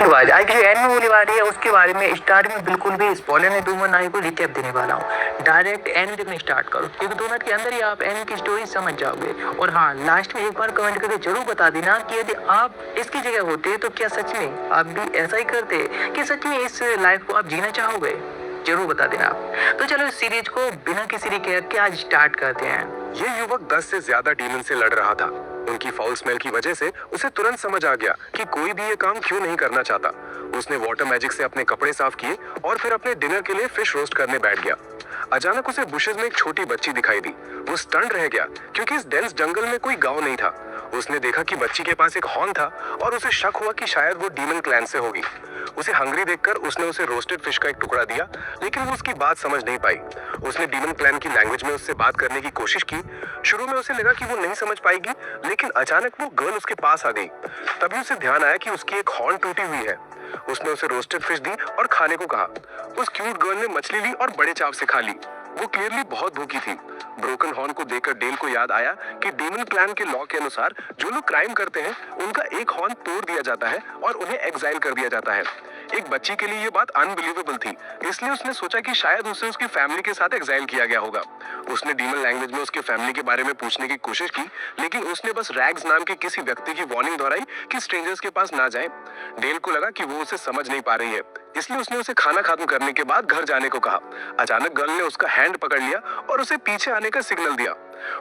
And was आज जो and में होने वाली है उसके बारे में स्टार्ट में बिल्कुल भी स्पॉइलर नहीं दूंगा, ना ही कोई रिकैप देने वाला हूँ। डायरेक्ट एंड देखने स्टार्ट करो, 1-2 मिनट के अंदर ही आप एंड की स्टोरी समझ जाओगे। और हाँ, लास्ट में एक बार कमेंट करके जरूर बता देना कि यदि आप इसकी जगह होते तो क्या सच में आप भी ऐसा ही करते, कि सच में इस लाइफ को आप जीना चाहोगे? जरूर बता देना आप। तो चलो इस सीरीज को बिना किसी रिकैप के आज स्टार्ट करते हैं। ये युवक 10 से ज्यादा डीमन से लड़ रहा था। उनकी फाउल स्मेल की वजह से उसे तुरंत समझ आ गया कि कोई भी ये काम क्यों नहीं करना चाहता। उसने वाटर मैजिक से अपने कपड़े साफ किए और फिर अपने डिनर के लिए फिश रोस्ट करने बैठ गया। अचानक उसे बुशेस में एक छोटी बच्ची दिखाई दी। वो स्टन रह गया क्योंकि इस डेंस जंगल में कोई गांव नहीं था। उसने देखा कि बच्ची के पास एक हॉर्न था और उसे शक हुआ कि शायद वो डीमन क्लैन से होगी। उसे हंग्री देखकर उसने उसे रोस्टेड फिश का एक टुकड़ा दिया, लेकिन वो उसकी बात समझ नहीं पाई। उसने डीमन क्लैन की लैंग्वेज में उससे बात करने की कोशिश की। शुरू में उसे लगा कि वो नहीं समझ पाएगी, लेकिन अचानक वो गर्ल उसके पास आ गई। तभी उसे ध्यान आया कि उसकी एक हॉर्न टूटी हुई है। उसने उसे रोस्टेड फिश दी और खाने को कहा। उस क्यूट गर्ल ने मछली ली और बड़े चाव से खा ली। वो क्लियरली बहुत भूखी थी। ब्रोकन हॉर्न को देखकर डेल को याद आया कि डीमन क्लैन के लॉ के अनुसार जो लोग क्राइम करते हैं उनका एक हॉर्न तोड़ दिया जाता है और उन्हें एग्जाइल कर दिया जाता है। एक बच्ची के लिए ये बात अनबिलीवेबल थी, इसलिए उसने सोचा कि शायद उसे उसकी फैमिली के साथ एग्जाइल किया गया होगा। उसने डीमन लैंग्वेज में उसके फैमिली के बारे में पूछने की कोशिश की, लेकिन उसने बस रैग्स नाम के किसी व्यक्ति की वार्निंग दोहराई कि स्ट्रेंजर्स के पास ना जाए। डेल को लगा कि वो उसे समझ नहीं पा रही है, इसलिए उसने उसे खाना खत्म करने के बाद घर जाने को कहा। अचानक गर्ल ने उसका हैंड पकड़ लिया और उसे पीछे आने का सिग्नल दिया।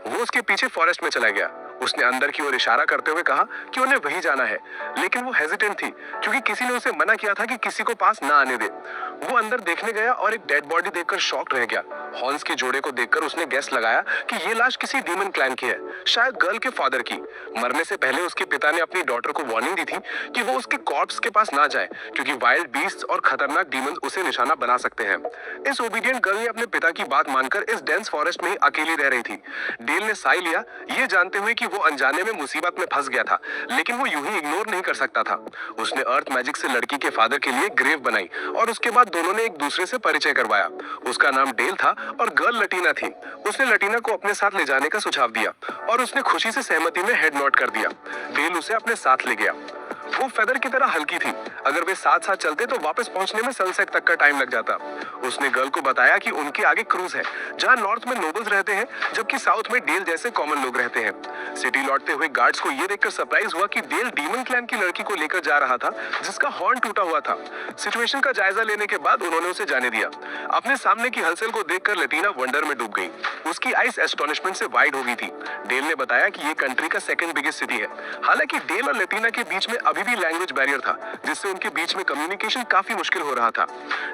वो उसके पीछे फॉरेस्ट में चला गया। उसने अंदर की ओर इशारा करते हुए कहा कि उन्हें वहीं जाना है, लेकिन वो हेजिटेंट थी क्योंकि किसी ने उसे मना किया था कि किसी को पास ना आने दे। वो अंदर देखने गया और एक डेड बॉडी देखकर शॉक्ड रह गया। हॉर्न्स के जोड़े को देखकर उसने गेस लगाया कि ये लाश किसी डीमन क्लैन की है, शायद गर्ल के फादर की। मरने से पहले उसके पिता ने अपनी डॉटर को वार्निंग दी थी कि वो उसके कॉर्प्स के पास ना जाए क्योंकि वाइल्ड बीस्ट्स और खतरनाक डीमन उसे निशाना बना सकते हैं। इस ओबीडियंट गर्ल ने अपने पिता की बात मानकर इस डेंस फॉरेस्ट में ही अकेली रह रही थी। डेल ने साई लिया, ये जानते हुए कि वो अनजाने में मुसीबत में फंस गया था, लेकिन वो यूं ही इग्नोर नहीं कर सकता था। उसने अर्थ मैजिक से लड़की के फादर के लिए ग्रेव बनाई और उसके बाद दोनों ने एक दूसरे से परिचय करवाया। उसका नाम डेल था और गर्ल लटीना थी। उसने लटीना को अपने साथ ले जाने का सुझाव दिया और उसने खुशी से सहमति में हेड नोट कर दिया। डेल उसे अपने साथ ले गया। वो फेदर की तरह हल्की थी। अगर वे साथ साथ चलते तो वापस पहुंचने में सनसेट तक का टाइम लग जाता। उसने गर्ल को बताया कि उनके आगे क्रूज है जहां नॉर्थ में नोबल्स रहते हैं, जबकि साउथ में डेल जैसे कॉमन लोग रहते हैं। सिटी लौटते हुए गार्ड्स को यह देखकर सरप्राइज हुआ कि डेल डीमन क्लैन की लड़की को लेकर जा रहा था जिसका हॉर्न टूटा हुआ था। सिचुएशन का जायजा लेने के बाद उन्होंने उसे जाने दिया। अपने सामने की हलचल को देखकर लटीना वंडर में डूब गई। उसकी आइस एस्टोनिशमेंट से वाइड हो गई थी। डेल ने बताया कि ये कंट्री का सेकंड बिगेस्ट सिटी है। हालांकि डेल और लटीना के बीच में अभी भी लैंग्वेज बैरियर था, जिससे उनके बीच में कम्युनिकेशन काफी मुश्किल हो रहा था।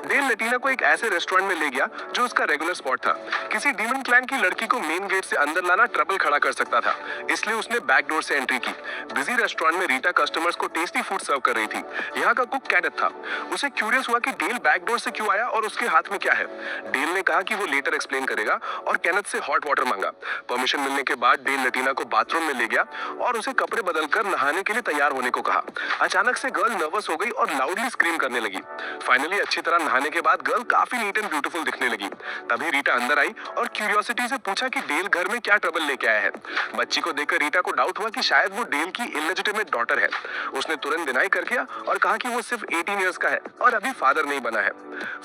डेल लटीना को एक ऐसे रेस्टोरेंट में ले गया जो उसका रेगुलर स्पॉट था। किसी डीमन क्लैन की लड़की को मेन गेट से अंदर लाना ट्रबल खड़ा कर सकता था, इसलिए उसने बैक डोर से एंट्री की। बिजी रेस्टोरेंट में रीटा कस्टमर्स को टेस्टी फूड सर्व कर रही थी। यहाँ का कुक कैनेथ था। उसे क्यूरियस हुआ कि डेल बैक डोर से क्यों आया और उसके हाथ में क्या है। डेल ने कहा कि वो लेटर एक्सप्लेन करेगा और कैनेथ से हॉट वाटर मांगा। परमिशन मिलने के बाद डेल लटीना को बाथरूम में ले गया और उसे कपड़े बदलकर नहाने के लिए तैयार होने को कहा। अचानक से गर्ल नर्वस हो गई और लाउडली स्क्रीम करने लगी। फाइनली अच्छी तरह नहाने के बाद गर्ल काफी नीट एंड ब्यूटीफुल दिखने लगी। तभी रीटा अंदर आई और क्यूरियोसिटी से पूछा कि डेल घर में क्या ट्रबल लेके आया है। बच्ची को देखकर रीटा को डाउट हुआ कि शायद वो डेल की इलेजिटिमेट डॉटर है। उसने तुरंत डिनाई कर दिया और कहा कि वो सिर्फ 18 इयर्स का है और अभी फादर नहीं बना है।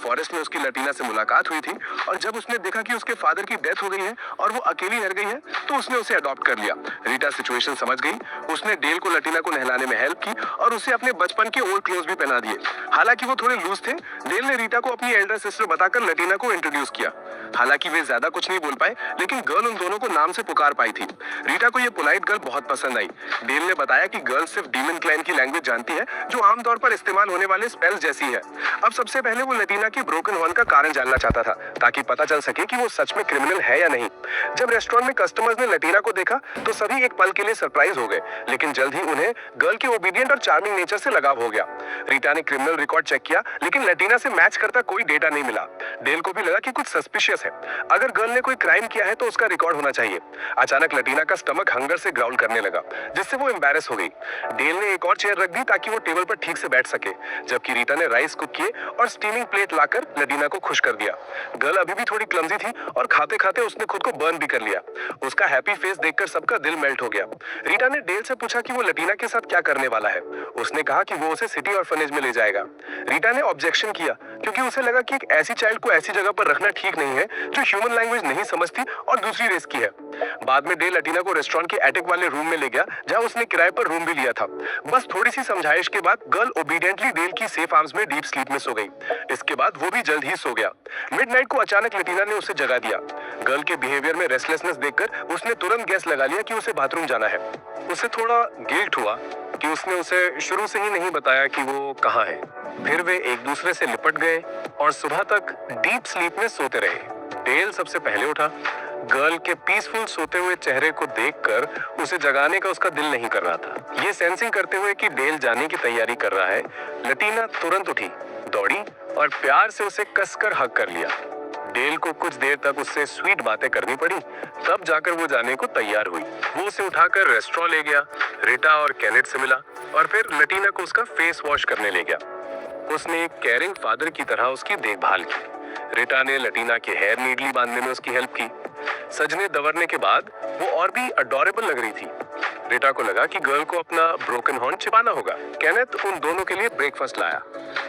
फॉरेस्ट में उसकी लटीना से मुलाकात हुई थी और जब उसने देखा कि उसके फादर की डेथ हो गई है और वो अकेली रह गई है, तो उसने उसे अडॉप्ट कर लिया। रीटा सिचुएशन समझ गई। उसने डेल को लटीना को नहलाने में हेल्प की और उसे अपने बचपन के ओल्ड क्लोथ भी पहना दिए। हालांकि वो थोड़े लूज थे। डेल ने रीटा को अपनी एल्डर सिस्टर बताकर लटीना को इंट्रोड्यूस किया। हालांकि वे ज्यादा कुछ नहीं बोल पाए, लेकिन गर्ल उन दोनों को नाम से पुकार पाई थी। रीटा को ये पोलाइट गर्ल बहुत पसंद आई। डेल ने बताया कि गर्ल सिर्फ डीमन क्लैन की लैंग्वेज जानती है, जो आमतौर पर इस्तेमाल होने वाले स्पेल्स जैसी है। अब सबसे पहले वो लटीना की ब्रोकन हॉर्न का कारण जानना चाहता था, ताकि पता चल सके कि वो सच में क्रिमिनल है या नहीं। जब रेस्टोरेंट में कस्टमर्स ने लटीना को देखा तो सभी एक पल के लिए सरप्राइज हो गए, लेकिन जल्द ही उन्हें गर्ल के ओबीडियंट और चार्मिंग नेचर से लगाव हो गया। रीटा ने क्रिमिनल रिकॉर्ड चेक किया, लेकिन लटीना से मैच करता कोई डेटा नहीं मिला। डेल को भी लगा कि कुछ सस्पिशियस पास है। अगर गर्ल ने कोई क्राइम किया है तो उसका रिकॉर्ड होना चाहिए। अचानक लटीना का स्टमक हंगर से ग्राउल करने लगा, जिससे वो एम्बैरेस हो गई। डेल ने एक और चेयर रख दी ताकि वो टेबल पर ठीक से बैठ सके, जबकि रीटा ने राइस कुक किए और स्टीमिंग प्लेट लाकर लटीना को खुश कर दिया। गर्ल अभी भी थोड़ी क्लमजी थी और खाते खाते उसने खुद को बर्न भी कर लिया। उसका हैप्पी फेस देखकर सबका दिल मेल्ट हो गया। रीटा ने डेल से पूछा कि वो लटीना के साथ क्या करने वाला है। उसने कहा कि वो उसे सिटी ऑर्फनेज में ले जाएगा। रीटा ने ऑब्जेक्शन किया क्योंकि उसे लगा कि एक ऐसी चाइल्ड को ऐसी जगह पर रखना ठीक नहीं है जो ह्यूमन लैंग्वेज नहीं समझती और दूसरी रेस की है। बाद में डेल लटीना को रेस्टोरेंट के एटिक वाले रूम में ले गया, जहां उसने किराए पर रूम भी लिया था। बस थोड़ी सी समझाइश के बाद गर्ल ओबीडियंटली डेल की सेफ आर्म्स में डीप स्लीप में सो गई। इसके बाद वो भी जल्द ही सो गया। मिडनाइट को अचानक लटीना ने उसे जगा दिया। गर्ल के बिहेवियर में रेस्टलेसनेस देखकर उसने तुरंत गैस लगा लिया कि उसे बाथरूम जाना है। उसे थोड़ा गिल्ट हुआ कि उसने उसे शुरू से ही नहीं बताया कि वो कहाँ है। फिर वे एक दूसरे से लिपट गए और सुबह तक डीप स्लीप में सोते रहे। डेल सबसे पहले उठा। गर्ल के पीसफुल सोते हुए चेहरे को देखकर उसे जगाने का उसका दिल नहीं कर रहा था। ये सेंसिंग करते हुए कि डेल जाने की तैयारी कर रहा है, लटीना तुरंत उठी, दौड़ी और प्यार से उसे कसकर हग कर लिया। डेल को कुछ देर तक उससे स्वीट बातें करनी पड़ी, तब जाकर वो जाने को तैयार हुई। वो उसे उठाकर रेस्टोरेंट ले गया, रीटा और केनेट से मिला और फिर लटीना को उसका फेस वॉश करने ले गया। उसने एक केयरिंग फादर की तरह उसकी देखभाल की। रीटा ने लटीना के हेयर नीडली बांधने में उसकी हेल्प की। सजने दवरने के बाद वो और भी अडोरेबल लग रही थी। रीटा को लगा कि गर्ल को अपना ब्रोकन हॉर्न छिपाना होगा। केनेथ उन दोनों के लिए ब्रेकफास्ट लाया।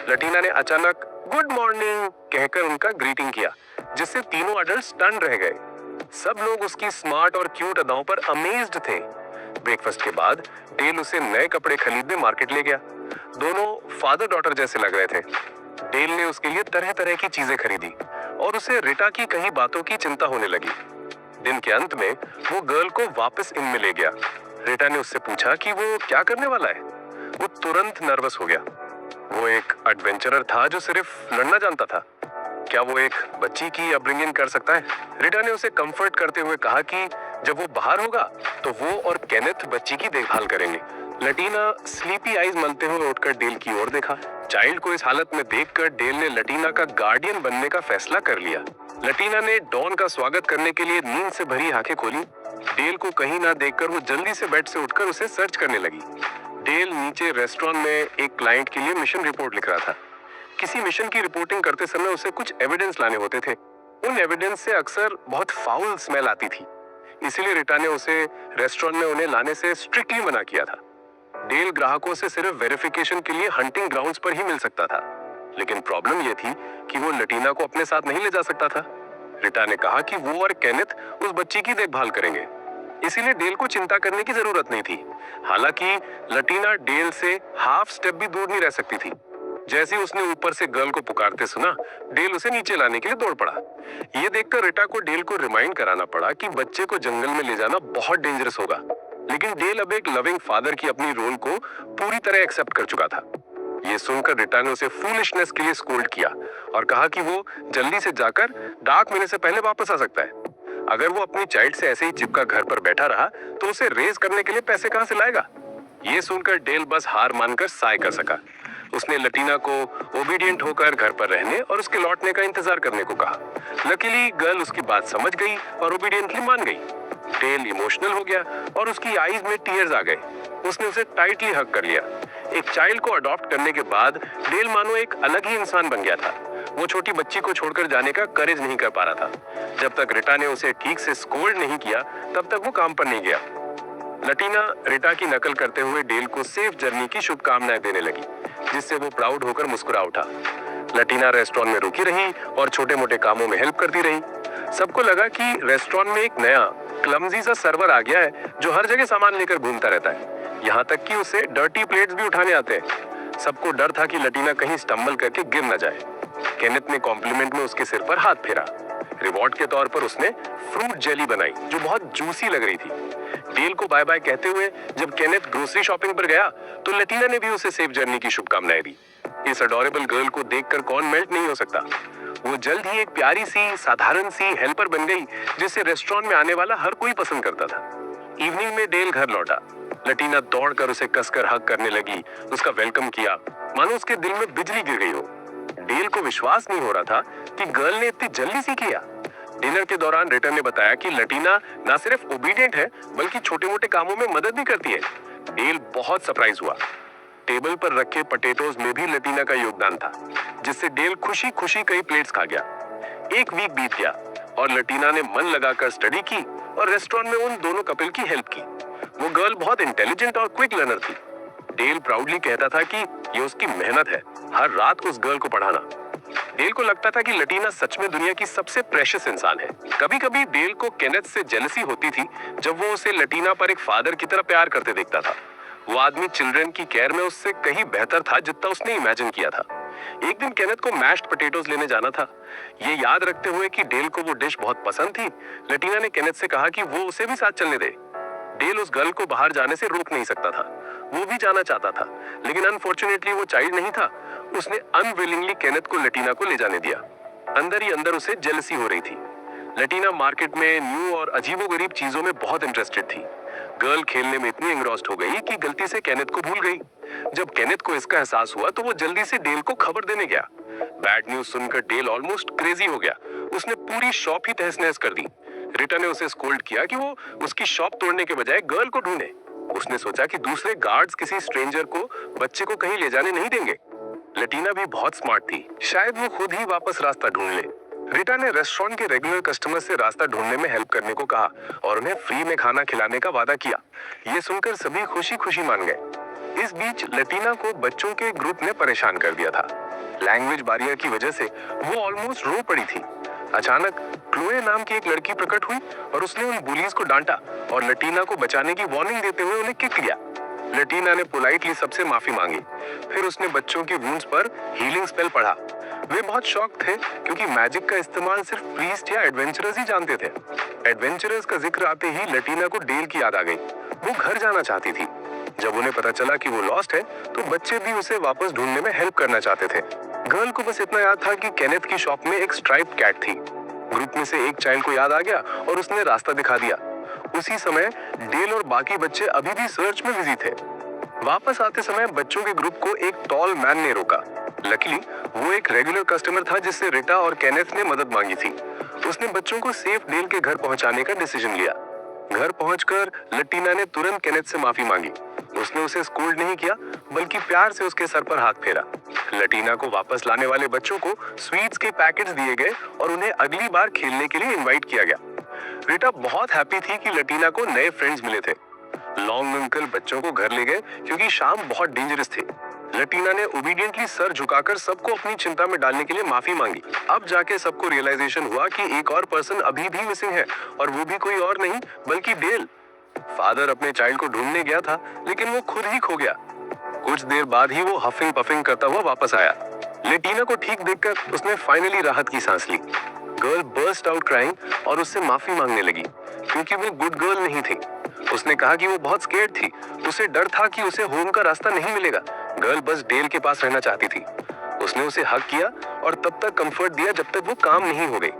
लटीना ने अचानक गुड मॉर्निंग कहकर उनका ग्रीटिंग किया, जिससे तीनों अडल्ट स्टन रह गए। सब लोग उसकी स्मार्ट और क्यूट अदाओं पर अमेज्ड थे। ब्रेकफास्ट के बाद डेल उसे नए कपड़े खरीदने मार्केट ले गया। दोनों फादर डॉटर जैसे लग रहे थे। डेल ने उसके लिए तरह तरह की चीजें खरीदी और उसे रीटा की कई बातों की चिंता होने लगी। दिन के अंत में वो गर्ल को वापस इन में ले गया। रीटा ने उससे पूछा कि वो क्या करने वाला है। वो तुरंत नर्वस हो गया। वो एक एडवेंचरर था जो सिर्फ लड़ना जानता था। क्या वो एक बच्ची की अपब्रिंगिंग कर सकता है? रीटा ने उसे कंफर्ट करते हुए कहा कि जब वो बाहर होगा तो वो और केनेथ बच्ची की देखभाल करेंगे। लटीना स्लीपी आईज मलते हुए उठकर डेल की ओर देखा। चाइल्ड को इस हालत में देखकर डेल ने लटीना का गार्डियन बनने का फैसला कर लिया। लटीना ने डॉन का स्वागत करने के लिए नींद से भरी आंखें खोली। डेल को कहीं ना देखकर वो जल्दी से बेड से उठकर उसे सर्च करने लगी। डेल नीचे रेस्टोरेंट में एक क्लाइंट के लिए मिशन रिपोर्ट लिख रहा था। किसी मिशन की रिपोर्टिंग करते समय उसे कुछ एविडेंस लाने होते थे। उन एविडेंस से अक्सर बहुत फाउल स्मेल आती थी, इसीलिए रीटा ने उसे रेस्टोरेंट में उन्हें लाने से स्ट्रिक्टली मना किया था। डेल ग्राहकों से सिर्फ वेरिफिकेशन के लिए हंटिंग ग्राउंड्स पर ही मिल सकता था, लेकिन प्रॉब्लम यह थी कि वो लटीना को अपने साथ नहीं ले जा सकता था। रीटा ने कहा कि वो और केनेथ उस बच्ची की देखभाल करेंगे, इसीलिए डेल को चिंता करने की जरूरत नहीं थी। हालांकि लटीना डेल से हाफ स्टेप भी दूर नहीं रह सकती थी। जैसे ही उसने ऊपर से गर्ल को पुकारते सुना, डेल उसे नीचे लाने के लिए दौड़ पड़ा। ये देखकर रीटा को डेल को रिमाइंड कराना पड़ा कि बच्चे को जंगल में ले जाना बहुत डेंजरस होगा, लेकिन डेल अब एक लविंग फादर की अपनी रोल को पूरी तरह एक्सेप्ट कर चुका था। ये सुनकर रीटा ने उसे फूलिशनेस के लिए स्कोल्ड किया और कहा कि वो जल्दी से जाकर डार्क मिलने से पहले वापस आ सकता है। अगर वो अपनी चाइल्ड से ऐसे ही चिपका घर पर बैठा रहा तो उसे रेज करने के लिए पैसे कहां से लाएगा। ये सुनकर डेल बस हार मानकर साय कर सका। उसने लटीना को ओबीडियंट होकर घर पर रहने और उसके लौटने का इंतजार करने को कहा। लकीली गर्ल उसकी बात समझ गई और ओबीडियंटली मान गई। डेल इमोशनल हो गया और उसकी आईज में टीयर्स आ गए। उसने उसे टाइटली हग कर लिया। एक चाइल्ड को अडॉप्ट करने के बाद डेल मानो एक अलग ही इंसान बन गया था। वो छोटी बच्ची को छोड़कर जाने का करेज नहीं कर पा रहा था। जब तक रीटा ने उसे ठीक से स्कोल्ड नहीं किया, तब तक वो काम पर नहीं गया। लटीना रीटा की नकल करते हुए डेल को सेफ जर्नी की शुभकामनाएं देने लगी, जिससे वो प्राउड होकर मुस्कुरा उठा। लटीना रेस्टोरेंट में रुकी रही और छोटे मोटे कामों में हेल्प करती रही। सबको लगा कि रेस्टोरेंट में एक नया क्लमजी सा सर्वर आ गया है जो हर जगह सामान लेकर घूमता रहता है। यहाँ तक कि उसे डर्टी प्लेट्स भी उठाने आते हैं। सबको डर था कि लटीना कहीं स्टम्बल करके गिर न जाए। केनेथ ने कॉम्प्लीमेंट में उसके सिर पर हाथ फेरा। रिवॉर्ड के तौर पर उसने फ्रूट जेली बनाई जो बहुत जूसी लग रही थी। डेल को बाय बाय कहते हुए जब केनेथ ग्रोसरी शॉपिंग पर गया तो लटीना ने भी उसे सेफ जर्नी की शुभकामनाएं दी। इस अडोरेबल गर्ल को देखकर कौन मेल्ट नहीं हो सकता। वो जल्द ही एक प्यारी सी साधारण सी हेल्पर बन गई, जिसे रेस्टोरेंट में आने वाला हर कोई पसंद करता था। इवनिंग में डेल घर लौटा। लटीना दौड़कर उसे कसकर हग करने लगी, उसका वेलकम किया, मानो उसके दिल में बिजली गिर गई हो। डेल को विश्वास नहीं हो रहा था कि गर्ल ने इतनी जल्दी सी किया। डिनर के दौरान रिटा ने बताया कि लटीना ना सिर्फ ओबीडियंट है बल्कि छोटे मोटे कामों में मदद भी करती है। डेल बहुत सरप्राइज हुआ। टेबल पर रखे पोटैटोज में भी लटीना का योगदान था, जिससे डेल खुशी खुशी कई प्लेट्स खा गया। एक वीक बीत गया और लटीना ने मन लगाकर स्टडी की और रेस्टोरेंट में उन दोनों कपल की हेल्प की। वो गर्ल बहुत इंटेलिजेंट और क्विक लर्नर थी। डेल प्राउडली कहता था कि ये उसकी मेहनत है, हर रात उस गर्ल को पढ़ाना। डेल को लगता था कि लटीना सच में दुनिया की सबसे प्रेशियस इंसान है। कभी कभी डेल को केनेथ से जेलसी होती थी जब वो उसे लटीना पर एक फादर की तरह प्यार करते देखता था। वो आदमी चिल्ड्रन की केयर में उससे कहीं बेहतर था जितना उसने इमेजिन किया था। एक दिन केनेथ को मैश्ड पोटैटोज लेने जाना था। ये याद रखते हुए कि डेल को वो डिश बहुत पसंद थी, लटीना ने केनेथ से कहा कि वो उसे भी साथ चलने दे। डेल उस गर्ल को बाहर जाने से रोक नहीं सकता था। वो भी जाना चाहता था, लेकिन अनफॉर्चुनेटली वो चाइल्ड नहीं था। उसने अनविलिंगली केनेथ को लटीना को ले जाने दिया। अंदर ही अंदर उसे जेलसी हो रही थी। लटीना मार्केट में न्यू और अजीबोगरीब चीजों में बहुत इंटरेस्टेड थी। गर्ल खेलने में इतनी एंग्रॉस्ड हो गई कि गलती से केनेथ को भूल गई। जब केनेथ को इसका एहसास हुआ तो वो जल्दी से डेल को खबर देने गया। बैड न्यूज सुनकर डेल ऑलमोस्ट क्रेजी हो गया। उसने पूरी शॉप ही तहस नहस कर दी। रिटा ने उसे स्कोल्ड किया कि वो उसकी शॉप तोड़ने के बजाय गर्ल को ढूंढे। उसने सोचा कि दूसरे गार्ड्स किसी स्ट्रेंजर को बच्चे को कहीं ले जाने नहीं देंगे। लटीना भी बहुत स्मार्ट थी, शायद वो खुद ही वापस रास्ता ढूंढ ले। रिटा ने रेस्टोरेंट के रेगुलर कस्टमर से रास्ता ढूंढने में हेल्प करने को कहा और उन्हें फ्री में खाना खिलाने का वादा किया। ये सुनकर सभी खुशी खुशी मान गए। इस बीच लटीना को बच्चों के ग्रुप ने परेशान कर दिया था। लैंग्वेज बैरियर की वजह से वो ऑलमोस्ट रो पड़ी थी। अचानक क्लोए नाम की एक लड़की प्रकट हुई और उसने उन बुलीज को डांटा और लटीना को बचाने की वार्निंग देते हुए उन्हें किक किया। लटीना ने पोलाइटली सबसे माफी मांगी। फिर उसने बच्चों की वुंड्स पर हीलिंग स्पेल पढ़ा। वे बहुत शॉक थे क्योंकि मैजिक का इस्तेमाल सिर्फ प्रीस्ट या एडवेंचरर्स ही जानते थे। एडवेंचरर्स का जिक्र आते ही लटीना को डेल की याद आ गई। वो घर जाना चाहती थी। जब उन्हें पता चला कि वो लॉस्ट है तो बच्चे भी उसे वापस ढूंढने में हेल्प करना चाहते थे। गर्ल को बस इतना याद था कि केनेथ की शॉप में एक स्ट्राइप्ड कैट थी। ग्रुप में से एक चाइल्ड को याद आ गया और उसने रास्ता दिखा दिया। उसी समय डेल और बाकी बच्चे अभी भी सर्च में बिजी थे। वापस आते समय बच्चों के ग्रुप को एक टॉल मैन ने रोका। लकीली वो एक रेगुलर कस्टमर था जिससे रिटा और केनेथ ने मदद मांगी थी। उसने बच्चों को सेफ डेल के घर पहुंचाने का डिसीजन लिया। घर पहुंचकर लटीना ने तुरंत केनेथ से माफी मांगी। उसने उसे स्कोल्ड नहीं किया बल्कि प्यार से उसके सर पर हाथ फेरा। लटीना को वापस लाने वाले बच्चों को स्वीट्स के पैकेट्स दिए गए और उन्हें अगली बार खेलने के लिए इनवाइट किया गया। रिटा बहुत हैप्पी थी कि लटीना को नए फ्रेंड्स मिले थे। लॉन्ग अंकल बच्चों को घर ले गए क्योंकि शाम बहुत डेंजरस थी। लटीना ने ओबीडियंटली सर झुकाकर सबको अपनी चिंता में डालने के लिए माफी मांगी। अब जाके सबको रियलाइजेशन हुआ कि एक और पर्सन अभी भी मिसिंग है और वो भी कोई और नहीं बल्कि डेल। फादर अपने चाइल्ड को ढूंढने गया था लेकिन वो खुद ही खो गया। कुछ देर बाद ही वो हफिंग पफिंग करता हुआ वापस आया। लटीना को ठीक देखकर उसने फाइनली राहत की सांस ली। गर्ल बर्स्ट आउट क्राइंग और उससे माफी मांगने लगी क्योंकि वो गुड गर्ल नहीं थी। उसने कहा कि वो बहुत स्केर्ड थी। उसे डर था कि उसे होम का रास्ता नहीं मिलेगा। गर्ल बस डेल के पास रहना चाहती थी। उसने उसे हग किया और तब तक कंफर्ट दिया जब तक वो काम नहीं हो गई।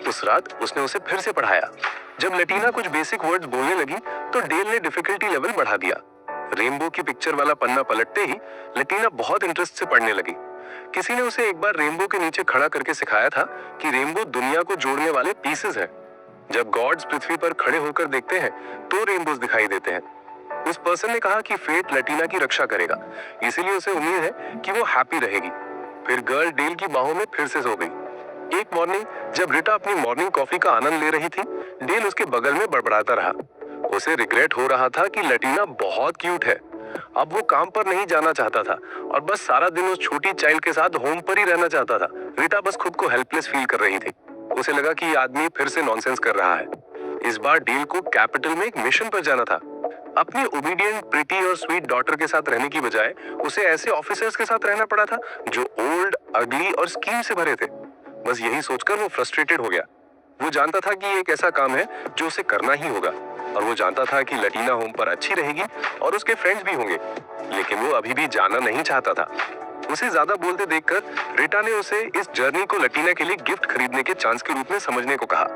उस रात उसने उसे फिर से पढ़ाया। जब लटीना कुछ बेसिक वर्ड्स बोलने लगी तो डेल ने डिफिकल्टी लेवल बढ़ा दिया। रेनबो की पिक्चर वाला पन्ना पलटते ही लटीना बहुत इंटरेस्ट से पढ़ने लगी। किसी ने उसे एक बार रेनबो के नीचे खड़ा करके सिखाया था कि रेनबो दुनिया को जोड़ने वाले पीसेस हैं। जब गॉड्स पृथ्वी पर खड़े होकर देखते हैं तो रेनबोज दिखाई देते हैं। उस पर्सन ने कहा कि फेट लटीना की रक्षा करेगा, इसीलिए उसे उम्मीद है कि वो हैप्पी रहेगी। फिर गर्ल डेल की बाहों में फिर से सो गई। एक मॉर्निंग जब रिटा अपनी मॉर्निंग कॉफी का आनंद ले रही थी, डेल उसके बगल में बड़बड़ाता रहा। उसे रिग्रेट हो रहा था कि लटीना बहुत क्यूट है। अब वो काम पर नहीं जाना चाहता था और बस सारा दिन उस छोटी चाइल्ड के साथ होम पर ही रहना चाहता था। रिटा बस खुद को हेल्पलेस फील कर रही थी। उसे लगा कि ये आदमी फिर से नॉनसेंस कर रहा है। इस बार डेल को कैपिटल में एक मिशन पर जाना था। अपनी ओबीडियंट, प्रिटी और स्वीट डॉटर के साथ रहने की बजाय उसे ऐसे ऑफिसर्स के साथ रहना पड़ा था जो ओल्ड, अगली और स्कीम से भरे थे। बस यही सोचकर वो फ्रस्ट्रेटेड हो गया। वो जानता था कि ये एक ऐसा काम है जो उसे करना ही होगा और वो जानता था कि लटीना होम पर अच्छी रहेगी और उसके फ्रेंड्स भी होंगे, लेकिन वो अभी भी जाना नहीं चाहता था। उसे ज्यादा बोलते देखकर रिटा ने उसे इस जर्नी को लटीना के लिए गिफ्ट खरीदने के चांस के रूप में समझने को कहा।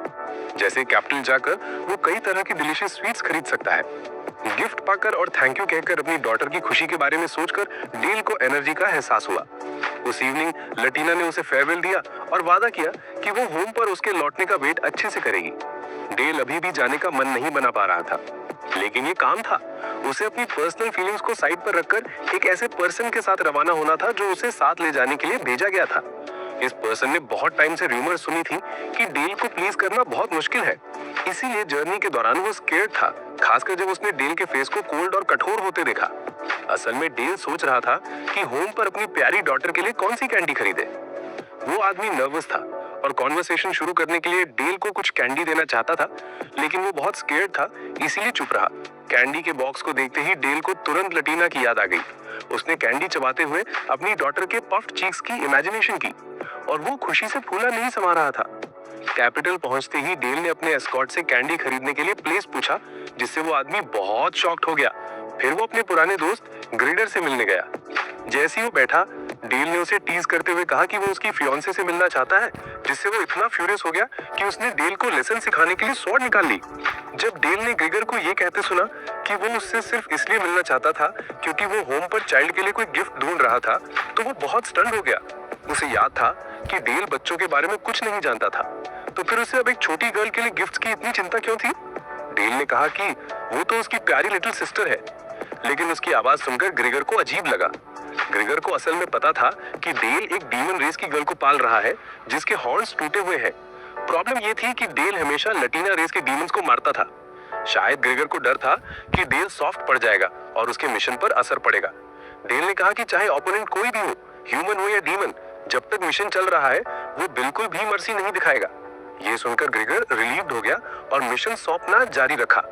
जैसे कैपिटल जाकर वो कई तरह की डिलीशियस स्वीट्स खरीद सकता है। गिफ्ट पाकर और थैंक यू कहकर अपनी डॉटर की खुशी के बारे में सोचकर डेल को एनर्जी का एहसास हुआ। उस इवनिंग लटीना ने उसे फेयरवेल दिया और वादा किया कि वो होम पर उसके लौटने का वेट अच्छे से करेगी। डेल अभी भी जाने का मन नहीं बना पा रहा था, लेकिन ये काम था। उसे अपनी पर्सनल फीलिंग्स को साइड पर रखकर एक ऐसे पर्सन के साथ रवाना होना था जो उसे साथ ले जाने के लिए भेजा गया था। इस पर्सन ने बहुत टाइम से रूमर सुनी थी कि डेल को प्लीज करना बहुत मुश्किल है, इसीलिए जर्नी के दौरान वो स्केर्ड था, खासकर जब उसने डेल के फेस को कोल्ड और कठोर होते देखा। असल में डेल सोच रहा था कि होम पर अपनी प्यारी डॉटर के लिए कौन सी कैंडी खरीदे। वो आदमी नर्वस था और कॉन्वर्सेशन शुरू करने के लिए डेल को कुछ कैंडी देना चाहता था, लेकिन वो बहुत स्केर्ड था, इसीलिए चुप रहा। कैंडी के बॉक्स को देखते ही डेल को तुरंत लटीना की याद आ गई। उसने कैंडी चबाते हुए अपनी डॉटर के पफ्ड चीक्स की इमेजिनेशन की और वो खुशी से फूला नहीं समा रहा था। कैपिटल पहुंचते ही डेल ने अपने एस्कॉर्ट से कैंडी खरीदने के लिए प्लेस पूछा, जिससे वो आदमी बहुत शॉक्ड हो गया। फिर वो अपने पुराने दोस्त ग्रेडर से मिलने गया। जैसे ही वो बैठा, डेल ने उसे टीज करते हुए कहा कि वो उसकी फियांसे से मिलना चाहता है, जिससे वो इतना फ्यूरियस हो गया कि उसने डेल को लेसन सिखाने के लिए स्वॉर्ड निकाल ली। जब डेल ने ग्रेगर को ये कहते सुना कि वो उससे सिर्फ इसलिए मिलना चाहता था क्योंकि वो होम पर चाइल्ड के लिए कोई गिफ्ट ढूंढ रहा था, तो वो बहुत स्टन्ड हो गया। उसे याद था कि डेल बच्चों के बारे में कुछ नहीं जानता था, तो फिर उसे अब एक छोटी गर्ल के लिए गिफ्ट्स की इतनी चिंता क्यों थी? डेल ने कहा कि वो तो उसकी प्यारी लिटिल सिस्टर है, लेकिन उसकी आवाज सुनकर ग्रेगर को अजीब लगा। ग्रेगर को असल में पता था कि डेल एक डीमन रेस की गर्ल को पाल रहा है जिसके हॉर्न्स टूटे हुए हैं। प्रॉब्लम ये थी कि डेल हमेशा लटीना रेस के डीमंस को मारता था। शायद ग्रेगर को डर था कि डेल सॉफ्ट पड़ जाएगा और उसके मिशन पर असर पड़ेगा। डेल ने कहा कि चाहे ओपोनेंट कोई भी हो, ह्यूमन हो या डीमन, जब तक मिशन चल रहा है वो बिल्कुल भी मर्सी नहीं दिखाएगा। ये सुनकर ग्रेगर रिलीव्ड हो गया और मिशन सौंपना जारी रखा।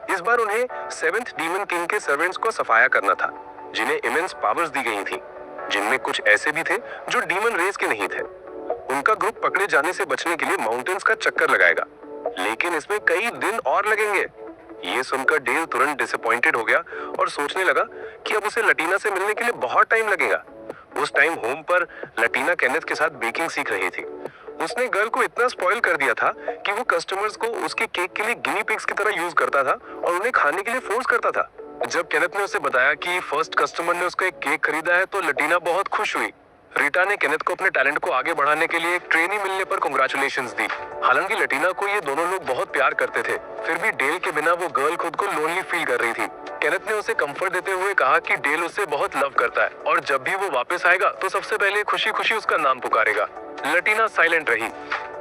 इस बार उन्हें 7th डीमन किंग के सर्वेंट्स को सफाया करना था, जिन्हें इमेंस पावर्स दी गई थी, जिनमें कुछ ऐसे भी थे जो डीमन रेस के नहीं थे। उनका ग्रुप पकड़े जाने से बचने के लिए माउंटेन्स का चक्कर लगाएगा, लेकिन इसमें कई दिन और लगेंगे। ये सुनकर डेल तुरंत डिसअपॉइंटेड हो गया और सोचने लगा कि अब उसे लटीना से मिलने के लिए बहुत टाइम लगेगा। उस टाइम होम पर लटीना केनेथ के साथ बेकिंग सीख रही थी। उसने गर्ल को इतना स्पॉइल कर दिया था कि वो कस्टमर्स को उसके केक के लिए गिनी पिग्स की तरह यूज करता था और उन्हें खाने के लिए फोर्स करता था। जब केनेथ ने उसे बताया कि फर्स्ट कस्टमर ने उसका एक केक खरीदा है, तो लटीना बहुत खुश हुई। रीटा ने केनेथ को अपने टैलेंट को आगे बढ़ाने के लिए एक ट्रेनी मिलने पर कांग्रेचुलेशंस दी। हालांकि लटीना को ये दोनों लोग बहुत प्यार करते थे, फिर भी डेल के बिना वो गर्ल खुद को लोनली फील कर रही थी। केनेथ ने उसे कंफर्ट देते हुए कहा कि डेल उसे बहुत लव करता है और जब भी वो वापस आएगा तो सबसे पहले खुशी खुशी उसका नाम पुकारेगा। लटीना साइलेंट रही।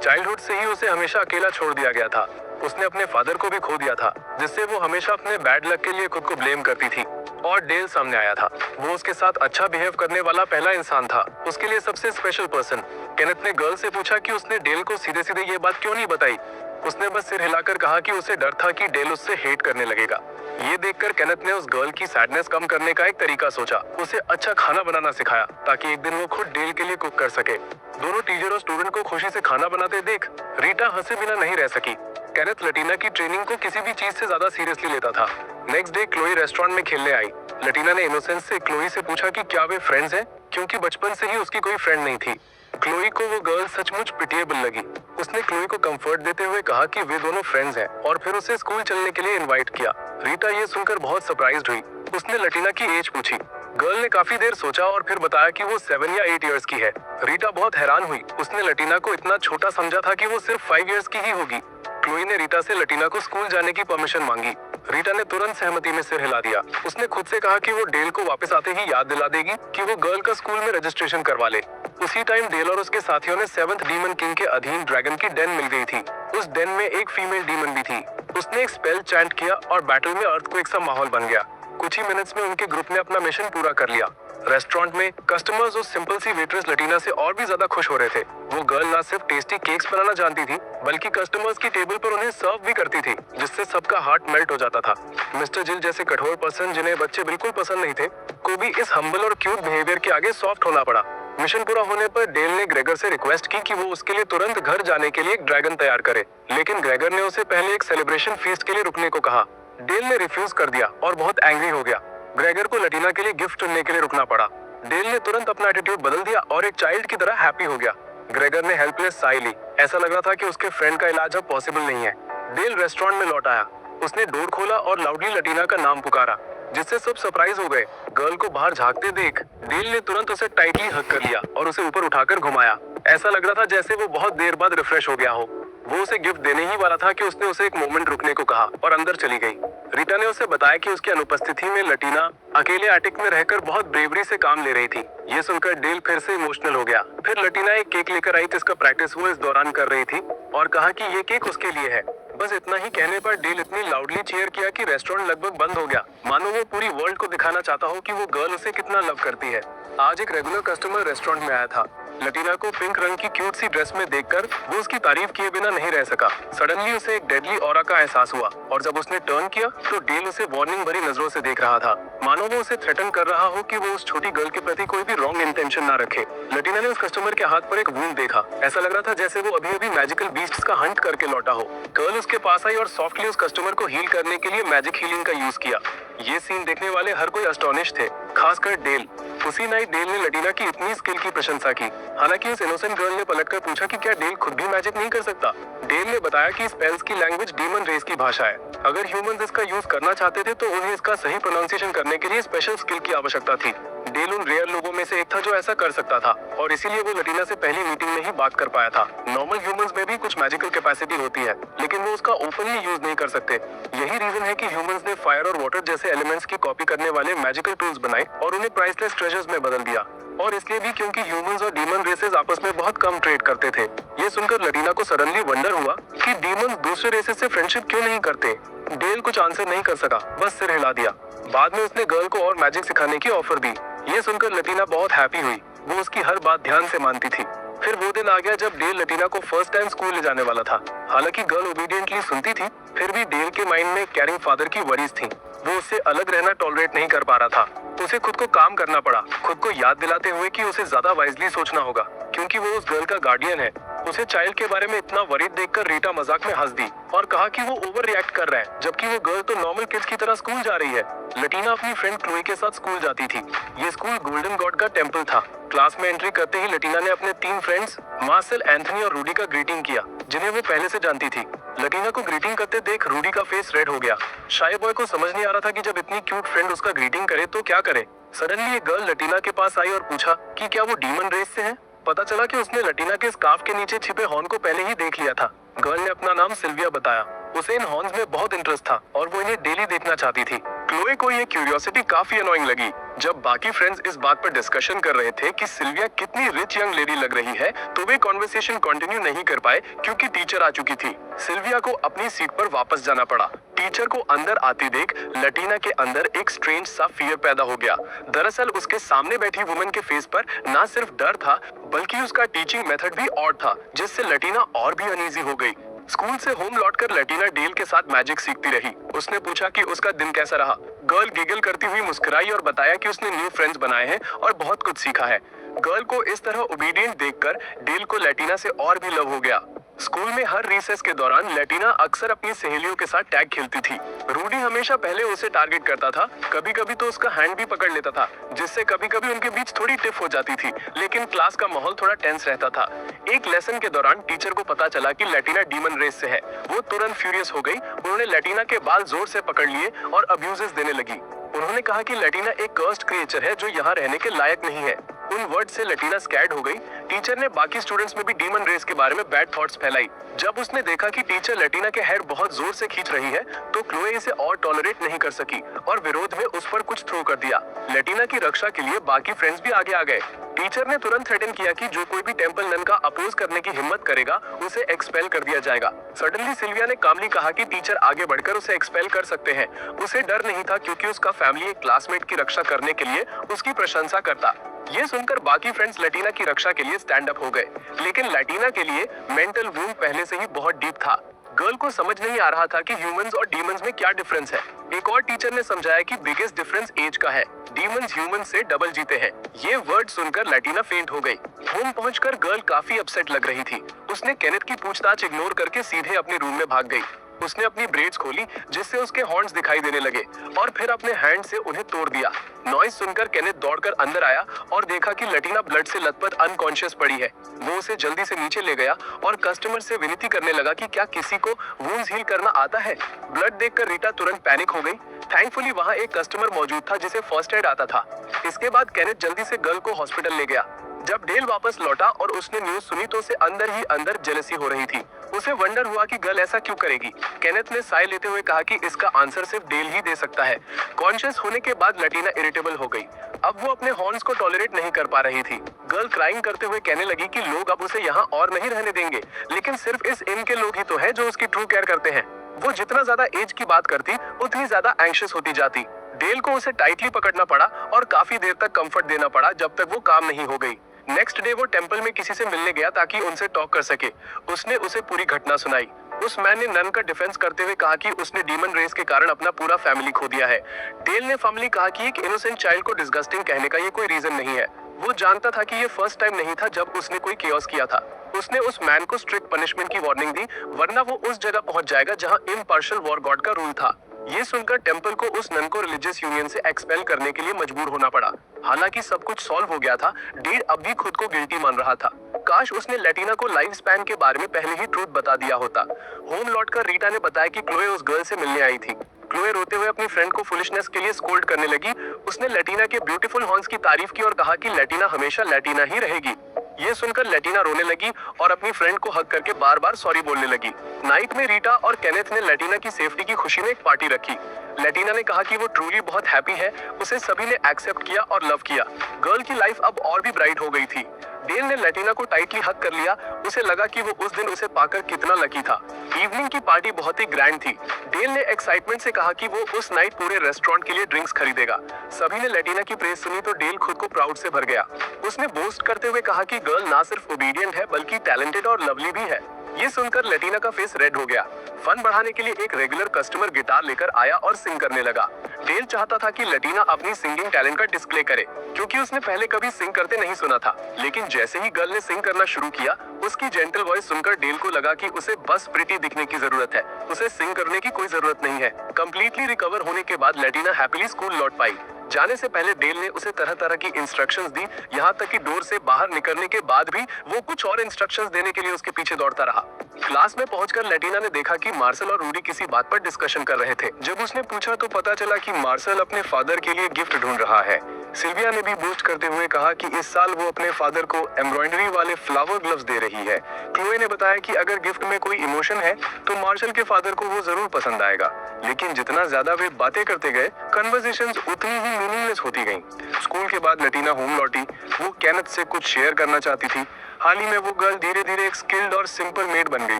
चाइल्डहुड से ही उसे हमेशा अकेला छोड़ दिया गया था। उसने अपने फादर को भी खो दिया था, जिससे वो हमेशा अपने बैड लक के लिए खुद को ब्लेम करती थी। और डेल सामने आया था। वो उसके साथ अच्छा बिहेव करने वाला पहला इंसान था, उसके लिए सबसे स्पेशल पर्सन। केनेथ ने गर्ल से पूछा कि उसने डेल को सीधे सीधे ये बात क्यों नहीं बताई। उसने बस सिर हिलाकर कहा कि उसे डर था कि डेल उससे हेट करने लगेगा। ये देखकर केनेथ ने उस गर्ल की सैडनेस कम करने का एक तरीका सोचा। उसे अच्छा खाना बनाना सिखाया ताकि एक दिन वो खुद डेल के लिए कुक कर सके। दोनों टीचर और स्टूडेंट को खुशी से खाना बनाते देख रीटा हंसे बिना नहीं रह सकी। केनेथ लटीना की ट्रेनिंग को किसी भी चीज से ज्यादा सीरियसली लेता था। नेक्स्ट डे क्लोई रेस्टोरेंट में खेलने आई। लटीना ने इनोसेंस से क्लोई से पूछा कि क्या वे फ्रेंड्स हैं, क्योंकि बचपन से ही उसकी कोई फ्रेंड नहीं थी। क्लोई को वो गर्ल सचमुच पिटिएबल लगी। उसने क्लोई को कंफर्ट देते हुए कहा कि वे दोनों फ्रेंड्स हैं और फिर उसे स्कूल चलने के लिए इनवाइट किया। रीटा ये सुनकर बहुत सरप्राइज्ड हुई। उसने लटीना की एज पूछी। गर्ल ने काफी देर सोचा और फिर बताया कि वो 7 या 8 इयर्स की है। रीटा बहुत हैरान हुई। उसने लटीना को इतना छोटा समझा था कि वो सिर्फ 5 इयर्स की ही होगी। क्लोई ने रीटा से लटीना को स्कूल जाने की परमिशन मांगी। रीटा ने तुरंत सहमति में सिर हिला दिया। उसने खुद से कहा कि वो डेल को वापस आते ही याद दिला देगी कि वो गर्ल का स्कूल में रजिस्ट्रेशन करवा ले। उसी टाइम डेल और उसके साथियों ने 7th डीमन किंग के अधीन ड्रैगन की डेन मिल गई थी। उस डेन में एक फीमेल डीमन भी थी। उसने एक स्पेल चैंट किया और बैटल में अर्थक्वेक सा माहौल बन गया। कुछ ही मिनट्स में उनके ग्रुप ने अपना मिशन पूरा कर लिया। रेस्टोरेंट में कस्टमर्स उस सिंपल सी वेट्रेस लटीना से और भी ज्यादा खुश हो रहे थे। वो गर्ल ना सिर्फ टेस्टी केक्स बनाना जानती थी, बल्कि कस्टमर्स की टेबल पर उन्हें सर्व भी करती थी, जिससे सबका हार्ट मेल्ट हो जाता था। मिस्टर जिल जैसे कठोर पर्सन, जिन्हें बच्चे बिल्कुल पसंद नहीं थे, को भी इस हम्बल और क्यूट बिहेवियर के आगे सॉफ्ट होना पड़ा। मिशन पूरा होने पर डेल ने ग्रेगर से रिक्वेस्ट की कि वो उसके लिए तुरंत घर जाने के लिए एक ड्रैगन तैयार करे, लेकिन ग्रेगर ने उसे पहले एक सेलिब्रेशन फीस्ट के लिए रुकने को कहा। डेल ने रिफ्यूज कर दिया और बहुत एंग्री हो गया। ग्रेगर को लटीना के लिए गिफ्ट चुनने के लिए रुकना पड़ा। डेल ने तुरंत अपना एटीट्यूड बदल दिया और एक चाइल्ड की तरह हैप्पी हो गया। ग्रेगर ने हेल्पलेस साई ली। ऐसा लग रहा था कि उसके फ्रेंड का इलाज अब पॉसिबल नहीं है। डेल रेस्टोरेंट में लौट आया। उसने डोर खोला और लाउडली लटीना का नाम पुकारा, जिससे सब सरप्राइज हो गए। गर्ल को बाहर झांकते देख डेल ने तुरंत उसे टाइटली हग कर लिया और उसे ऊपर उठाकर घुमाया। ऐसा लग रहा था जैसे वो बहुत देर बाद रिफ्रेश हो गया हो। वो उसे गिफ्ट देने ही वाला था कि उसने उसे एक मोमेंट रुकने को कहा और अंदर चली गई। रीटा ने उसे बताया कि उसकी अनुपस्थिति में लटीना अकेले एटिक में रहकर बहुत ब्रेवरी से काम ले रही थी। ये सुनकर डेल फिर से इमोशनल हो गया। फिर लटीना एक केक लेकर आई जिसका प्रैक्टिस वो इस दौरान कर रही थी और कहा कि ये केक उसके लिए है। बस इतना ही कहने पर डेल इतनी लाउडली चीयर किया कि रेस्टोरेंट लगभग बंद हो गया, मानो वो पूरी वर्ल्ड को दिखाना चाहता हो कि वो गर्ल उसे कितना लव करती है। आज एक रेगुलर कस्टमर रेस्टोरेंट में आया था। लटीना को पिंक रंग की क्यूट सी ड्रेस में देखकर वो उसकी तारीफ किए बिना नहीं रह सका। सडनली उसे एक डेडली ऑरा का एहसास हुआ और जब उसने टर्न किया तो डेल उसे वार्निंग भरी नजरों से देख रहा था, मानो वो उसे थ्रेटन कर रहा हो कि वो उस छोटी गर्ल के प्रति कोई भी रॉन्ग इंटेंशन ना रखे। लटीना ने उस कस्टमर के हाथ पर एक वूंड देखा। ऐसा लग रहा था जैसे वो अभी अभी मैजिकल बीस्ट्स का हंट करके लौटा हो। गर्ल उसके पास आई और सॉफ्टली उस कस्टमर को हील करने के लिए मैजिक हीलिंग का यूज किया। ये सीन देखने वाले हर कोई एस्टोनिश थे, खासकर डेल। उसी नाइट डेल ने लटीना की इतनी स्किल की प्रशंसा की। हालांकि उस इनोसेंट गर्ल ने पलटकर पूछा कि क्या डेल खुद भी मैजिक नहीं कर सकता। डेल ने बताया कि स्पेल्स की लैंग्वेज डीमन रेस की भाषा है। अगर ह्यूमंस इसका यूज करना चाहते थे तो उन्हें इसका सही प्रोनाउंसिएशन करने के लिए स्पेशल स्किल की आवश्यकता थी। डेल उन रेयर लोगों में से एक था जो ऐसा कर सकता था और इसीलिए वो लटीना से पहली मीटिंग में ही बात कर पाया था। नॉर्मल ह्यूमंस में भी कुछ मैजिकल कैपेसिटी होती है, लेकिन वो उसका ओपनली यूज नहीं कर सकते। यही रीजन है कि ह्यूमंस ने फायर और वाटर जैसे एलिमेंट्स की कॉपी करने वाले मैजिकल टूल्स बनाए और उन्हें प्राइसलेस ट्रेजर्स में बदल दिया। और इसलिए भी क्योंकि ह्यूमंस और डीमन रेसेस आपस में बहुत कम ट्रेड करते थे। ये सुनकर लटीना को सडनली वंडर हुआ कि डीमंस दूसरे रेसेस से फ्रेंडशिप क्यों नहीं करते। डेल कुछ आंसर नहीं कर सका, बस सिर हिला दिया। बाद में उसने गर्ल को और मैजिक सिखाने की ऑफर दी। ये सुनकर लटीना बहुत हैप्पी हुई। वो उसकी हर बात ध्यान से मानती थी। फिर वो दिन आ गया जब डेल लटीना को फर्स्ट टाइम स्कूल ले जाने वाला था। हालांकि गर्ल ओबीडियंटली सुनती थी, फिर भी डेल के माइंड में कैरिंग फादर की वरीज थी। वो उससे अलग रहना टॉलरेट नहीं कर पा रहा था। उसे खुद को काम करना पड़ा, खुद को याद दिलाते हुए कि उसे ज्यादा वाइजली सोचना होगा, क्योंकि वो उस गर्ल का गार्डियन है। उसे चाइल्ड के बारे में इतना वरीड देखकर रीटा मजाक में हंस दी और कहा कि वो ओवर रिएक्ट कर रहा है, जबकि वो गर्ल तो नॉर्मल किड्स की तरह स्कूल जा रही है। लटीना अपनी फ्रेंड क्लोई के साथ स्कूल जाती थी। ये स्कूल गोल्डन गॉड का टेम्पल था। क्लास में एंट्री करते ही लटीना ने अपने 3 फ्रेंड्स मार्सेल, एंथनी और रूडी का ग्रीटिंग किया, जिन्हें वो पहले से जानती थी। लटीना को ग्रीटिंग करते देख रूडी का फेस रेड हो गया। शाय बॉय को समझ नहीं आ रहा था कि जब इतनी क्यूट फ्रेंड उसका ग्रीटिंग करे तो क्या करे। सडनली एक गर्ल लटीना के पास आई और पूछा कि क्या वो डीमन रेस से है। पता चला कि उसने लटीना के स्कार्फ के नीचे छिपे हॉर्न को पहले ही देख लिया था। गर्ल ने अपना नाम सिल्विया बताया। उसे इन हॉर्न्स में बहुत इंटरेस्ट था और वो इन्हें डेली देखना चाहती थी। क्लोए को ये क्यूरियोसिटी काफी अनोइंग लगी। जब बाकी फ्रेंड्स इस बात पर डिस्कशन कर रहे थे कि सिल्विया कितनी रिच यंग लेडी लग रही है, तो वे कॉन्वर्सेशन कंटिन्यू नहीं कर पाए क्योंकि टीचर आ चुकी थी। सिल्विया को अपनी सीट पर वापस जाना पड़ा। टीचर को अंदर आती देख लटीना के अंदर एक स्ट्रेंज सा फियर पैदा हो गया। दरअसल उसके सामने बैठी वुमन के फेस पर ना सिर्फ डर था, बल्कि उसका टीचिंग मेथड भी ऑड था, जिससे लटीना और भी अनईजी हो गई। स्कूल से होम लौटकर लटीना डेल के साथ मैजिक सीखती रही। उसने पूछा कि उसका दिन कैसा रहा। गर्ल गिगल करती हुई मुस्कुराई और बताया कि उसने न्यू फ्रेंड्स बनाए हैं और बहुत कुछ सीखा है। गर्ल को इस तरह ओबीडिएंट देखकर डेल को लटीना से और भी लव हो गया। स्कूल में हर रिसेस के दौरान लटीना अक्सर अपनी सहेलियों के साथ टैग खेलती थी। रूडी हमेशा पहले उसे टारगेट करता था, कभी कभी तो उसका हैंड भी पकड़ लेता था, जिससे कभी कभी उनके बीच थोड़ी टिफ हो जाती थी। लेकिन क्लास का माहौल थोड़ा टेंस रहता था। एक लेसन के दौरान टीचर को पता चला कि लटीना डीमन रेस से है। वो तुरंत फ्यूरियस हो गई। उन्होंने लटीना के बाल जोर से पकड़ लिए और अब्यूजेस देने लगी। उन्होंने कहा कि लटीना एक कर्स्ड क्रिएचर है जो यहाँ रहने के लायक नहीं है। उन वर्ड से लटीना स्कैर्ड हो गई। टीचर ने बाकी स्टूडेंट्स में भी डीमन रेस के बारे में बैड थॉट्स फैलाई। जब उसने देखा कि टीचर लटीना के हेयर बहुत जोर से खींच रही है, तो क्लोए इसे और टॉलरेट नहीं कर सकी और विरोध में उस पर कुछ थ्रो कर दिया। लटीना की रक्षा के लिए बाकी फ्रेंड्स भी आगे आ गए। टीचर ने तुरंत थ्रेटन किया कि जो कोई भी टेंपल नन का अपोज करने की हिम्मत करेगा, उसे एक्सपेल कर दिया जाएगा। सडनली सिल्विया ने कामली कहा कि टीचर आगे बढ़कर उसे एक्सपेल कर सकते हैं। उसे डर नहीं था क्योंकि उसका फैमिली एक क्लासमेट की रक्षा करने के लिए उसकी प्रशंसा करता। ये सुनकर बाकी फ्रेंड्स लटीना की रक्षा के लिए स्टैंड अप हो गए, लेकिन लटीना के लिए मेंटल वूंड पहले से ही बहुत डीप था। गर्ल को समझ नहीं आ रहा था कि ह्यूमंस और डीमंस में क्या डिफरेंस है। एक और टीचर ने समझाया कि बिगेस्ट डिफरेंस एज का है। डीमंस ह्यूमंस से डबल जीते हैं। ये वर्ड सुनकर लटीना फेंट हो गई। होम पहुंचकर गर्ल काफी अपसेट लग रही थी। उसने केनेथ की पूछताछ इग्नोर करके सीधे अपने रूम में भाग गई। उसने अपनी ब्रेड्स खोली जिससे उसके हॉर्न्स दिखाई देने लगे और फिर अपने हैंड से उन्हें तोड़ दिया। नॉइस सुनकर केनेथ दौड़कर अंदर आया और देखा कि लटीना ब्लड से लथपथ अनकॉन्शियस पड़ी है। वो उसे जल्दी से नीचे ले गया और कस्टमर से विनती करने लगा कि क्या किसी को वुंड्स हील करना आता है। ब्लड देखकर रीटा तुरंत पैनिक हो गई। थैंकफुली वहाँ एक कस्टमर मौजूद था जिसे फर्स्ट एड आता था। इसके बाद केनेथ जल्दी से गर्ल को हॉस्पिटल ले गया। जब डेल वापस लौटा और उसने न्यूज सुनी तो उसे अंदर ही अंदर जेलसी हो रही थी। उसे वंडर हुआ कि गर्ल ऐसा क्यों करेगी। केनेथ ने साय लेते हुए कहा कि इसका आंसर सिर्फ डेल ही दे सकता है। कॉन्शियस होने के बाद लटीना इरिटेबल हो गई। अब वो अपने हॉर्न्स को टॉलरेट नहीं कर पा रही थी। गर्ल क्राइंग करते हुए कहने लगी कि लोग अब उसे यहाँ और नहीं रहने देंगे, लेकिन सिर्फ इस इन के लोग ही तो है जो उसकी ट्रू केयर करते हैं। वो जितना ज्यादा एज की बात करती उतनी ज्यादा एंग्शियस होती जाती। डेल को उसे टाइटली पकड़ना पड़ा और काफी देर तक कंफर्ट देना पड़ा जब तक वो काम नहीं हो गई। नेक्स्ट डे वो टेंपल में किसी से मिलने गया ताकि उनसे टॉक कर सके। उसने उसे पूरी घटना सुनाई। उस मैन ने नन का डिफेंस करते हुए कहा कि उसने डीमन रेस के कारण अपना पूरा फैमिली खो दिया है। डेल ने फैमिली कहा कि एक इनोसेंट चाइल्ड को डिस्गस्टिंग कहने का ये कोई रीजन नहीं है। वो जानता था कि ये फर्स्ट टाइम नहीं था जब उसने कोई केओस किया था। उसने उस मैन को स्ट्रिक्ट पनिशमेंट की वार्निंग दी, वरना वो उस जगह पहुंच जाएगा जहां इम्पार्शियल वॉर गॉड का रूल था। ये सुनकर टेंपल को उस नन को रिलीजियस यूनियन से एक्सपेल करने के लिए मजबूर होना पड़ा। हालांकि सब कुछ सॉल्व हो गया था, डेल अब भी खुद को गिल्टी मान रहा था। काश उसने लटीना को लाइफ स्पैन के बारे में पहले ही ट्रूथ बता दिया होता। होम लौटकर रीटा ने बताया कि क्लोए उस गर्ल से मिलने आई थी। क्लोए रोते हुए अपनी फ्रेंड को फुलिशनेस के लिए स्कोल्ड करने लगी। उसने लटीना के ब्यूटीफुल हॉर्न्स की तारीफ की और कहा कि लटीना हमेशा लटीना ही रहेगी। ये सुनकर लटीना रोने लगी और अपनी फ्रेंड को हग करके बार बार सॉरी बोलने लगी। नाइट में रीटा और केनेथ ने लटीना की सेफ्टी की खुशी में एक पार्टी रखी। लटीना ने कहा कि वो ट्रूली बहुत हैप्पी है। उसे सभी ने एक्सेप्ट किया और लव किया। गर्ल की लाइफ अब और भी ब्राइट हो गई थी। डेल ने लटीना को टाइटली हग कर लिया। उसे लगा कि वो उस दिन उसे पाकर कितना लकी था। इवनिंग की पार्टी बहुत ही ग्रैंड थी। डेल ने एक्साइटमेंट से कहा कि वो उस नाइट पूरे रेस्टोरेंट के लिए ड्रिंक्स खरीदेगा। सभी ने लटीना की प्रेज सुनी तो डेल खुद को प्राउड से भर गया। उसने बोस्ट करते हुए कहा कि गर्ल ना सिर्फ ओबीडियंट है बल्कि टैलेंटेड और लवली भी है। ये सुनकर लटीना का फेस रेड हो गया। फन बढ़ाने के लिए एक रेगुलर कस्टमर गिटार लेकर आया और सिंग करने लगा। डेल चाहता था कि लटीना अपनी सिंगिंग टैलेंट का डिस्प्ले करे, क्योंकि उसने पहले कभी सिंग करते नहीं सुना था। लेकिन जैसे ही गर्ल ने सिंग करना शुरू किया, उसकी जेंटल वॉइस सुनकर डेल को लगा कि उसे बस प्रिटी दिखने की जरूरत है, उसे सिंग करने की कोई जरूरत नहीं है। कंप्लीटली रिकवर होने के बाद लटीना हैप्पीली स्कूल लौट पाई। जाने से पहले डेल ने उसे तरह तरह की इंस्ट्रक्शंस दी, यहाँ तक कि डोर से बाहर निकलने के बाद भी वो कुछ और इंस्ट्रक्शंस देने के लिए उसके पीछे दौड़ता रहा। क्लास में पहुंचकर लटीना ने देखा कि मार्शल और रूडी किसी बात पर डिस्कशन कर रहे थे। जब उसने पूछा तो पता चला कि मार्शल अपने फादर के लिए गिफ्ट ढूंढ रहा है। सिल्विया ने भी बूस्ट करते हुए कहा कि इस साल वो अपने फादर को एम्ब्रॉयडरी वाले फ्लावर ग्लव्स दे रही है। क्लोए ने बताया कि अगर गिफ्ट में कोई इमोशन है तो मार्शल के फादर को वो जरूर पसंद आएगा। लेकिन जितना ज्यादा वे बातें करते गए, कन्वर्सेशंस उतनी ही मीनिंगलेस होती गईं। स्कूल के बाद लटीना होम लौटी। वो केनेथ से कुछ शेयर करना चाहती थी। हाल ही में वो गर्ल धीरे धीरे एक स्किल्ड और सिंपल मेड बन गई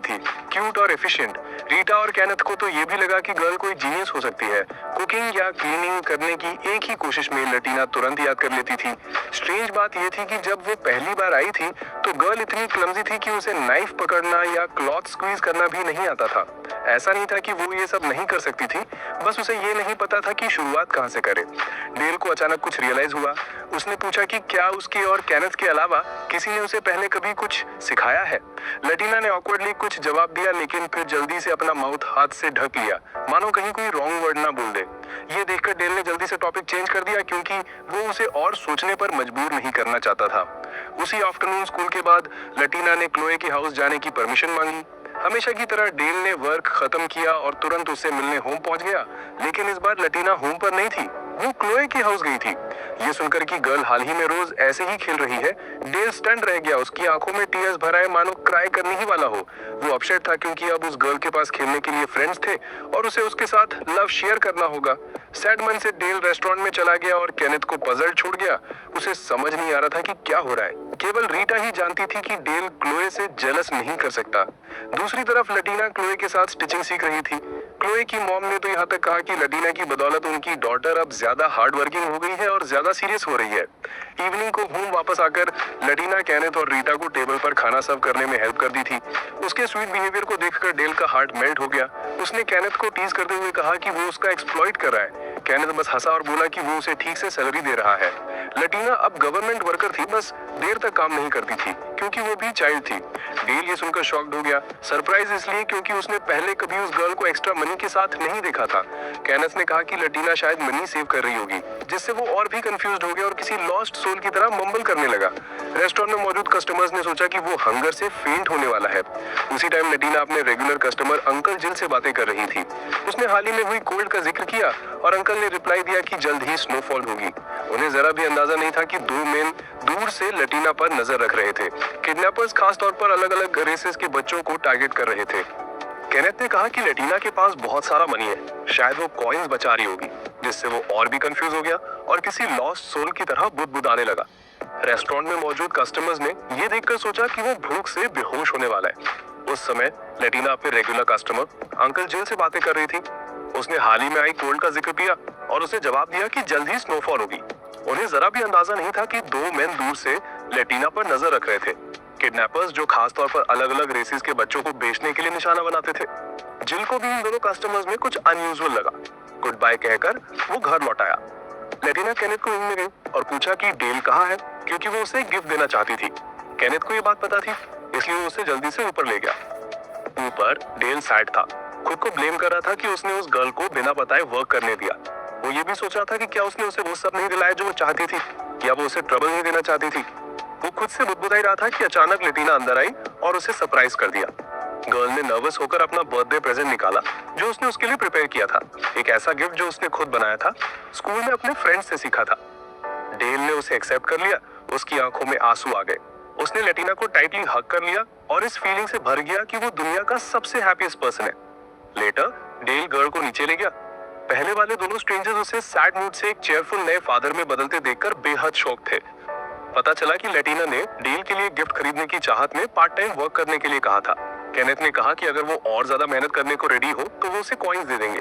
थी, क्यूट और एफिशिएंट। रीटा और केनेथ को तो ये भी लगा कि गर्ल कोई जीनियस हो सकती है। कुकिंग या क्लीनिंग करने की एक ही कोशिश में लटीना तुरंत याद कर लेती थी। स्ट्रेंज बात यह थी कि जब वो पहली बार आई थी तो गर्ल इतनी क्लमजी थी कि उसे नाइफ पकड़ना या क्लॉथ स्क्वीज करना भी नहीं आता था। ऐसा नहीं था कि वो ये सब नहीं कर सकती थी, बस उसे ये नहीं पता था कि शुरुआत कहाँ से करे। डेल को अचानक कुछ रियलाइज हुआ। उसने पूछा कि क्या उसके और केनेथ के अलावा किसी ने उसे पहले कभी कुछ सिखाया है। लटीना ने ऑकवर्डली कुछ जवाब दिया, लेकिन फिर जल्दी से अपना माउथ हाथ से ढक लिया, मानो कहीं कोई रॉन्ग वर्ड ना बोल दे। ये देखकर डेल ने जल्दी से टॉपिक चेंज कर दिया, क्योंकि वो उसे और सोचने पर मजबूर नहीं करना चाहता था। उसी आफ्टरनून स्कूल के बाद लटीना ने क्लोए के हाउस जाने की परमिशन मांगी। हमेशा की तरह डेल ने वर्क खत्म किया और तुरंत उससे मिलने होम पहुंच गया। लेकिन इस बार लटीना होम पर नहीं थी, वो क्लोए के हाउस गई थी। ये सुनकर कि गर्ल हाल ही में रोज ऐसे ही खेल रही है, डेल स्टंट रह गया। उसकी आंखों में टीयर्स भर आए, मानो क्राई करने ही वाला हो। वो अपसेट था क्योंकि अब उस गर्ल के पास खेलने के लिए फ्रेंड्स थे और उसे उसके साथ लव शेयर करना होगा। सैड मन से डेल रेस्टोरेंट में चला गया और केनेथ को पजल छोड़ गया। उसे समझ नहीं आ रहा था कि क्या हो रहा है। केवल रीटा ही जानती थी कि डेल क्लोए से जेलस नहीं कर सकता। दूसरी तरफ लटीना क्लोए के साथ स्टिचिंग सीख रही थी। क्लोए की मॉम ने तो यहाँ तक कहा कि लटीना की बदौलत उनकी डॉटर अब ज्यादा हार्ड वर्किंग हो गई है और ज्यादा सीरियस हो रही है। इवनिंग को होम वापस आकर लटीना केनेथ और रीटा को टेबल पर खाना सर्व करने में हेल्प कर दी थी। उसके स्वीट बिहेवियर को देखकर डेल का हार्ट मेल्ट हो गया। उसने केनेथ को टीज करते हुए कहा कि वो उसका एक्सप्लॉइट कर रहा है। केनेथ बस हंसा और बोला कि वो उसे ठीक से सैलरी दे रहा है। लटीना अब गवर्नमेंट वर्कर थी, बस देर तक काम नहीं करती थी क्योंकि वो भी चाइल्ड थी। डेल ये सुनकर शॉक्ड हो गया। सरप्राइज इसलिए क्योंकि उसने पहले कभी उस गर्ल को एक्स्ट्रा मनी के साथ नहीं देखा था। केनेथ ने कहा कि लटीना शायद मनी सेव कर रही होगी, जिससे वो और भी कंफ्यूज्ड हो गया और किसी लॉस्ट सोल की तरह मम्बल करने लगा। रेस्टोरेंट में मौजूद कस्टमर्स ने सोचा कि वो हंगर से फेंट होने वाला है। उसी टाइम लटीना अपने रेगुलर कस्टमर अंकल जिल से बातें कर रही थी। उसने हाल ही में हुई कोल्ड का जिक्र किया और अंकल ने रिप्लाई दिया कि जल्द ही स्नोफॉल होगी। उन्हें जरा भी अंदाजा नहीं था कि दो मेन दूर से लटीना पर नजर रख रहे थे। किडनैपर्स खास तौर पर अलग अलग रेसेस के बच्चों को टारगेट कर रहे थे। केनेथ ने कहा कि लटीना के पास बहुत सारा मनी है, शायद वो कॉइन्स बचा रही होगी, जिससे वो और भी कंफ्यूज हो गया और किसी लॉस्ट सोल की तरह बुदबुदाने लगा। रेस्टोरेंट में मौजूद कस्टमर्स ने ये देखकर सोचा कि वो भूख से बेहोश होने वाला है। उस समय लटीना अपने रेगुलर कस्टमर अंकल जिल से बातें कर रही थी। उसने हाल ही में आई कोल्ड का जिक्र किया और उसे जवाब दिया कि जल्द ही स्नोफॉल होगी। उन्हें जरा भी अंदाजा नहीं था कि दो मैन दूर से लटीना पर नजर रख रहे थे। किडनैपर्स जो खास तौर पर अलग अलग रेसेस के बच्चों को बेचने के लिए निशाना बनाते थे। जिल को भी इन दोनों कस्टमर्स में कुछ अनयूजुअल लगा। गुड बाय कहकर वो घर लौट आया। लटीना केनेथ को रूम में गई और पूछा कि डेल कहाँ है, क्योंकि वो उसे गिफ्ट देना चाहती थी। केनेथ को ये बात पता थी, इसलिए वो उसे जल्दी से ऊपर ले गया। ऊपर डेल सैड था, खुद को ब्लेम कर रहा था कि उसने उस गर्ल को बिना बताए वर्क करने दिया। वो ये भी सोच रहा था कि क्या उसने उसे वो सब नहीं दिलाया जो वो चाहती थी, या वो उसे ट्रबल नहीं देना चाहती थी। वो खुद से बुदबुदाई रहा था कि अचानक लटीना अंदर आई और उसे सरप्राइज कर दिया। गर्ल ने नर्वस होकर अपना बर्थडे प्रेजेंट निकाला जो उसने उसके लिए प्रिपेयर किया था, एक ऐसा गिफ्ट जो उसने खुद बनाया था, स्कूल में अपने फ्रेंड्स से सीखा था। डेल ने उसे एक्सेप्ट कर लिया। उसकी आंखों में आंसू आ गए। उसने लटीना को टाइटली हग कर लिया और इस फीलिंग से भर गया कि वो दुनिया का सबसे हैप्पीएस्ट पर्सन है। लेटर डेल गर्ल को नीचे ले गया। पहले वाले दोनों स्ट्रेंजर्स उसे सैड मूड से एक चेयरफुल नए फादर में बदलते देखकर बेहद शॉक थे। पता चला कि लटीना ने डेल के लिए गिफ्ट खरीदने की चाहत में पार्ट टाइम वर्क करने के लिए कहा था। केनेथ ने कहा कि अगर वो और ज्यादा मेहनत करने को रेडी हो तो वो उसे कॉइन्स दे देंगे।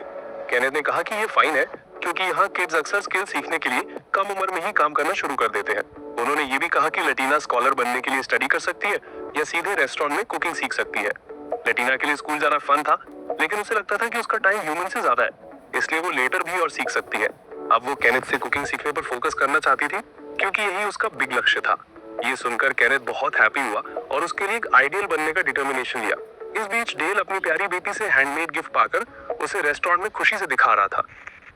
केनेथ ने कहा कि ये फाइन है, क्योंकि यहाँ किड्स अक्सर स्किल सीखने के लिए कम उम्र में ही काम करना शुरू कर देते हैं। उन्होंने ये भी कहा कि लटीना स्कॉलर बनने के लिए स्टडी कर सकती है या सीधे रेस्टोरेंट में कुकिंग सीख सकती है। लटीना के लिए स्कूल जाना फन था, लेकिन उसे लगता था कि उसका टाइम ह्यूमन से ज्यादा है, इसलिए वो लेटर भी और सीख सकती है। अब वो केनेथ से कुकिंग सीखने पर फोकस करना चाहती थी, क्योंकि यही उसका बिग लक्ष्य था। ये सुनकर केनेथ बहुत हैप्पी हुआ और उसके लिए एक आइडियल बनने का डिटर्मिनेशन लिया। इस बीच डेल अपनी प्यारी बेटी से हैंडमेड गिफ्ट पाकर उसे रेस्टोरेंट में खुशी से दिखा रहा था।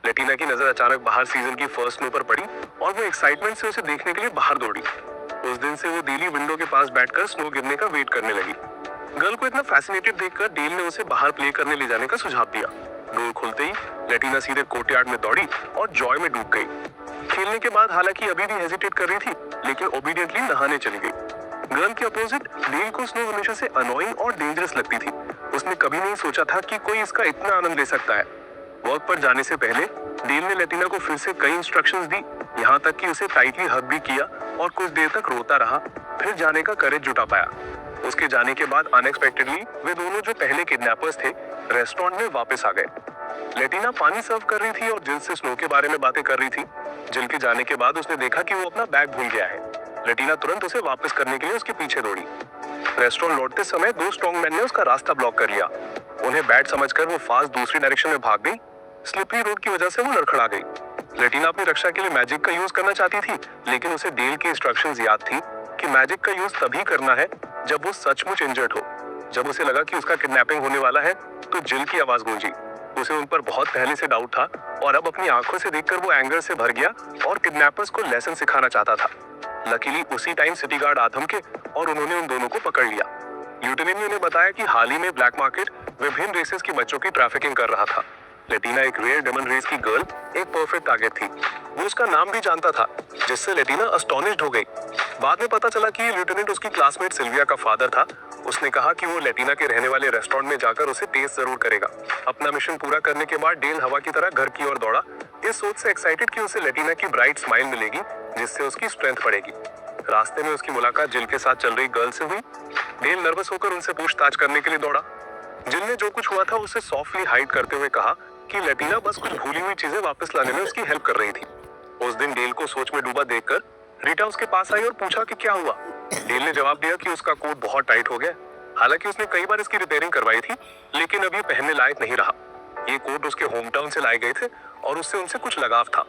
लटीना की नजर अचानक बाहर सीजन की फर्स्ट स्नो पर पड़ी और वो एक्साइटमेंट से उसे देखने के लिए बाहर दौड़ी। उस दिन से वो डेली विंडो के पास बैठकर स्नो गिरने का वेट करने लगी। गर्ल को इतना फैसिनेटेड देखकर डेल ने उसे बाहर प्ले करने ले जाने का सुझाव दिया। डोर खुलते ही लटीना सीधे कोर्टयार्ड में दौड़ी और जॉय में डूब गई। खेलने के बाद हालांकि अभी भी हेजिटेट कर रही थी, लेकिन ओबीडियंटली नहाने चली गई। गर्ल के अपोजिट डेल को स्नो हमेशा से अनोइंग और डेंजरस लगती थी। उसने कभी नहीं सोचा था कि कोई इसका इतना आनंद ले सकता है। वर्क पर जाने से पहले डेल ने लटीना को फिर से कई इंस्ट्रक्शंस दी, यहाँ तक कि उसे टाइटली हग भी किया और कुछ देर तक रोता रहा, फिर जाने का करेज जुटा पाया। उसके जाने के बाद अनएक्सपेक्टेडली वे दोनों जो पहले किडनैपर्स थे रेस्टोरेंट में वापस आ गए। लटीना पानी सर्व कर रही थी और जिल से स्नो के बारे में बातें कर रही थी। जिल के जाने के बाद उसने देखा कि वो अपना बैग भूल गया है। लटीना तुरंत उसे वापस करने के लिए उसके पीछे दौड़ी। रेस्टोरेंट लौटते समय दो स्ट्रॉन्ग मैन ने उसका रास्ता ब्लॉक कर लिया। उन्हें बैड समझकर वो फास्ट दूसरी डायरेक्शन में भाग गई। स्लिपरी रोड की वजह से वो लड़खड़ा गई। लटीना अपनी रक्षा के लिए मैजिक का यूज करना चाहती थी, लेकिन उसे डेल की इंस्ट्रक्शंस याद थी कि मैजिक का यूज तभी करना है जब वो सचमुच इंजर्ड हो। जब उसे लगा कि उसका किडनैपिंग होने वाला है तो जिल की आवाज गूंजी। उसे उन पर बहुत पहले से डाउट था और अब अपनी आंखों से देखकर वो एंगर से भर गया और किडनैपर्स को लेसन सिखाना चाहता था। लकीली उसी टाइम सिटी गार्ड आ थमके और उन्होंने उन दोनों को पकड़ लिया। ल्यूटेनेंट ने उन्हें बताया कि हाल ही में ब्लैक मार्केट विभिन्न रेसेस के बच्चों की ट्रैफिकिंग कर रहा था। लटीना एक रेयर डेमन रेस की गर्ल एक परफेक्ट टारगेट थी। वो उसका नाम भी जानता था, जिससे लटीना अस्टोनिश्ड हो गई। बाद में पता चला कि ये ल्यूटेनेंट उसकी क्लासमेट सिल्विया का फादर था। उसने कहा कि वो लटीना के रहने वाले रेस्टोरेंट में जाकर उसे टेस्ट जरूर करेगा। अपना मिशन पूरा करने के बाद डेल हवा की तरह घर की ओर दौड़ा, इस सोच से एक्साइटेड कि उसे लटीना की ब्राइट स्माइल मिलेगी, जिससे उसकी स्ट्रेंथ बढ़ेगी। रास्ते में उसकी मुलाकात जिल के साथ चल रही गर्ल से हुई। डेल नर्वस होकर उनसे पूछताछ करने के लिए दौड़ा। जिल ने जो कुछ हुआ था उसे सॉफ्टली हाइड करते हुए कहा कि लटीना बस कुछ भूली हुई चीजें वापस लाने में उसकी हेल्प कर रही थी। उस दिन डेल को सोच में डूबा देखकर रीटा उसके पास आई और पूछा कि क्या हुआ। डेल ने जवाब दिया कि उसका कोट बहुत टाइट हो गया। हालांकि उसने कई बार इसकी रिपेयरिंग करवाई थी, लेकिन अब ये पहनने लायक नहीं रहा। ये कोट उसके होम टाउन से लाए गए थे और उससे उनसे कुछ लगाव था।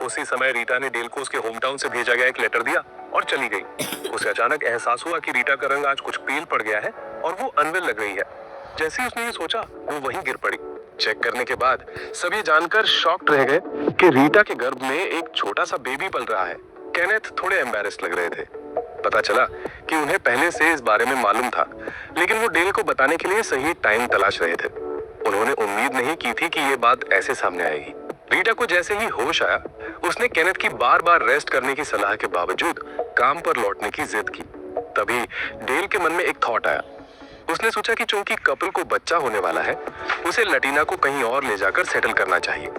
उसी समय रीटा ने डेल को उसके होम टाउन से भेजा गया एक लेटर दिया। और चली गई। उसे अचानक एहसास हुआ कि रीटा का रंग आज कुछ पेल पड़ गया है और वो अनवेल लग रही है। जैसे ही उसने ये सोचा, वो वहीं गिर पड़ी। चेक करने के बाद सभी जानकर शॉक्ड रह गए कि रीटा के गर्भ में एक छोटा सा बेबी पल रहा है। केनेथ थोड़े एम्बैरेस्ड लग रहे थे। पता चला कि उन्हें पहले से इस बारे में मालूम था, लेकिन वो डेल को बताने के लिए सही टाइम तलाश रहे थे। उन्होंने उम्मीद नहीं की थी कि ये बात ऐसे सामने आएगी। रीटा को जैसे ही होश आया, उसने केनेथ की बार बार रेस्ट करने की सलाह के बावजूद काम पर लौटने की जिद की। तभी डेल के मन में एक थॉट आया। उसने सोचा कि चूंकि कपल को बच्चा होने वाला है, उसे लटीना को कहीं और ले जाकर सेटल करना चाहिए।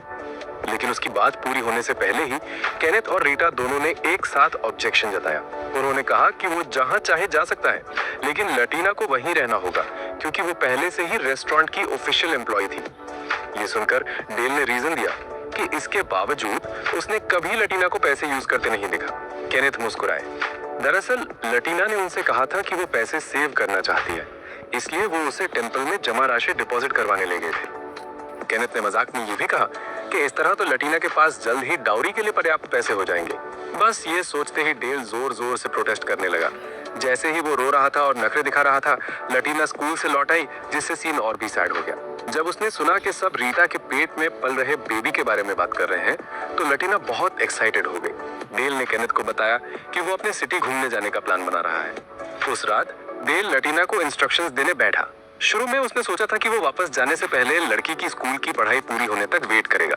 लेकिन उसकी बात पूरी होने से पहले ही केनेथ और रीटा दोनों ने एक साथ ऑब्जेक्शन जताया। उन्होंने कहा कि वो जहां चाहे जा सकता है, लेकिन लटीना को वहीं रहना होगा, क्योंकि वो पहले से ही रेस्टोरेंट की ऑफिशियल एम्प्लॉय थी। ये सुनकर डेल ने रीजन दिया कि इसके बावजूद उसने कभी लटीना को पैसे यूज करते नहीं देखा। केनेथ मुस्कुराए। दरअसल लटीना ने उनसे कहा था कि वो पैसे सेव करना चाहती है, इसलिए वो उसे टेंपल में जमा राशि डिपॉजिट करवाने ले गए थे। केनेथ ने मजाक में ये भी कहा कि इस तरह तो लटीना के पास जल्द ही डाउरी के लिए पर्याप्त पैसे हो जाएंगे। बस ये सोचते ही डेल जोर जोर से प्रोटेस्ट करने लगा। जैसे ही वो रो रहा था और नखरे दिखा रहा था, लटीना स्कूल से लौट आई, जिससे सीन और भी सैड हो गया। जब उसने सुना कि सब रीटा के पेट में पल रहे बेबी के बारे में बात कर रहे हैं, तो लटीना बहुत एक्साइटेड हो गई। डेल ने केनेथ को बताया कि वो अपने सिटी घूमने जाने का प्लान बना रहा है। उस रात डेल लटीना को इंस्ट्रक्शंस देने बैठा। शुरू में उसने सोचा था कि वो वापस जाने से पहले लड़की की स्कूल की पढ़ाई पूरी होने तक वेट करेगा,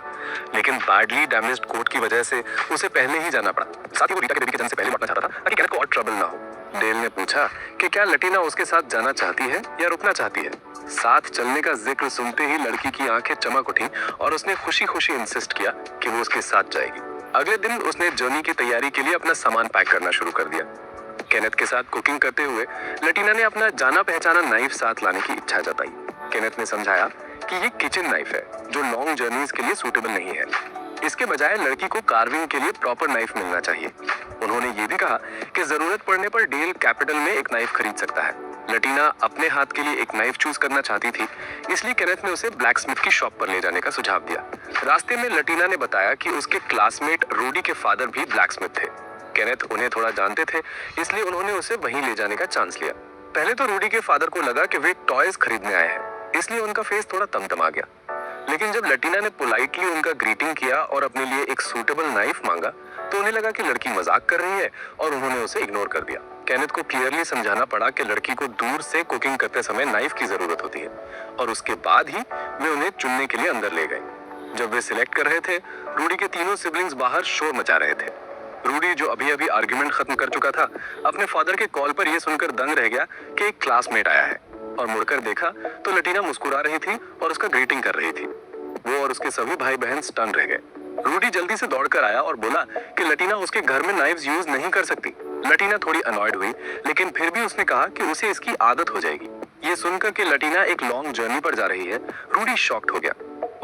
लेकिन बैडली डैमेज्ड कोट की वजह से उसे पहले ही जाना पड़ा। साथ ही वो रीटा के बेबी के जन्म से पहले लौटना चाहता था ताकि केनेथ को और ट्रबल ना हो। डेल ने पूछा कि क्या लटीना उसके साथ जाना चाहती है या रुकना चाहती है। साथ चलने का जिक्र सुनते ही लड़की की आंखें चमक उठी और उसने खुशी खुशी इंसिस्ट किया कि वो उसके साथ जाएगी। अगले दिन उसने जर्नी की तैयारी के लिए अपना सामान पैक करना शुरू कर दिया। केनेथ के साथ कुकिंग करते हुए लटीना ने अपना जाना पहचाना नाइफ साथ लाने की इच्छा जताई। केनेथ ने समझाया कि ये किचन नाइफ है जो लॉन्ग जर्नीज के लिए सूटेबल नहीं है। इसके बजाय लड़की को कार्विंग के लिए प्रॉपर नाइफ मिलना चाहिए। उन्होंने ये भी कहा कि जरूरत पड़ने पर डेल कैपिटल में एक नाइफ खरीद सकता है। लटीना अपने हाथ के लिए एक नाइफ चूज करना चाहती थी, इसलिए केनेथ ने उसे ब्लैकस्मिथ की शॉप पर ले जाने का सुझाव दिया। रास्ते में लटीना ने बताया कि उसके क्लासमेट रूडी के फादर भी ब्लैकस्मिथ थे। केनेथ उन्हें थोड़ा जानते थे, इसलिए उन्होंने उसे वहीं ले जाने का चांस लिया। पहले तो रूडी के फादर को लगा कि वे टॉयज खरीदने आए हैं, इसलिए उनका फेस थोड़ा तमतमा गया। लेकिन जब लटीना ने पोलाइटली उनका ग्रीटिंग किया और अपने लिए एक सूटेबल नाइफ मांगा, तो उन्हें लगा कि लड़की मजाक कर रही है और उन्होंने उसे इग्नोर कर दिया। केनेथ को क्लियरली समझाना पड़ा कि लड़की को दूर से कुकिंग करते समय नाइफ की जरूरत होती है, और उसके बाद ही वे उन्हें चुनने के लिए अंदर ले गए। जब वे सिलेक्ट कर रहे थे, रूडी के तीनों सिबलिंग्स बाहर शोर मचा रहे थे। रूडी, जो अभी अभी आर्ग्यूमेंट खत्म कर चुका था, अपने फादर के कॉल पर यह सुनकर दंग रह गया कि एक क्लासमेट आया है, और मुड़कर देखा तो लटीना मुस्कुरा रही थी और उसका ग्रीटिंग कर रही थी। वो और उसके सभी भाई बहन स्टन रह गए। रूडी जल्दी से दौड़कर आया और बोला कि लटीना उसके घर में नाइफ्स यूज नहीं कर सकती। लटीना थोड़ी अनॉयड हुई, लेकिन फिर भी उसने कहा कि उसे इसकी आदत हो जाएगी। ये सुनकर कि लटीना एक लॉन्ग जर्नी पर जा रही है, रूडी शॉक्ड हो गया।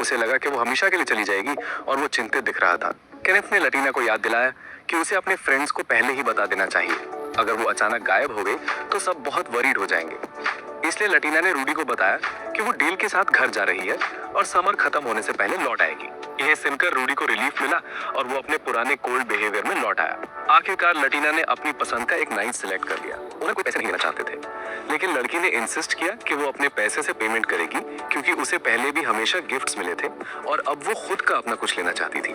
उसे लगा कि वो हमेशा के लिए चली जाएगी और वो चिंतित दिख रहा था। केनेथ ने लटीना को याद दिलाया कि उसे अपने फ्रेंड्स को पहले ही बता देना चाहिए। अगर वो अचानक गायब हो गई तो सब बहुत वरीड हो जाएंगे। इसलिए लटीना ने रूडी को बताया कि वो डेल के साथ घर जा रही है और समर खत्म होने से पहले लौट आएगी। यह सुनकर रूडी को रिलीफ मिला और वो अपने पुराने कोल्ड बिहेवियर में लौट आया। आखिरकार लटीना ने अपनी पसंद का एक नाइट सिलेक्ट कर लिया। उन्हें कोई पैसे नहीं देना चाहते थे, लेकिन लड़की ने इंसिस्ट किया कि वो अपने पैसे से पेमेंट करेगी, क्योंकि उसे पहले भी हमेशा गिफ्ट्स मिले थे और अब वो खुद का अपना कुछ लेना चाहती थी।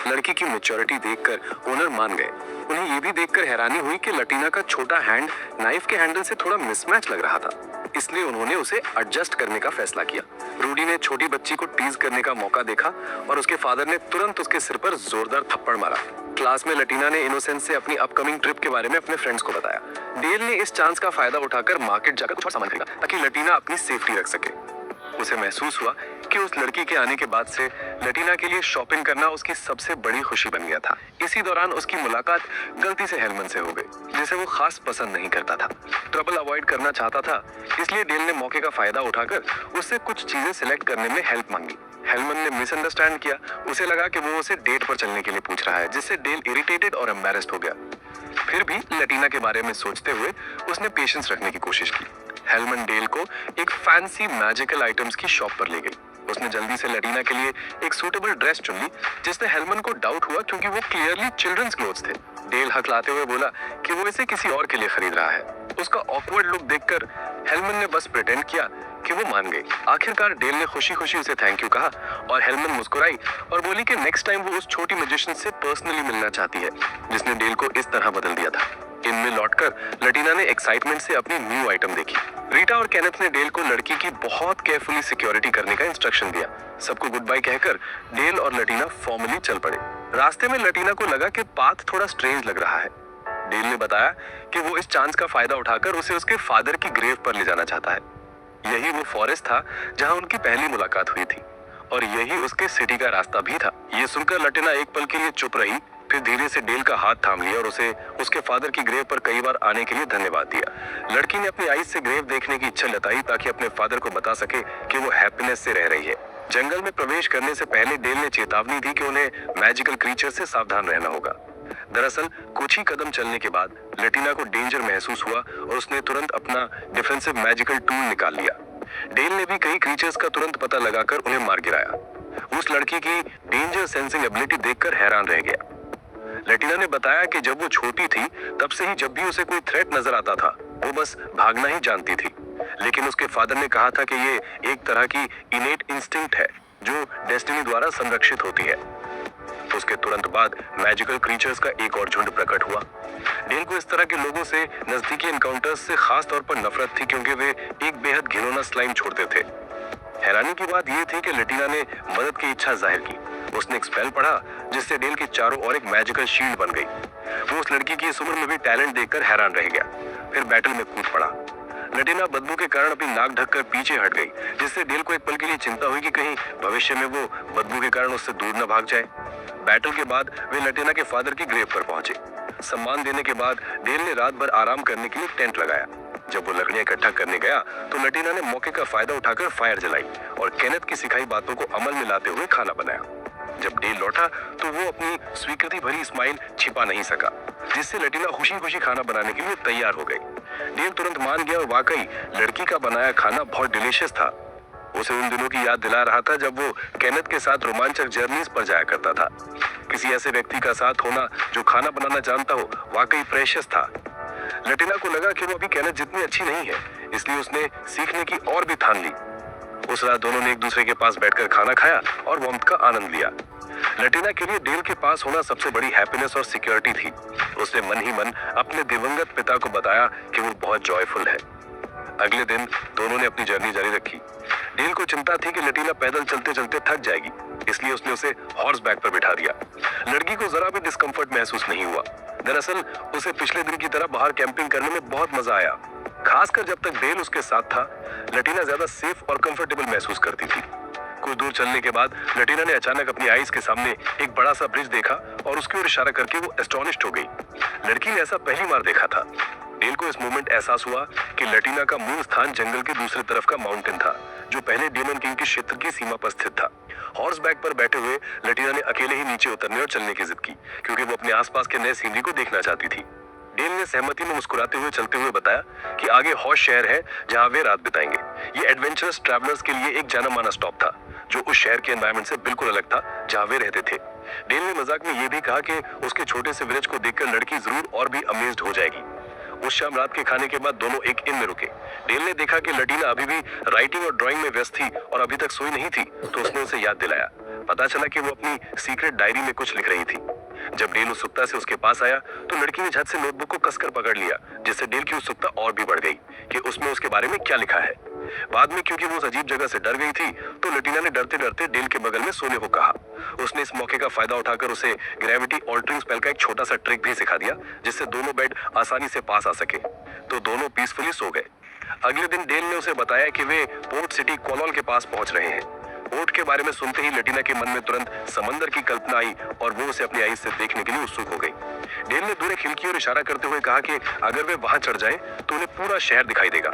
लड़की की मैच्योरिटी देखकर ओनर मान गए। उन्हें ये भी देखकर हैरानी हुई कि लटीना का छोटा हैंड नाइफ के हैंडल से थोड़ा मिसमैच लग रहा था, इसलिए उन्होंने उसे एडजस्ट करने का फैसला किया। रूडी ने छोटी बच्ची को टीज करने का मौका देखा और उसके फादर ने तुरंत उसके सिर पर जोरदार थप्पड़ मारा। क्लास में लटीना ने इनोसेंस से अपनी अपकमिंग ट्रिप के बारे में अपने फ्रेंड्स को बताया। डेल ने इस चांस का फायदा उठाकर मार्केट जाकर कुछ और सामान खरीदा ताकि लटीना अपनी सेफ्टी रख सके। उसे महसूस हुआ कि उस लड़की के आने के बाद से लटीना के लिए शॉपिंग करना उसकी सबसे बड़ी खुशी बन गया था। इसी दौरान उसकी मुलाकात गलती से हेलमन से हो गई, जिसे वो खास पसंद नहीं करता था। ट्रबल अवॉइड करना चाहता था, इसलिए डेल ने मौके का फायदा उठाकर उससे कुछ चीजें सिलेक्ट करने में हेल्प मांगी। हेलमन ने मिसअंडरस्टैंड किया। उसे लगा कि वो उसे डेट पर चलने के लिए पूछ रहा है, जिससे डेल इरिटेटेड और एम्बैरेस्ड हो गया। फिर भी लटीना के बारे में सोचते हुए उसने पेशेंस रखने की कोशिश की। हेलमन डेल को एक फैंसी मैजिकल आइटम्स की शॉप पर ले गई। उसने जल्दी से लटीना के लिए एक सूटेबल ड्रेस चुन ली, जिससे हेलमन को डाउट हुआ क्योंकि वो क्लियरली चिल्ड्रंस क्लोथ्स थे। डेल हकलाते हुए बोला कि वो इसे किसी और के लिए खरीद रहा है। उसका ऑकवर्ड लुक देखकर हेलमन ने बस प्रिटेंड किया कि वो मान गई। आखिरकार डेल ने खुशी खुशी उसे थैंक यू कहा और हेलमन मुस्कुराई और बोली कि नेक्स्ट टाइम वो उस छोटी मैजिशियन से पर्सनली मिलना चाहती है जिसने डेल को इस तरह बदल दिया था। इन में लौटकर लटीना ने एक्साइटमेंट से अपनी न्यू आइटम देखी। रीटा और केनेथ ने डेल को लड़की की बहुत केयरफुली सिक्योरिटी करने का इंस्ट्रक्शन दिया। सबको गुड बाय कहकर डेल और लटीना फॉर्मली चल पड़े। रास्ते में लटीना को लगा कि पाथ थोड़ा स्ट्रेंज लग रहा है। डेल ने बताया कि वो इस चांस का फायदा उठाकर उसे उसके फादर की ग्रेव पर ले जाना चाहता है। यही वो फॉरेस्ट था जहां उनकी पहली मुलाकात हुई थी और यही उसके सिटी का रास्ता भी था। ये सुनकर लटीना एक पल के लिए चुप रही, फिर धीरे से डेल का हाथ थाम लिया और उसे उसके फादर की ग्रेव पर कई बार आने के लिए धन्यवाद दिया। लड़की ने अपनी आईज से ग्रेव देखने की इच्छा जताई ताकि अपने फादर को बता सके कि वो हैप्पीनेस से रह रही है। जंगल में प्रवेश करने से पहले डेल ने चेतावनी दी कि उन्हें मैजिकल क्रीचर से सावधान रहना होगा। दरअसल कुछ ही कदम चलने के बाद लटीना को डेंजर महसूस हुआ और उसने तुरंत अपना डिफेंसिव मैजिकल टूल निकाल लिया। डेल ने भी कई क्रीचर्स का तुरंत पता लगाकर उन्हें मार गिराया। उस लड़की की डेंजर सेंसिंग एबिलिटी देखकर हैरान रह गया। लटीना ने बताया कि जब वो छोटी थी तब से ही जब भी उसे कोई थ्रेट नजर आता था वो बस भागना ही जानती थी, लेकिन उसके फादर ने कहा था कि ये एक तरह की इनेट इंस्टिंक्ट है जो डेस्टिनी द्वारा संरक्षित होती है। उसके तुरंत बाद मैजिकल क्रीचर्स का एक और झुंड प्रकट हुआ। डेल को इस तरह के लोगों से नजदीकी एनकाउंटर्स से खास तौर पर नफरत थी क्योंकि वे एक बेहद घिनौना स्लाइम छोड़ते थे। हैरानी की बात यह थी कि लटीना ने मदद की इच्छा जाहिर की। उसने एक स्पेल पढ़ा जिससे डेल के चारों ओर एक मैजिकल शील्ड बन गई। वो उस लड़की की इस उम्र में भी टैलेंट देखकर हैरान रह गया। फिर बैटल में कूद पड़ा। लटीना बदबू के कारण अपनी नाक ढककर पीछे हट गई, जिससे डेल को एक पल के लिए चिंता हुई कि कहीं भविष्य में वो बदबू के कारण उससे दूर न भाग जाए। बैटल के बाद वे लटीना के फादर की ग्रेव पर पहुंचे। सम्मान देने के बाद डेल ने रात भर आराम करने के लिए टेंट लगाया। जब वो लकड़ियां इकट्ठा करने गया तो लटीना ने मौके का फायदा उठाकर फायर जलाई और केनेथ की सिखाई बातों को अमल में लाते हुए खाना बनाया। जब डेल लौटा तो वो अपनी स्वीकृति भरी स्माइल छिपा नहीं सका, जिससे लटीना खुशी खुशी खाना बनाने के लिए तैयार हो गई। डेल तुरंत मान गया और वाकई लड़की का बनाया खाना बहुत डिलीशियस था। उसे उन दिनों की याद दिला रहा था जब वो केनेथ के साथ रोमांचक जर्नीज पर जाया करता था। किसी ऐसे व्यक्ति का साथ होना जो खाना बनाना जानता हो वाकई प्रेशियस था। लटीना को लगा कि वो अभी केनेथ जितनी अच्छी नहीं है, इसलिए उसने सीखने की और भी ठान ली। उस रात दोनों ने एक दूसरे के पास बैठकर खाना खाया और वार्मथ का आनंद लिया। लटीना के लिए डेल के पास होना सबसे बड़ी हैप्पीनेस और सिक्योरिटी थी। उसने मन ही मन अपने दिवंगत पिता को बताया कि वो बहुत जॉयफुल है। अगले दिन दोनों ने अपनी जर्नी जारी रखी। डेल को चिंता थी कि लटीना पैदल चलते चलते थक जाएगी, इसलिए उसने उसे हॉर्स बैक पर बिठा दिया। लड़की को जरा भी डिस्कम्फर्ट महसूस नहीं हुआ। दरअसल उसे पिछले दिन की तरह बाहर कैंपिंग करने में बहुत मजा आया। खासकर जब तक डेल उसके साथ था, लटीना ज्यादा सेफ और कंफर्टेबल महसूस करती थी। कुछ दूर चलने के बाद लटीना ने अचानक अपनी आईज के सामने एक बड़ा सा ब्रिज देखा और उसकी ओर इशारा करके वो एस्टोनिश्ड हो गई। लड़की ने ऐसा पहली बार देखा था। डेल को इस मोमेंट एहसास हुआ कि लटीना का मूल स्थान जंगल के दूसरी तरफ का माउंटेन था, जो पहले डेमन किंग के क्षेत्र की सीमा पर स्थित था। हॉर्स बैक पर बैठे हुए लटीना ने अकेले ही नीचे उतरने और चलने की जिद की, क्योंकि वो अपने आसपास के नए सीनरी को देखना चाहती थी। डेल ने सहमति में मुस्कुराते हुए चलते हुए बताया कि आगे हॉर्स शहर है जहां वे रात बिताएंगे। ये एडवेंचरस ट्रैवलर्स के लिए एक जाना माना स्टॉप था, जो उस शहर के एनवायरनमेंट से बिल्कुल अलग था जहां वे रहते थे। डेल ने मजाक में ये भी कहा कि उसके छोटे से विलेज को देखकर लड़की जरूर और भी अमेज्ड हो जाएगी। उस शाम रात के खाने के बाद दोनों एक इन में रुके। डेल ने देखा कि लटीना अभी भी राइटिंग और ड्राइंग में व्यस्त थी और अभी तक सोई नहीं थी, तो उसने उसे याद दिलाया। पता चला कि वो अपनी सीक्रेट डायरी में कुछ लिख रही थी। जब डेल उत्सुकता से उसके पास आया तो लड़की ने झट से नोटबुक को कसकर पकड़ लिया, जिससे डेल की उत्सुकता और भी बढ़ गई कि उसमें उसके बारे में क्या लिखा है। बाद में क्योंकि वो उस अजीब जगह से डर गई थी, तो लटीना ने डरते डरते डेल के बगल में सोने को कहा। उसने इस मौके का फायदा उठाकर उसे ग्रेविटी ऑल्टरिंग स्पेल का एक छोटा सा ट्रिक भी सिखा दिया, जिससे दोनों बेड आसानी से पास आ सके। तो दोनों पीसफुली सो गए। अगले दिन डेल ने उसे बताया कि वे पोर्ट सिटी कोलोल के पास पहुंच रहे हैं। पोर्ट के बारे में सुनते ही लटीना के मन में तुरंत समंदर की कल्पना आई और वो उसे अपनी आईज से देखने के लिए उत्सुक हो गई। डेल ने दूर खिड़की और इशारा करते हुए कहा कि अगर वे वहां चढ़ जाएं तो उन्हें पूरा शहर दिखाई देगा।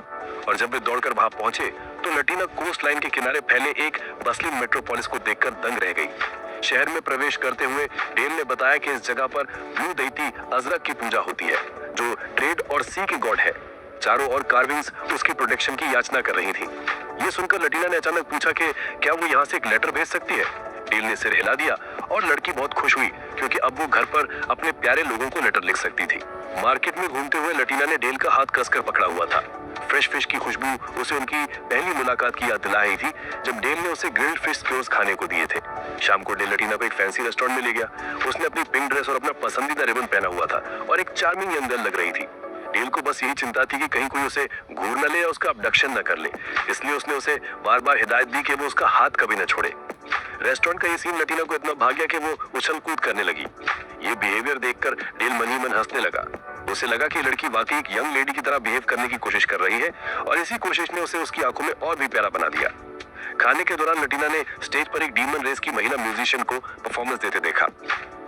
और जब वे दौड़कर वहां पहुंचे तो लटीना कोस्ट लाइन के किनारे फैले एक बस्लिंग मेट्रोपोलिस को देखकर दंग रह गई। शहर में प्रवेश करते हुए डेल ने बताया कि इस जगह पर ब्लू देवी अजरक की पूजा होती है, जो ट्रेड और सी के गॉड है। चारों ओर कार्विंग्स उसकी प्रोटेक्शन की याचना कर रही थी। ये सुनकर लटीना ने अचानक पूछा कि क्या वो यहाँ से एक लेटर भेज सकती है। डेल ने सिर हिला दिया और लड़की बहुत खुश हुई क्योंकि अब वो घर पर अपने प्यारे लोगों को लेटर लिख सकती थी। मार्केट में घूमते हुए लटीना ने डेल का हाथ कसकर पकड़ा हुआ था। फ्रेश फिश की खुशबू उसे उनकी पहली मुलाकात की याद दिला रही थी जब डेल ने उसे ग्रिल्ड फिश स्क्यूर्स खाने को दिए थे। शाम को डेल लटीना को एक फैंसी रेस्टोरेंट में ले गया। उसने अपनी पिंक ड्रेस और अपना पसंदीदा रिबन पहना हुआ था और एक चार्मिंग यंग गर्ल लग रही थी। डेल को बस यही चिंता थी कि कहीं कोई उसे घूर न ले या उसका अबडक्शन न कर ले, इसलिए उसने उसे बार बार हिदायत दी कि वो उसका हाथ कभी न छोड़े। रेस्टोरेंट का ये सीन लटीना को इतना भाग गया कि वो उछल कूद करने लगी। ये बिहेवियर देखकर डेल मन ही मन हंसने लगा। उसे लगा कि लड़की वाकई एक यंग लेडी की तरह बिहेव करने की कोशिश कर रही है और इसी कोशिश ने उसे उसकी आंखों में और भी प्यारा बना दिया। खाने के दौरान लटीना ने स्टेज पर एक डीमन रेस की महिला म्यूजिशियन को परफॉर्मेंस देते देखा।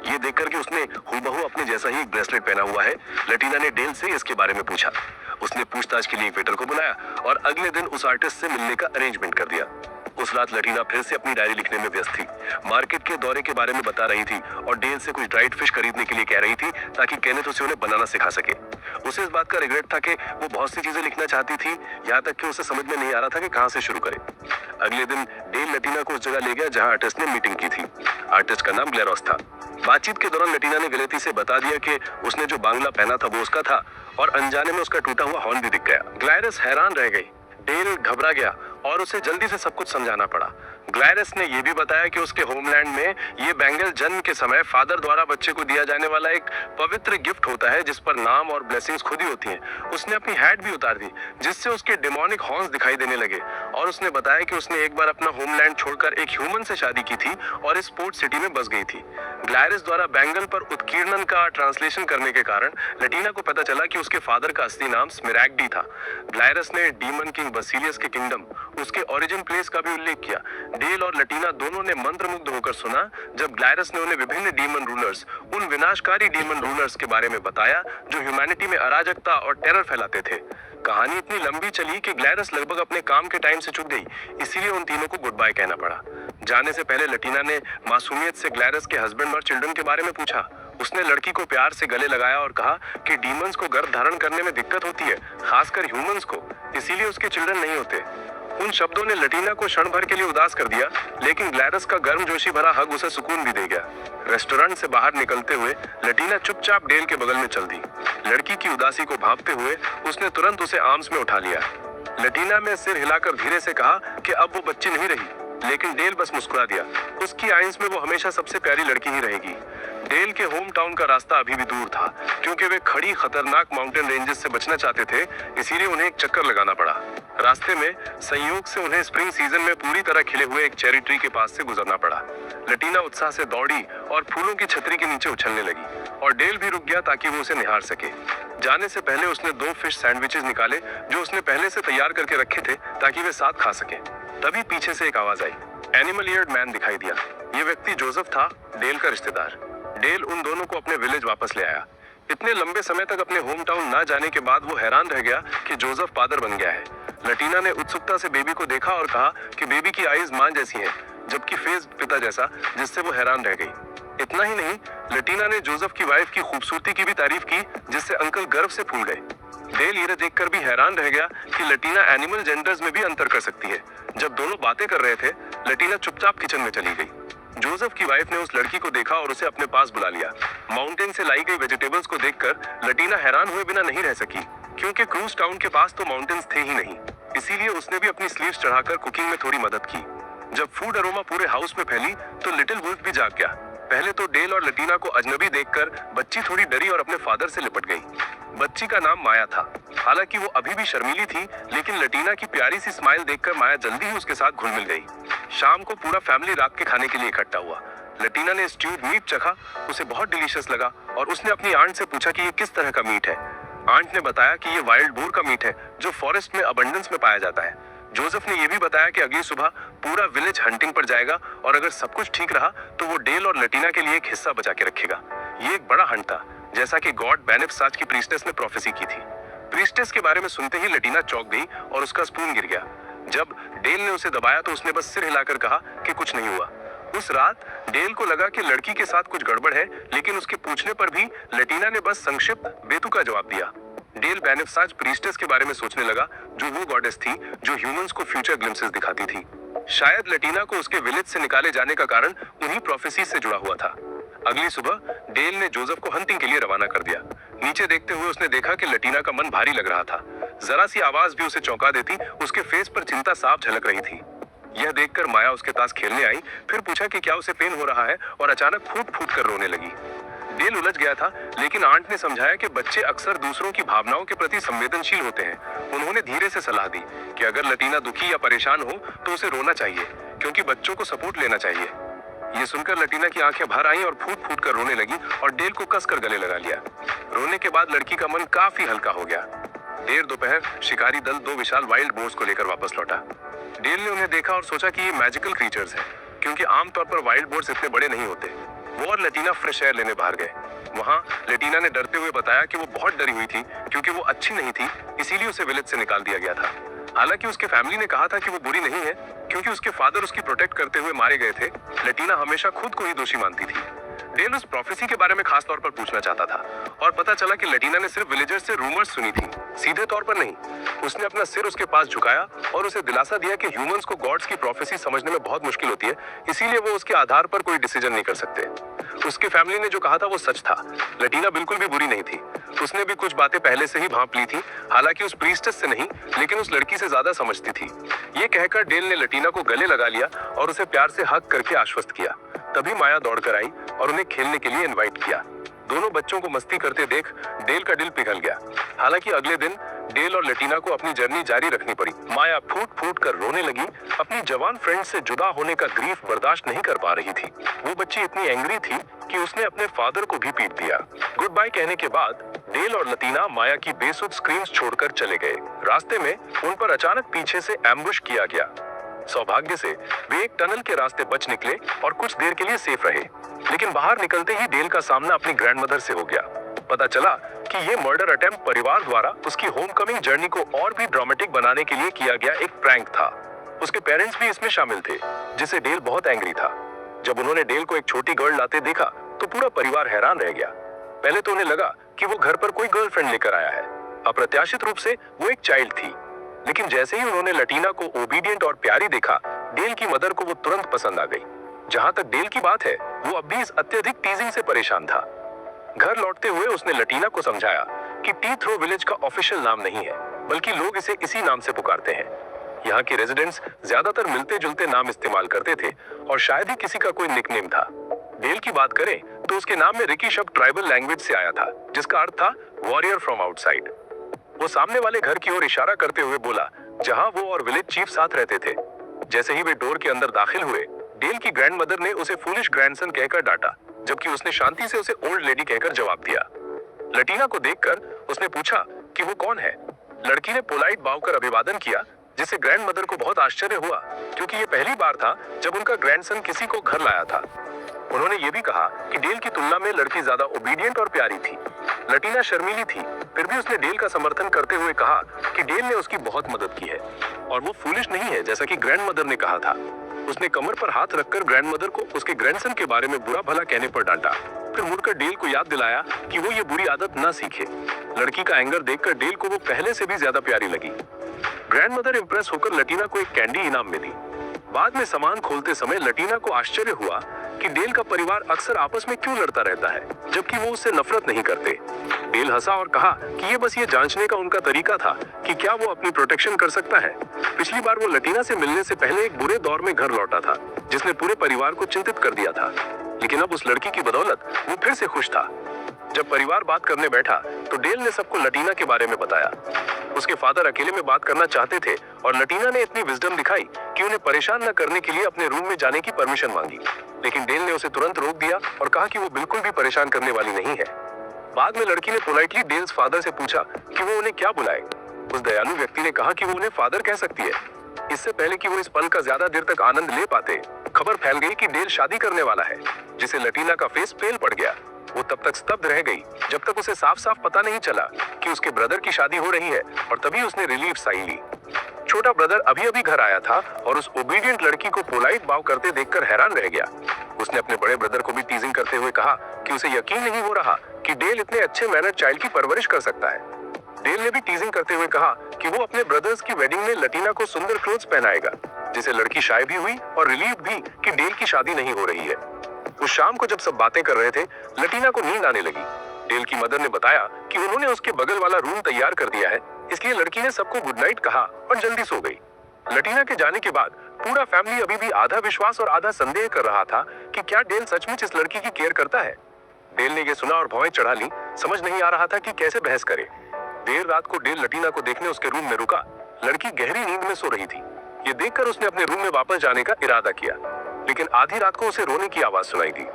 ये देखकर कि उसने हूबहू अपने जैसा ही एक ब्रेसलेट पहना हुआ है, लटीना ने डेल से इसके बारे में पूछा। उसने पूछताछ के लिए एक वेटर को बुलाया और अगले दिन उस आर्टिस्ट से मिलने का अरेंजमेंट कर दिया। उस रात लटीना फिर से अपनी डायरी लिखने में व्यस्त थी। मार्केट के दौरे के बारे में बता रही थी और डेल से कुछ ड्राइड फिश खरीदने के लिए कह रही थी ताकि केनेथ उसे उन्हें बनाना सिखा सके। उसे इस बात का रिग्रेट था कि वो बहुत सी चीजें लिखना चाहती थी, यहाँ तक कि उसे समझ में नहीं आ रहा था कि कहाँ से शुरू करे। अगले दिन डेल लटीना को उस जगह ले गया जहाँ आर्टिस्ट ने मीटिंग की थी। आर्टिस्ट का नाम ग्लैरोस था। बातचीत के दौरान लटीना ने गलती से बता दिया कि उसने जो बांग्ला पहना था वो उसका था और अनजाने में उसका टूटा हुआ हॉर्न भी दिख गया। ग्लैरोस हैरान रह गई। डेल घबरा गया और उसे जल्दी से सब कुछ समझाना पड़ा। ग्लैरस ने यह भी बताया कि उसके होमलैंड में ये बैंगल जन्म के समय फादर द्वारा बच्चे को दिया जाने वाला एक पवित्र गिफ्ट होता है जिस पर नाम और ब्लेसिंग्स खुद ही होती हैं। उसने अपनी हैट भी उतार दी जिससे उसके डेमोनिक हॉर्न्स दिखाई देने लगे और उसने बताया कि उसने एक बार अपना होमलैंड छोड़कर एक ह्यूमन से शादी की थी और इस पोर्ट सिटी में बस गई थी। ग्लैरस द्वारा बैंगल पर उत्कीर्णन का ट्रांसलेशन करने के कारण लटीना को पता चला कि उसके फादर का असली नाम स्मिरैग्डी था। ग्लैरस ने डीमन किंग बसीलियस के किंगडम, उसके ओरिजिन प्लेस का भी उल्लेख किया। डेल और लटीना दोनों ने मंत्रमुग्ध होकर सुना जब ग्लैरस ने उन्हें विभिन्न डीमन रूलर्स, उन विनाशकारी डीमन रूलर्स के बारे में बताया जो ह्यूमैनिटी में अराजकता और टेरर फैलाते थे। कहानी इतनी लंबी चली कि ग्लैरस लगभग अपने काम के टाइम से चूक गई, इसीलिए उन तीनों को गुड बाय कहना पड़ा। जाने से पहले लटीना ने मासूमियत से ग्लैरस के हस्बैंड और चिल्ड्रन के बारे में पूछा। उसने लड़की को प्यार से गले लगाया और कहा कि डीमंस को गर्भ धारण करने में दिक्कत होती है, खासकर ह्यूमंस को, इसीलिए उसके चिल्ड्रन नहीं होते। उन शब्दों ने लटीना को क्षण भर के लिए उदास कर दिया, लेकिन ग्लैरस का गर्मजोशी भरा हग उसे सुकून भी दे गया। रेस्टोरेंट से बाहर निकलते हुए लटीना चुपचाप डेल के बगल में चल दी। लड़की की उदासी को भांपते हुए उसने तुरंत उसे आर्म्स में उठा लिया। लटीना ने सिर हिलाकर धीरे से कहा कि अब वो बच्ची नहीं रही, लेकिन डेल बस मुस्कुरा दिया। उसकी आइंस में वो हमेशा सबसे प्यारी लड़की ही रहेगी। डेल के होम टाउन का रास्ता अभी भी दूर था क्योंकि वे खड़ी खतरनाक माउंटेन रेंजेस से बचना चाहते थे, इसीलिए उन्हें एक चक्कर लगाना पड़ा। रास्ते में संयोग से उन्हें स्प्रिंग सीजन में पूरी तरह खिले हुए एक चेरी ट्री के पास से गुजरना पड़ा। लटीना उत्साह से दौड़ी और फूलों की छतरी के नीचे उछलने लगी और डेल भी रुक गया ताकि वो उसे निहार सके। जाने से पहले उसने 2 फिश सैंडविचेस निकाले जो उसने पहले से तैयार करके रखे थे ताकि वे साथ खा सके। तभी पीछे से एक आवाज आई। एनिमल ईयर्ड मैन दिखाई दिया। ये व्यक्ति जोसेफ था, डेल का रिश्तेदार। डेल उन दोनों को अपने विलेज वापस ले आया। इतने लंबे समय तक अपने होम टाउन ना जाने के बाद वो हैरान रह गया कि जोसेफ फादर बन गया है। लटीना ने उत्सुकता से बेबी को देखा और कहा कि बेबी की आईज मां जैसी हैं, जबकि फेस पिता जैसा, जिससे वो हैरान रह गई। इतना ही नहीं, लटीना ने जोसेफ की वाइफ की खूबसूरती की भी तारीफ की, जिससे अंकल गर्व से फूल गए। डेल ये देखकर भी हैरान रह गया कि लटीना एनिमल जेंडर्स में भी अंतर कर सकती है। जब दोनों बातें कर रहे थे, लटीना चुपचाप किचन में चली गई। जोसेफ की वाइफ ने उस लड़की को देखा और उसे अपने पास बुला लिया। माउंटेन से लाई गई वेजिटेबल्स को देखकर लटीना हैरान हुए बिना नहीं रह सकी, क्योंकि क्रूज टाउन के पास तो माउंटेन्स थे ही नहीं। इसीलिए उसने भी अपनी स्लीव्स चढ़ाकर कुकिंग में थोड़ी मदद की। जब फूड अरोमा पूरे हाउस में फैली तो लिटिल वुल्फ भी जाग गया। पहले तो डेल और लटीना को अजनबी देखकर बच्ची थोड़ी डरी और अपने फादर से लिपट गई। बच्ची का नाम माया था। हालांकि वो अभी भी शर्मीली थी, लेकिन लटीना की प्यारी सी स्माइल देखकर माया जल्दी ही उसके साथ घुल मिल गई। शाम को पूरा फैमिली रात के खाने के लिए इकट्ठा हुआ। लटीना ने स्ट्यूड मीट चखा, उसे बहुत डिलीशियस लगा और उसने अपनी आंट से पूछा कि ये किस तरह का मीट है। आंट ने बताया कि ये वाइल्ड बोर का मीट है जो फॉरेस्ट में अबंडेंस में पाया जाता है। जोसेफ ने यह भी बताया कि अगली सुबह पूरा विलेज हंटिंग पर जाएगा और अगर सब कुछ ठीक रहा तो वो डेल और लटीना के लिए एक हिस्सा बचा के रखेगा। ये एक बड़ा हंट था, जैसा कि गॉड बेनेफसाज की प्रीस्टेस ने प्रोफेसी की थी। प्रीस्टेस के बारे में सुनते ही लटीना चौंक गई और उसका स्पून गिर गया। जब डेल ने उसे दबाया तो उसने बस सिर हिलाकर कहा कि कुछ नहीं हुआ। उस रात डेल को लगा कि लड़की के साथ कुछ गड़बड़ है, लेकिन उसके पूछने पर भी लटीना ने बस संक्षिप्त बेतुका जवाब दिया। डेल बेनेफसाज प्रीस्टेस के बारे में सोचने लगा, जो वो गॉडेस थी जो ह्यूमंस को फ्यूचर ग्लिम्सेस दिखाती थी। शायद लटीना को उसके विलेज से निकाले जाने का कारण उन्हीं प्रोफेसी से जुड़ा हुआ था। अगली सुबह डेल ने जोसेफ को हंटिंग के लिए रवाना कर दिया। नीचे देखते हुए उसने देखा कि लटीना का मन भारी लग रहा था। जरा सी आवाज भी उसे चौंका देती, उसके फेस पर चिंता साफ झलक रही थी। यह देखकर माया उसके पास खेलने आई, फिर पूछा कि क्या उसे पेन हो रहा है और अचानक फूट फूट कर रोने लगी। डेल उलझ गया था, लेकिन आंट ने समझाया कि बच्चे अक्सर दूसरों की भावनाओं के प्रति संवेदनशील होते हैं। उन्होंने धीरे से सलाह दी कि अगर लटीना दुखी या परेशान हो तो उसे रोना चाहिए, क्योंकि बच्चों को सपोर्ट लेना चाहिए। ये सुनकर लटीना की आंखें भर आईं और फूट फूट कर रोने लगी और डेल को कसकर गले लगा लिया। रोने के बाद लड़की का मन काफी हल्का हो गया। देर दोपहर शिकारी दल 2 विशाल वाइल्ड बोर्स को लेकर वापस लौटा। डेल ने उन्हें देखा और सोचा कि ये मैजिकल क्रीचर्स हैं, क्योंकि आमतौर पर वाइल्ड बोर्स इतने बड़े नहीं होते। वो और लटीना फ्रेश एयर लेने बाहर गए। वहां लटीना ने डरते हुए बताया कि वो बहुत डरी हुई थी, क्योंकि वो अच्छी नहीं थी, इसीलिए उसे विलेज से निकाल दिया गया था। हालांकि उसके फैमिली ने कहा था कि वो बुरी नहीं है, क्योंकि उसके फादर उसकी प्रोटेक्ट करते हुए मारे गए थे। लटीना हमेशा खुद को ही दोषी मानती थी। डेल उस प्रोफेसी के बारे में खास तौर पर पूछना चाहता था और पता चला कि लटीना ने सिर्फ विलेजर्स से रूमर्स सुनी थी, सीधे तौर पर नहीं। उसने अपना सिर उसके पास झुकाया और उसे दिलासा दिया कि ह्यूमंस को गॉड्स की प्रोफेसी समझने में बहुत मुश्किल होती है, इसीलिए वो उसके आधार पर कोई डिसीजन नहीं कर सकते। उसके फैमिली ने जो कहा था वो सच था। लटीना बिल्कुल भी बुरी नहीं थी। उसने भी कुछ बातें पहले से ही भांप ली थी, हालांकि उस प्रीस्टेस से नहीं, लेकिन उस लड़की से ज्यादा समझती थी। ये कहकर डेल ने लटीना को गले लगा लिया और उसे प्यार से हग करके आश्वस्त किया। तभी माया दौड़कर आई और उन्हें खेलने के लिए इनवाइट किया। दोनों बच्चों को मस्ती करते देख डेल का दिल पिघल गया। हालांकि अगले दिन डेल और लटीना को अपनी जर्नी जारी रखनी पड़ी। माया फूट फूट कर रोने लगी। अपनी जवान फ्रेंड से जुदा होने का ग्रीफ बर्दाश्त नहीं कर पा रही थी। वो बच्ची इतनी एंग्री थी कि उसने अपने फादर को भी पीट दिया। गुड बाय कहने के बाद डेल और लटीना माया की बेसुध स्क्रीम्स छोड़कर चले गए। रास्ते में उन पर अचानक पीछे से एम्बुश किया गया। सौभाग्य से वे एक टनल के रास्ते बच निकले और कुछ देर के लिए सेफ रहे, लेकिन बाहर निकलते ही डेल का सामना अपनी ग्रैंडमदर से हो गया। पता चला कि ये मर्डर अटेम्प्ट परिवार द्वारा उसकी होमकमिंग जर्नी को और भी ड्रामेटिक बनाने के लिए किया गया एक प्रैंक था। उसके पेरेंट्स भी इसमें शामिल थे, जिससे डेल बहुत एंग्री था। जब उन्होंने डेल को एक छोटी गर्ल लाते देखा तो पूरा परिवार हैरान रह गया। पहले तो उन्हें लगा कि वो घर पर कोई गर्लफ्रेंड लेकर आया है। अप्रत्याशित रूप से वो एक चाइल्ड थी, लेकिन जैसे ही उन्होंने लटीना को ओबीडियंट और प्यारी देखा, डेल की मदर को वो तुरंत पसंद आ गई। जहां तक डेल की बात है, वो अब भी इस अत्यधिक टीजिंग से परेशान था। घर लौटते हुए उसने लटीना को समझाया कि टी थ्रो विलेज का ऑफिशियल नाम नहीं है, बल्कि लोग इसे इसी नाम से पुकारते हैं। यहाँ के रेजिडेंट्स ज्यादातर मिलते जुलते नाम इस्तेमाल करते थे और शायद ही किसी का कोई निकनेम था। डेल की बात करें तो उसके नाम में रिकी शब्द ट्राइबल लैंग्वेज से आया था, जिसका अर्थ था वॉरियर फ्रॉम आउटसाइड। वो सामने वाले घर की ओर इशारा करते हुए बोला, जहां वो और विलेज चीफ साथ रहते थे। जैसे ही वे डोर के अंदर दाखिल हुए, डेल की ग्रैंडमदर ने उसे फूलिश ग्रैंडसन कहकर डांटा, जबकि उसने शांति से उसे ओल्ड लेडी कहकर जवाब दिया। लटीना को देखकर उसने पूछा कि वो कौन है। लड़की ने पोलाइट बाव कर अभिवादन किया, जिससे ग्रैंडमदर को बहुत आश्चर्य हुआ, क्योंकि ये पहली बार था जब उनका ग्रैंडसन किसी को घर लाया था। उन्होंने ये भी कहा कि डेल की तुलना में लड़की ज्यादा ओबीडियंट और प्यारी थी। लटीना शर्मीली थी, फिर भी उसने डेल का समर्थन करते हुए कहा कि डेल ने उसकी बहुत मदद की है और वो फूलिश नहीं है, जैसा कि ग्रैंडमदर ने कहा था। उसने कमर पर हाथ रखकर ग्रैंडमदर को उसके ग्रैंडसन के बारे में बुरा भला कहने पर डांटा, फिर मुड़कर डेल को याद दिलाया कि वो ये बुरी आदत ना सीखे। लड़की का एंगर देखकर डेल को वो पहले से भी ज्यादा प्यारी लगी। ग्रैंडमदर इंप्रेस होकर लटीना को एक कैंडी इनाम में दी। बाद में सामान खोलते समय लटीना को आश्चर्य हुआ कि डेल का परिवार अक्सर आपस में क्यों लड़ता रहता है, जबकि वो उससे नफरत नहीं करते। डेल हंसा और कहा कि ये बस ये जांचने का उनका तरीका था कि क्या वो अपनी प्रोटेक्शन कर सकता है। पिछली बार वो लटीना से मिलने से पहले एक बुरे दौर में घर लौटा था, जिसने पूरे परिवार को चिंतित कर दिया था, लेकिन अब उस लड़की की बदौलत वो फिर से खुश था। जब परिवार बात करने बैठा तो डेल ने सबको लटीना के बारे में बताया। उसके फादर अकेले में बात करना चाहते थे और लटीना ने इतनी विजडम दिखाई कि उन्हें परेशान न करने के लिए अपने रूम में जाने की परमिशन मांगी, लेकिन डेल ने उसे तुरंत रोक दिया और कहा कि वो बिल्कुल भी परेशान करने वाली नहीं है। बाद में लड़की ने पोलाइटली डेल्स फादर से पूछा कि वो उन्हें क्या बुलाए। उस दयालु व्यक्ति ने कहा कि वो उन्हें फादर कह सकती है। इससे पहले कि वो इस पल का ज्यादा देर तक आनंद ले पाते, खबर फैल गई कि डेल शादी करने वाला है, जिसे लटीना का फेस पेल पड़ गया। वो तब तक स्तब्ध रह गई जब तक उसे साफ साफ पता नहीं चला कि उसके ब्रदर की शादी हो रही है, और तभी उसने रिलीफ साइन ली। छोटा ब्रदर अभी अभी घर आया था और उस ओबीडियंट लड़की को पोलाइट बाव करते देखकर हैरान रह गया। उसने अपने बड़े ब्रदर को भी टीजिंग करते हुए कहा कि उसे यकीन नहीं हो रहा कि डेल इतने अच्छे मैनर्ड चाइल्ड की परवरिश कर सकता है। डेल ने भी टीजिंग करते हुए कहा कि वो अपने ब्रदर्स की वेडिंग में लटीना को सुंदर क्लोथ्स पहनाएगा, जिसे लड़की शाय भी हुई और रिलीव भी कि डेल की शादी नहीं हो रही है। उस शाम को जब सब बातें कर रहे थे, लटीना को नींद आने लगी। डेल की मदर ने बताया कि उन्होंने उसके बगल वाला रूम तैयार कर दिया है, इसलिए लड़की ने सबको गुड नाइट कहा और जल्दी सो गई। लटीना के जाने के बाद पूरा फैमिली अभी भी आधा विश्वास और आधा संदेह कर रहा था कि क्या डेल सचमुच इस लड़की की केयर करता है। डेल ने ये सुना और भौएं चढ़ा ली, समझ नहीं आ रहा था कि कैसे बहस करे। देर रात को डेल लटीना को देखने उसके रूम में रुका। लड़की गहरी नींद में सो रही थी। ये देखकर उसने अपने रूम में वापस जाने का इरादा किया, लेकिन आधी रात को उसे रोने की आवाज सुनाई दी।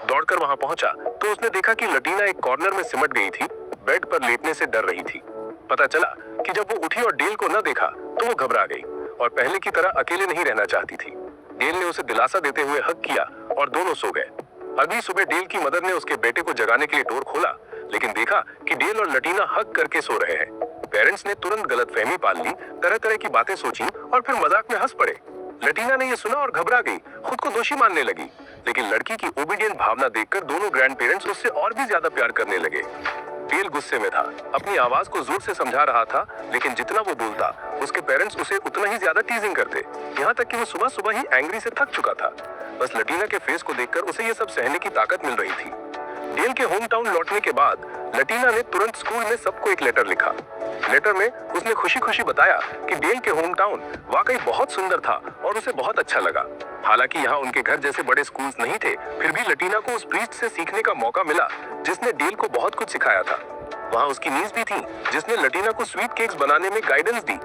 दौड़कर वहां पहुंचा तो उसने देखा कि लटीना एक कॉर्नर में सिमट गई थी, बेड पर लेटने से डर रही थी। पता चला कि जब वो उठी और डेल को न देखा तो वो घबरा गई और पहले की तरह अकेले नहीं रहना चाहती थी। डेल ने उसे दिलासा देते हुए हग किया और दोनों सो गए। अगली सुबह डेल की मदर ने उसके बेटे को जगाने के लिए डोर खोला, लेकिन देखा कि डेल और लटीना हग करके सो रहे हैं। पेरेंट्स ने तुरंत गलतफहमी पाल ली, तरह तरह की बातें सोची और फिर मजाक में हंस पड़े। लटीना ने यह सुना और घबरा गई, खुद को दोषी मानने लगी। लेकिन लड़की की ओबीडियंट भावना देखकर दोनों ग्रैंड पेरेंट्स उससे और भी ज्यादा प्यार करने लगे। डेल गुस्से में था, अपनी आवाज को जोर से समझा रहा था, लेकिन जितना वो बोलता उसके पेरेंट्स उसे उतना ही ज्यादा टीजिंग करते। यहाँ तक कि वो सुबह सुबह ही एंग्री से थक चुका था। बस लटीना के फेस को देखकर उसे ये सब सहने की ताकत मिल रही थी। डेल के होम टाउन लौटने के बाद लटीना ने तुरंत स्कूल में सबको एक लेटर लिखा। लेटर में उसने खुशी खुशी बताया कि डेल के होम टाउन वाकई बहुत सुंदर था और उसे बहुत अच्छा लगा। हालांकि यहाँ उनके घर जैसे बड़े स्कूल्स नहीं थे, फिर भी लटीना को उस प्रीस्ट से सीखने का मौका मिला जिसने डेल को बहुत कुछ सिखाया था। वहाँ उसकी नीस भी थी जिसने लटीना को स्वीट केक्स बनाने में गाइडेंस दी।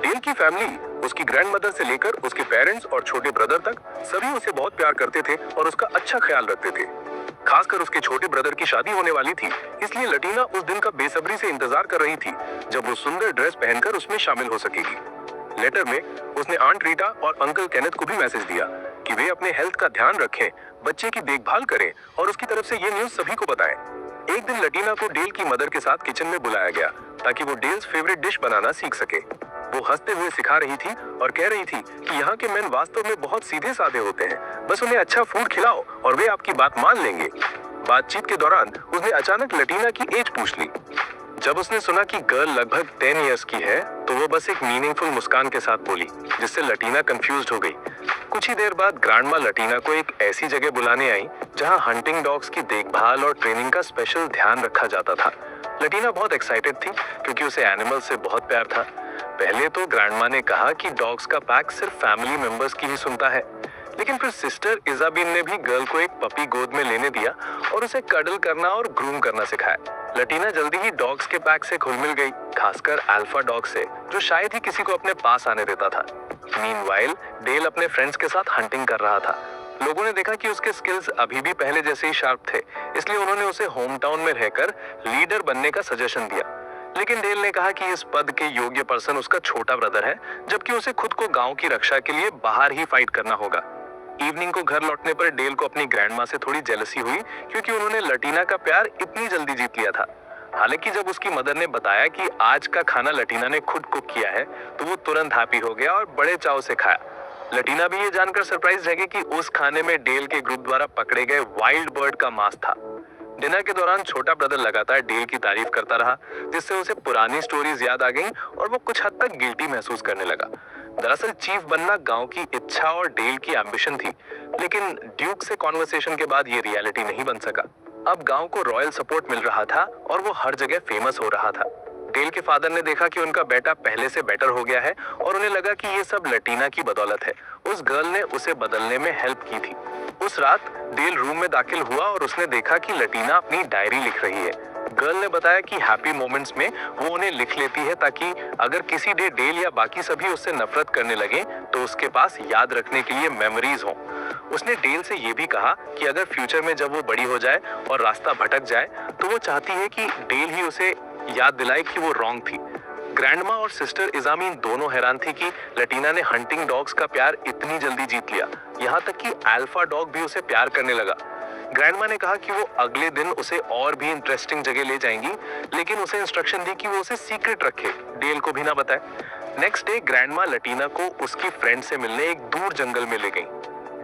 डेल की फैमिली, उसकी ग्रैंडमदर से लेकर उसके पेरेंट्स और छोटे ब्रदर तक, सभी उसे बहुत प्यार करते थे और उसका अच्छा ख्याल रखते थे। खासकर उसके छोटे ब्रदर की शादी होने वाली थी, इसलिए लटीना उस दिन का बेसब्री से इंतजार कर रही थी जब वो सुंदर ड्रेस पहनकर उसमें शामिल हो सकेगी। लेटर में उसने आंट रीटा और अंकल केनेथ को भी मैसेज दिया कि वे अपने हेल्थ का ध्यान रखें, बच्चे की देखभाल करें और उसकी तरफ से ये न्यूज सभी को बताएं। एक दिन लटीना को डेल की मदर के साथ किचन में बुलाया गया ताकि वो डेल्स फेवरेट डिश बनाना सीख सके। वो हंसते हुए सिखा रही थी और कह रही थी कि यहाँ के मेन वास्तव में बहुत सीधे साधे होते हैं, बस उन्हें अच्छा फूड खिलाओ और वे आपकी बात मान लेंगे। बातचीत के दौरान उसने अचानक लटीना की एज पूछ ली। जब उसने सुना कि गर्ल लगभग 10 इयर्स की है तो वो बस एक मीनिंगफुल मुस्कान के साथ बोली, जिससे लटीना कंफ्यूज्ड हो गई। कुछ ही देर बाद ग्रैंडमा लटीना को एक ऐसी जगह बुलाने आई जहां हंटिंग डॉग्स की देखभाल और ट्रेनिंग का स्पेशल ध्यान रखा जाता था। लटीना बहुत एक्साइटेड थी क्योंकि उसे एनिमल से बहुत प्यार था। पहले तो ग्रैंडमा ने कहा कि डॉग्स का पैक सिर्फ फैमिली मेंबर्स की ही सुनता है, लेकिन फिर सिस्टर इजाबीन ने भी गर्ल को एक पपी गोद में लेने दिया और उसे कडल करना और ग्रूम करना सिखाया। लटीना जल्दी ही डॉग्स के पैक से घुल मिल गई, खासकर अल्फा डॉग से, जो शायद ही किसी को अपने पास आने देता था। मीनवाइल डेल अपने फ्रेंड्स के साथ हंटिंग कर रहा था। लोगों ने देखा कि उसके स्किल्स अभी भी पहले जैसे ही शार्प थे, इसलिए उन्होंने उसे होम टाउन में रहकर लीडर बनने का सजेशन दिया। लेकिन डेल ने कहा कि इस पद के योग्य पर्सन उसका छोटा ब्रदर है, जबकि उसे खुद को गांव की रक्षा के लिए बाहर ही फाइट करना होगा। इवनिंग को घर लौटने पर डेल को अपनी ग्रैंडमा से थोड़ी जेलसी हुई क्योंकि उन्होंने लटीना का प्यार इतनी जल्दी जीत लिया था। हालांकि जब उसकी मदर ने बताया कि आज का खाना लटीना ने खुद कुक किया है तो वो तुरंत हैप्पी हो गया और बड़े चाव से खाया। लटीना भी ये जानकर सरप्राइज रह गई कि उस खाने में डेल के ग्रुप द्वारा पकड़े गए वाइल्ड बर्ड का मांस था। डिनर के दौरान छोटा ब्रदर लगातार डेल की तारीफ करता रहा, जिससे उसे पुरानी स्टोरीज याद आ गईं और वो कुछ हद तक गिल्टी महसूस करने लगा। दरअसल चीफ बनना गांव की इच्छा और डेल की एम्बिशन थी, लेकिन ड्यूक से कॉन्वर्सेशन के बाद ये रियलिटी नहीं बन सका। अब गांव को रॉयल सपोर्ट मिल रहा था और वो हर जगह फेमस हो रहा था। डेल के फादर ने देखा कि उनका बेटा पहले से बेटर हो गया है और उन्हें लगा कि ये सब लटीना की बदौलत है। उस गर्ल ने उसे बदलने में हेल्प की थी। उस रात डेल रूम में दाखिल हुआ और उसने देखा कि लटीना अपनी डायरी लिख रही है। गर्ल ने बताया कि हैप्पी मोमेंट्स में वो उन्हें लिख लेती है ताकि अगर किसी डे डेल या बाकी सभी उससे नफरत करने लगे तो उसके पास याद रखने के लिए मेमोरीज हों। उसने डेल से ये भी कहा कि अगर फ्यूचर में जब वो बड़ी हो जाए और रास्ता भटक जाए तो वो चाहती है कि डेल ही उसे याद दिलाए कि वो रॉन्ग थी। ग्रैंडमा और सिस्टर इजामीन दोनों हैरान थी कि लटीना ने हंटिंग डॉग्स का प्यार इतनी जल्दी जीत लिया, यहाँ तक कि अल्फा डॉग भी उसे प्यार करने लगा। ग्रैंडमा ने कहा कि वो अगले दिन उसे और भी इंटरेस्टिंग जगह ले जाएंगी, लेकिन उसे इंस्ट्रक्शन दी कि वो उसे सीक्रेट रखे, डेल को भी ना बताए। नेक्स्ट डे ग्रैंडमा लटीना को उसकी फ्रेंड से मिलने एक दूर जंगल में ले गई।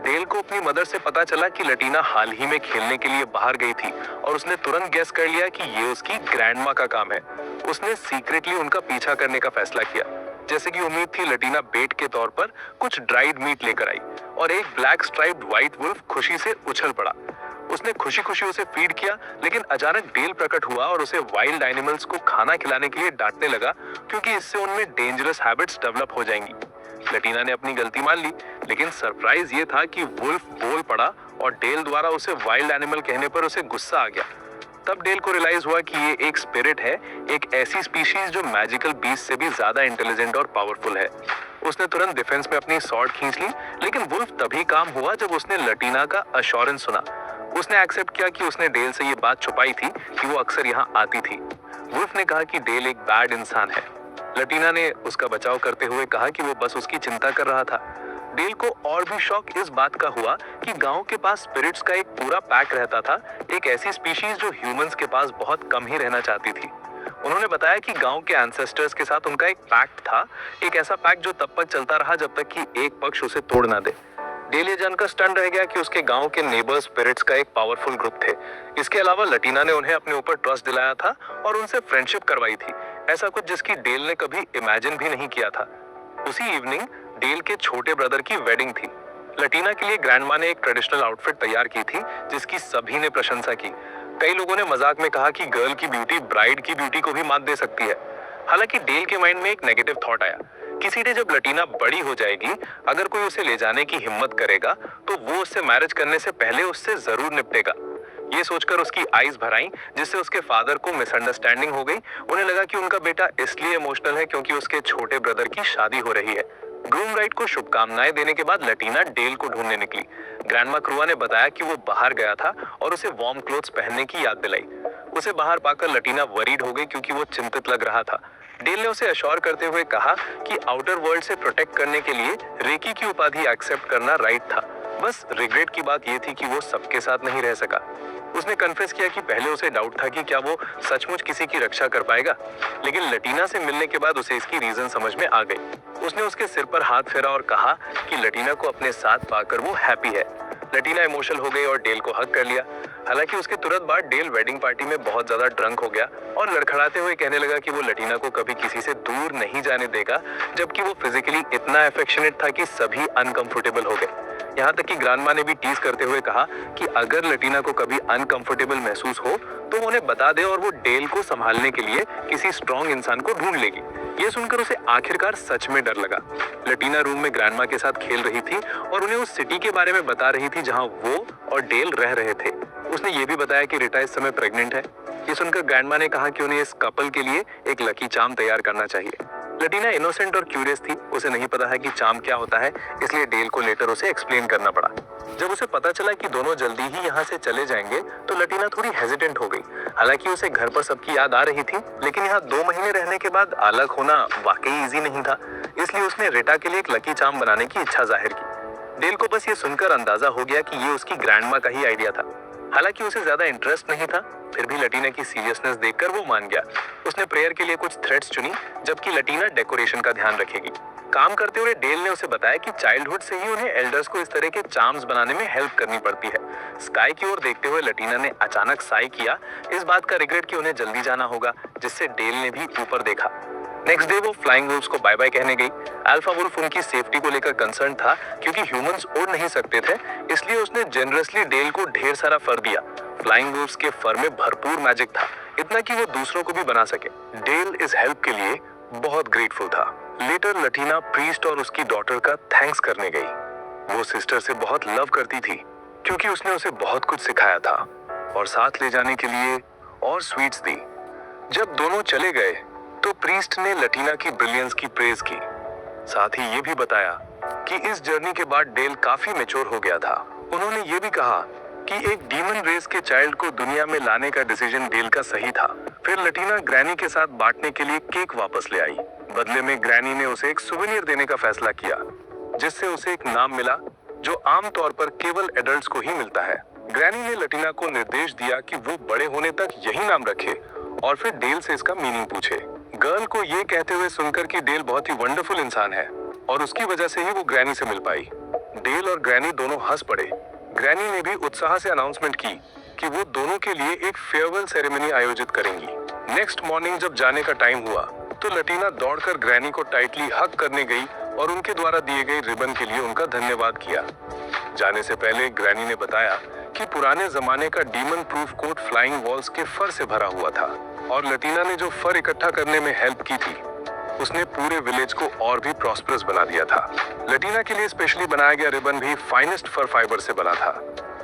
डेल को अपनी मदर से पता चला कि लटीना हाल ही में खेलने के लिए बाहर गई थी और उसने तुरंत गेस कर लिया कि ये उसकी ग्रैंडमा का काम है। उसने सीक्रेटली उनका पीछा करने का फैसला किया। जैसे कि उम्मीद थी, लटीना बेट के तौर पर कुछ ड्राइड मीट लेकर आई और एक ब्लैक स्ट्राइप्ड व्हाइट वुल्फ खुशी से उछल पड़ा। उसने खुशी खुशी उसे फीड किया, लेकिन अचानक डेल प्रकट हुआ और उसे वाइल्ड एनिमल्स को खाना खिलाने के लिए डांटने लगा, क्योंकि इससे उनमें डेंजरस हैबिट्स डेवलप हो जाएंगी। लटीना ने अपनी गलती मान ली, लेकिन सरप्राइज ये था कि वुल्फ बोल पड़ा और डेल द्वारा उसे वाइल्ड एनिमल कहने पर उसे गुस्सा आ गया। तब डेल को रियलाइज हुआ कि ये एक स्पिरिट है, एक ऐसी स्पीशीज जो मैजिकल बीस्ट से भी ज्यादा इंटेलिजेंट और पावरफुल है। उसने तुरंत डिफेंस में अपनी स्वॉर्ड खींच ली, लेकिन वुल्फ तभी काम हुआ जब उसने लटीना का अश्योरेंस सुना। उसने एक्सेप्ट किया कि उसने डेल से ये बात छुपाई थी कि वो अक्सर यहाँ आती थी। वुल्फ ने कहा कि डेल एक बैड इंसान है। लटीना ने उसका बचाव करते हुए कहा कि वो बस उसकी चिंता कर रहा था। डेल को और भी शौक इस बात का हुआ कि गांव के पास स्पिरिट्स का एक पूरा पैक रहता था, एक ऐसी स्पीशीज जो ह्यूमंस के पास बहुत कम ही रहना चाहती थी। उन्होंने बताया कि गांव के एंसेस्टर्स के साथ उनका एक पैक्ट था, एक ऐसा पैक्ट जो तब तक चलता रहा जब तक कि एक पक्ष उसे तोड़ ना दे। डेल ये जानकर स्टन रह गया कि उसके गांव के नेबर स्पिरिट्स का एक पावरफुल ग्रुप थे। इसके अलावा लटीना ने उन्हें अपने ऊपर ट्रस्ट दिलाया था और उनसे फ्रेंडशिप करवाई थी, ऐसा कुछ जिसकी डेल ने कभी इमेजिन भी नहीं किया था। उसी इवनिंग डेल के छोटे ब्रदर की वेडिंग थी। लटीना के लिए ग्रैंडमा ने एक ट्रेडिशनल आउटफिट तैयार की थी, जिसकी सभी ने प्रशंसा की। कई लोगों ने मजाक में कहा कि गर्ल की ब्यूटी ब्राइड की ब्यूटी को भी मात दे सकती है। हालांकि डेल के माइंड में एक नेगेटिव थॉट आया, किसी डे जब लटीना बड़ी हो जाएगी, अगर कोई उसे ले जाने की हिम्मत करेगा तो वो उससे मैरिज करने से पहले उससे जरूर निपटेगा। ये सोचकर उसकी आईज भर आईं, जिससे उसके फादर को मिसअंडरस्टैंडिंग हो गई। उन्हें लगा कि उनका बेटा इसलिए इमोशनल है क्योंकि उसके छोटे ब्रदर की शादी हो रही है। ग्रूम राइड को शुभकामनाएं देने के बाद लटीना डेल को ढूंढने निकली। ग्रैंडमा क्रुआ ने बताया कि वो बाहर गया था और उसे वार्म क्लोथ्स पहनने की याद दिलाई। उसे बाहर पाकर लटीना वरीड हो गई क्योंकि वो चिंतित लग रहा था। डेल ने उसे अश्योर करते हुए कहा कि आउटर वर्ल्ड से प्रोटेक्ट करने के लिए रेकी की उपाधि एक्सेप्ट करना राइट था। बस रिग्रेट की बात यह थी कि वो सबके साथ नहीं रह सका। उसने कन्फेस किया कि पहले उसे डाउट था कि क्या वो सचमुच किसी की रक्षा कर पाएगा, लेकिन लटीना से मिलने के बाद उसे इसकी रीजन समझ में आ गई। उसने उसके सिर पर हाथ फेरा और कहा कि लटीना को अपने साथ पाकर वो हैप्पी है। लटीना इमोशनल हो गई और डेल को हग कर लिया। हालांकि उसके तुरंत बाद डेल वेडिंग पार्टी में बहुत ज्यादा ड्रंक हो गया और लड़खड़ाते हुए कहने लगा कि वो लटीना को कभी किसी से दूर नहीं जाने देगा, जबकि वो फिजिकली इतना अफेक्शनेट था कि सभी अनकंफर्टेबल हो गए। यहाँ तक कि ग्रांडमा ने भी टीज करते हुए कहा कि अगर लटीना को कभी अनकंफर्टेबल महसूस हो तो उन्हें बता दे और वो डेल को संभालने के लिए किसी स्ट्रॉन्ग इंसान को ढूंढ लेगी। ये सुनकर उसे आखिरकार सच में डर लगा। लटीना रूम में ग्रैंडमा के साथ खेल रही थी और उन्हें उस सिटी के बारे में बता रही थी जहां वो और डेल रह रहे थे। उसने ये भी बताया कि रिटा इस समय प्रेग्नेंट है। ये सुनकर ग्रैंडमा ने कहा कि उन्हें इस कपल के लिए एक लकी चार्म तैयार करना चाहिए। लटीना इनोसेंट और क्यूरियस थी, उसे नहीं पता है कि चार्म क्या होता है, इसलिए डेल को लेटर उसे एक्सप्लेन करना पड़ा। जब उसे पता चला कि दोनों जल्दी ही यहाँ से चले जाएंगे तो लटीना थोड़ी हेजिटेंट हो गई। हालांकि उसे घर पर सबकी याद आ रही थी, लेकिन यहाँ 2 महीने रहने के बाद अलग होना वाकई इजी नहीं था, इसलिए उसने रिटा के लिए एक लकी चार्म बनाने की इच्छा जाहिर की। डेल को बस ये सुनकर अंदाजा हो गया कि ये उसकी ग्रैंडमा का ही आइडिया था। हालांकि उसे ज्यादा इंटरेस्ट नहीं था, फिर भी लटीना की सीरियसनेस देखकर वो मान गया। उसने प्रेयर के लिए कुछ थ्रेड्स चुनी, जबकि लटीना डेकोरेशन का ध्यान रखेगी। काम करते हुए डेल ने उसे बताया कि चाइल्डहुड से ही उन्हें एल्डर्स को इस तरह के चार्म्स बनाने में हेल्प करनी पड़ती है। स्काई की ओर देखते हुए लटीना ने अचानक साई किया, इस बात का रिग्रेट कि उन्हें जल्दी जाना होगा, जिससे डेल ने भी ऊपर देखा। नेक्स्ट डे वो फ्लाइंग वुल्फ्स को बाय बाय कहने गई। अल्फा वुल्फ उनकी सेफ्टी को लेकर कंसर्न था, क्योंकि ह्यूमंस उड़ नहीं सकते थे, इसलिए उसने जेनरसली डेल को ढेर सारा फर दिया। फ्लाइंग वुल्फ्स के फर में भरपूर मैजिक था, इतना कि वो दूसरों को भी बना सके। डेल इस हेल्प के लिए बहुत ग्रेटफुल था। लेटर लटीना प्रीस्ट और उसकी डॉटर का थैंक्स करने गई। वो सिस्टर से बहुत लव करती थी, क्योंकि उसने उसे बहुत कुछ सिखाया था और साथ ले जाने के लिए और स्वीट्स दी। जब दोनों चले गए तो प्रीस्ट ने लटीना की ब्रिलियंस की प्रेज की। साथ ही ये भी बताया कि इस जर्नी के बाद डेल काफी मैच्योर हो गया था। उन्होंने ये भी कहा कि एक डीमन रेस के चाइल्ड को दुनिया में लाने का डिसीजन डेल का सही था। फिर लटीना ग्रैनी के साथ बांटने के लिए केक वापस ले आई। बदले में ग्रैनी ने उसे एक सुवेनियर देने का फैसला किया, जिससे उसे एक नाम मिला जो आमतौर पर केवल एडल्ट्स को ही मिलता है। ग्रैनी ने लटीना को निर्देश दिया कि वो बड़े होने तक यही नाम रखे और फिर डेल से इसका मीनिंग पूछे। गर्ल को ये कहते हुए सुनकर कि डेल बहुत ही वंडरफुल इंसान है और उसकी वजह से ही वो ग्रैनी से मिल पाई, डेल और ग्रैनी दोनों हंस पड़े। ग्रैनी ने भी उत्साह से अनाउंसमेंट की कि वो दोनों के लिए एक फेयरवेल सेरेमनी आयोजित करेंगी। नेक्स्ट मॉर्निंग जब जाने का टाइम हुआ तो लटीना दौड़कर ग्रैनी को टाइटली हग करने गई और उनके द्वारा दिए गए रिबन के लिए उनका धन्यवाद किया। जाने से पहले ग्रैनी ने बताया कि पुराने जमाने का demon proof coat flying walls के फर से भरा हुआ था और लटीना ने जो फर इकट्ठा करने में हेल्प की थी उसने पूरे विलेज को और भी प्रॉस्परस बना दिया था। लटीना के लिए स्पेशली बनाया गया रिबन भी फाइनेस्ट फर फाइबर से बना था।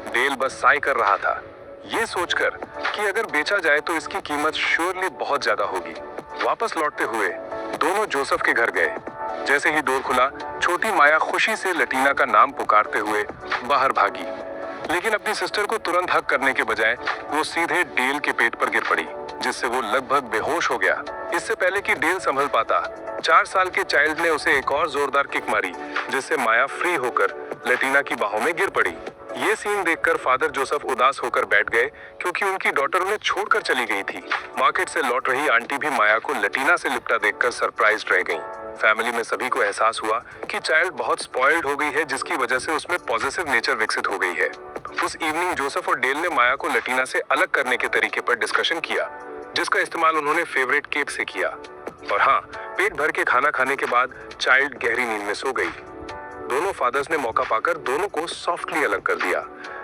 डेल बस साई कर रहा था, ये सोचकर कि अगर बेचा जाए तो इसकी कीमत श्योरली बहुत ज्यादा होगी। वापस लौटते हुए दोनों जोसेफ के घर गए। जैसे ही डोर खुला, छोटी माया खुशी से लटीना का नाम पुकारते हुए बाहर भागी, लेकिन अपनी सिस्टर को तुरंत हक करने के बजाय वो सीधे डेल के पेट पर गिर पड़ी, जिससे वो लगभग बेहोश हो गया। इससे पहले कि डेल संभल पाता, 4 साल के चाइल्ड ने उसे एक और जोरदार किक मारी, जिससे माया फ्री होकर लटीना की बाहों में गिर पड़ी। ये सीन देखकर फादर जोसेफ उदास होकर बैठ गए क्योंकि उनकी डॉटर उन्हें छोड़कर चली गई थी। मार्केट से लौट रही आंटी भी माया को लटीना से लिपटा देखकर सरप्राइज्ड रह गईं। फैमिली में सभी को एहसास हुआ कि चाइल्ड बहुत स्पॉइल्ड हो गई है, जिसकी वजह से उसमें पॉजिटिव नेचर विकसित हो गई है। उस इवनिंग जोसेफ और डेल ने माया को लटीना से अलग करने के तरीके पर डिस्कशन किया, जिसका इस्तेमाल उन्होंने फेवरेट केक से किया। और हाँ, पेट भर के खाना खाने के बाद चाइल्ड गहरी नींद में सो गई। दोनों फादर्स ने मौका पाकर दोनों को सॉफ्टली अलग कर दिया।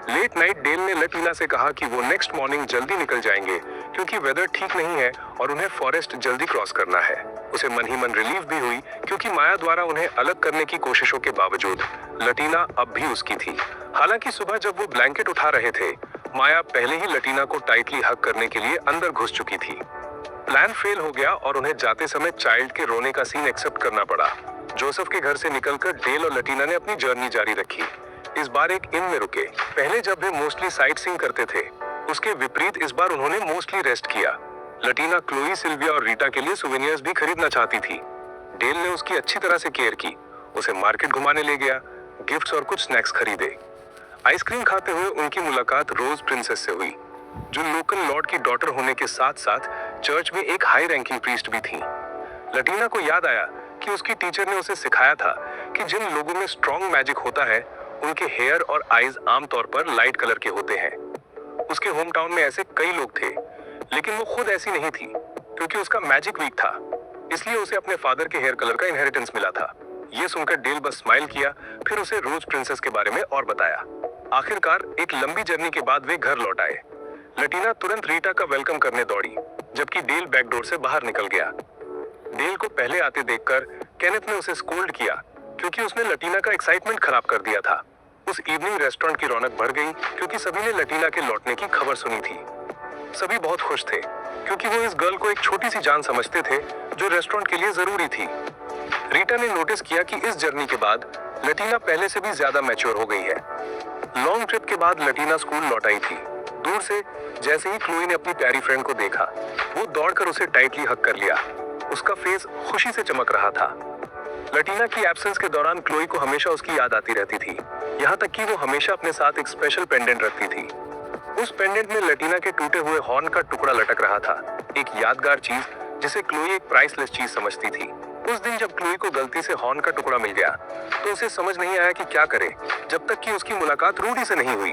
लेट नाइट डेल ने लटीना से कहा कि वो नेक्स्ट मॉर्निंग जल्दी निकल जाएंगे क्योंकि वेदर ठीक नहीं है और उन्हें फॉरेस्ट जल्दी क्रॉस करना है। उसे मन ही मन रिलीफ भी हुई क्योंकि माया द्वारा उन्हें अलग करने की कोशिशों के बावजूद लटीना अब भी उसकी थी। हालांकि सुबह जब वो ब्लैंकेट उठा रहे थे, माया पहले ही लटीना को टाइटली हग करने के लिए अंदर घुस चुकी थी। प्लान फेल हो गया और उन्हें जाते समय चाइल्ड के रोने का सीन एक्सेप्ट करना पड़ा। जोसेफ के घर से निकलकर डेल और लटीना ने अपनी जर्नी जारी रखी। इस बार एक इन में रुके। पहले जब वे मोस्टली साइट सीइंग करते थे, उसके विपरीत इस बार उन्होंने मोस्टली रेस्ट किया। लटीना क्लोई, सिल्विया और रीटा के लिए सुवेनियर्स भी खरीदना चाहती थी। डेल ने उसकी अच्छी तरह से केयर की, उसे मार्केट घुमाने ले गया, गिफ्ट्स और कुछ स्नैक्स खरीदे। आइसक्रीम खाते हुए उनकी मुलाकात रोज प्रिंसेस से हुई, जो लोकल लॉर्ड की डॉटर होने के साथ साथ चर्च में एक हाई रैंकिंग प्रीस्ट भी थी। लटीना को याद आया कि उसकी टीचर ने उसे सिखाया था कि जिन लोगों में स्ट्रॉन्ग मैजिक होता है उनके हेयर और आईज आमतौर पर लाइट कलर के होते हैं। उसके होम टाउन में ऐसे कई लोग थे, लेकिन वो खुद ऐसी नहीं थी क्योंकि उसका मैजिक वीक था, इसलिए उसे अपने फादर के हेयर कलर का इनहेरिटेंस मिला था। ये सुनकर डेल बस स्माइल किया, फिर उसे रोज प्रिंसेस के बारे में और बताया। आखिरकार एक लंबी जर्नी के बाद वे घर लौट आए। लटीना तुरंत रीटा का वेलकम करने दौड़ी, जबकि डेल बैकडोर से बाहर निकल गया। डेल को पहले आते देखकर केनेथ ने उसे स्कोल्ड किया क्योंकि उसने लटीना का एक्साइटमेंट खराब कर दिया था। उस इवनिंग रेस्टोरेंट की रौनक बढ़ गई क्योंकि सभी ने लटीना के लौटने की खबर सुनी थी। सभी बहुत खुश थे क्योंकि वो इस गर्ल को एक छोटी सी जान समझते थे जो रेस्टोरेंट के लिए जरूरी थी। रीटा ने नोटिस किया कि इस जर्नी के बाद लटीना पहले से भी ज्यादा मैच्योर हो गई है। लॉन्ग ट्रिप के बाद लटीना स्कूल लौट आई थी। दूर से जैसे ही क्लोई ने अपनी प्यारी फ्रेंड को देखा, वो दौड़कर उसे टाइटली हग कर लिया। उसका फेस खुशी से चमक रहा था। लटीना की एब्सेंस के दौरान क्लोई को हमेशा उसकी याद आती रहती थी, यहाँ तक कि वो हमेशा अपने साथ एक स्पेशल पेंडेंट रखती थी। उस पेंडेंट में लटीना के टूटे हुए हॉर्न का टुकड़ा लटक रहा था, एक यादगार चीज जिसे क्लोई एक प्राइसलेस चीज समझती थी। उस दिन जब क्लोई को गलती से हॉर्न का टुकड़ा मिल गया तो उसे समझ नहीं आया कि क्या करे, जब तक कि उसकी मुलाकात रूडी से नहीं हुई।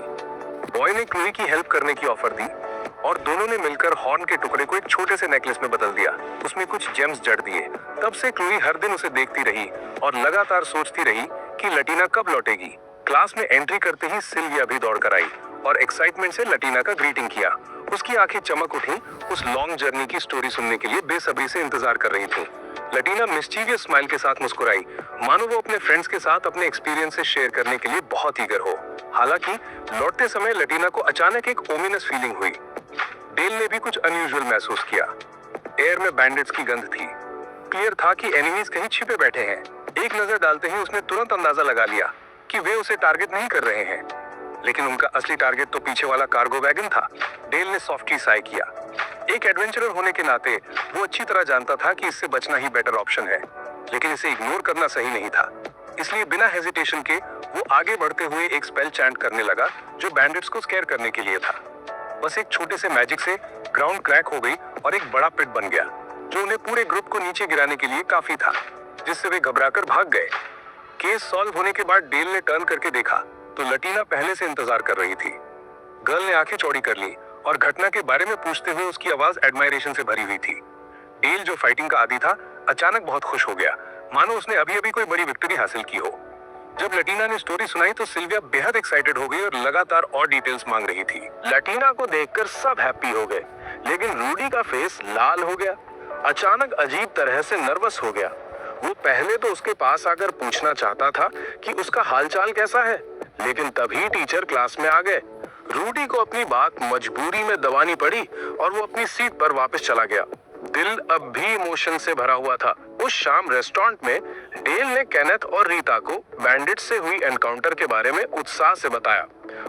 बॉय ने क्लोई की हेल्प करने की ऑफर दी और दोनों ने मिलकर हॉर्न के टुकड़े को एक छोटे से नेकलेस में बदल दिया। उसमें कुछ जेम्स जड़ दिए। तब से क्लोई हर दिन उसे देखती रही और लगातार सोचती रही कि लटीना कब लौटेगी। क्लास में एंट्री करते ही सिल्विया भी दौड़कर आई और एक्साइटमेंट से लटीना का ग्रीटिंग किया। उसकी आंखें चमक उठी, उस लॉन्ग जर्नी की स्टोरी सुनने के लिए बेसब्री से इंतजार कर रही थी। लटीना मिस्चीवियस स्माइल के साथ मुस्कुराई, मानो वो अपने फ्रेंड्स के साथ अपने एक्सपीरियंसेस शेयर करने के लिए बहुत ईगर हो। हालांकि लौटते समय लटीना को अचानक एक ओमिनस फीलिंग हुई। डेल ने भी कुछ अनयूजुअल महसूस किया। एयर में बैंडिट्स की गंध थी। क्लियर था कि एनिमीज कहीं छिपे बैठे हैं। एक नजर डालते ही उसने तुरंत अंदाजा लगा लिया कि वे उसे टारगेट नहीं कर रहे हैं, लेकिन उनका असली टारगेट तो पीछे वाला कार्गो वैगन था। डेल ने सॉफ्टली साई किया। एक एडवेंचरर होने के नाते वो अच्छी तरह जानता था कि इससे बचना ही बेटर ऑप्शन है, लेकिन इसे इग्नोर करना सही नहीं था। इसलिए बिना हेजिटेशन के वो आगे बढ़ते हुए एक स्पेल चैंट करने लगा जो बैंडिट्स को स्केयर करने के लिए था। बस एक छोटे से मैजिक से ग्राउंड क्रैक हो गई और एक बड़ा पिट बन गया जो उन्हें पूरे ग्रुप को नीचे गिराने के लिए काफी था, जिससे वे घबराकर भाग गए। केस सॉल्व होने के बाद डेल ने टर्न करके देखा तो लटीना पहले से इंतजार कर रही थी। गर्ल ने आंखें चौड़ी कर ली और घटना के बारे में पूछते हुए उसकी आवाज एडमायरेशन से भरी हुई थी। डेल, जो फाइटिंग का आदी था, अचानक बहुत खुश हो गया, मानो उसने अभी अभी कोई बड़ी विक्ट्री हासिल की हो। जब लटीना ने स्टोरी सुनाई तो सिल्विया बेहद एक्साइटेड हो गई और लगातार और डिटेल्स मांग रही थी। लटीना को देखकर सब हैप्पी हो गए, लेकिन रूडी का फेस लाल हो गया, अचानक अजीब तरह से नर्वस हो गया। वो पहले तो उसके पास आकर पूछना चाहता था कि उसका हालचाल कैसा है, लेकिन तभी टीचर क्लास में आ गए। रूडी को अपनी बात मजबूरी में दबानी पड़ी और वो अपनी सीट पर वापस चला गया। दिल अब भी इमोशन से भरा हुआ था। उस शाम रेस्टोरेंट में डेल ने केनेथ और रीता को बैंडिट से हुई एनकाउंटर के बारे में उत्साह से बताया।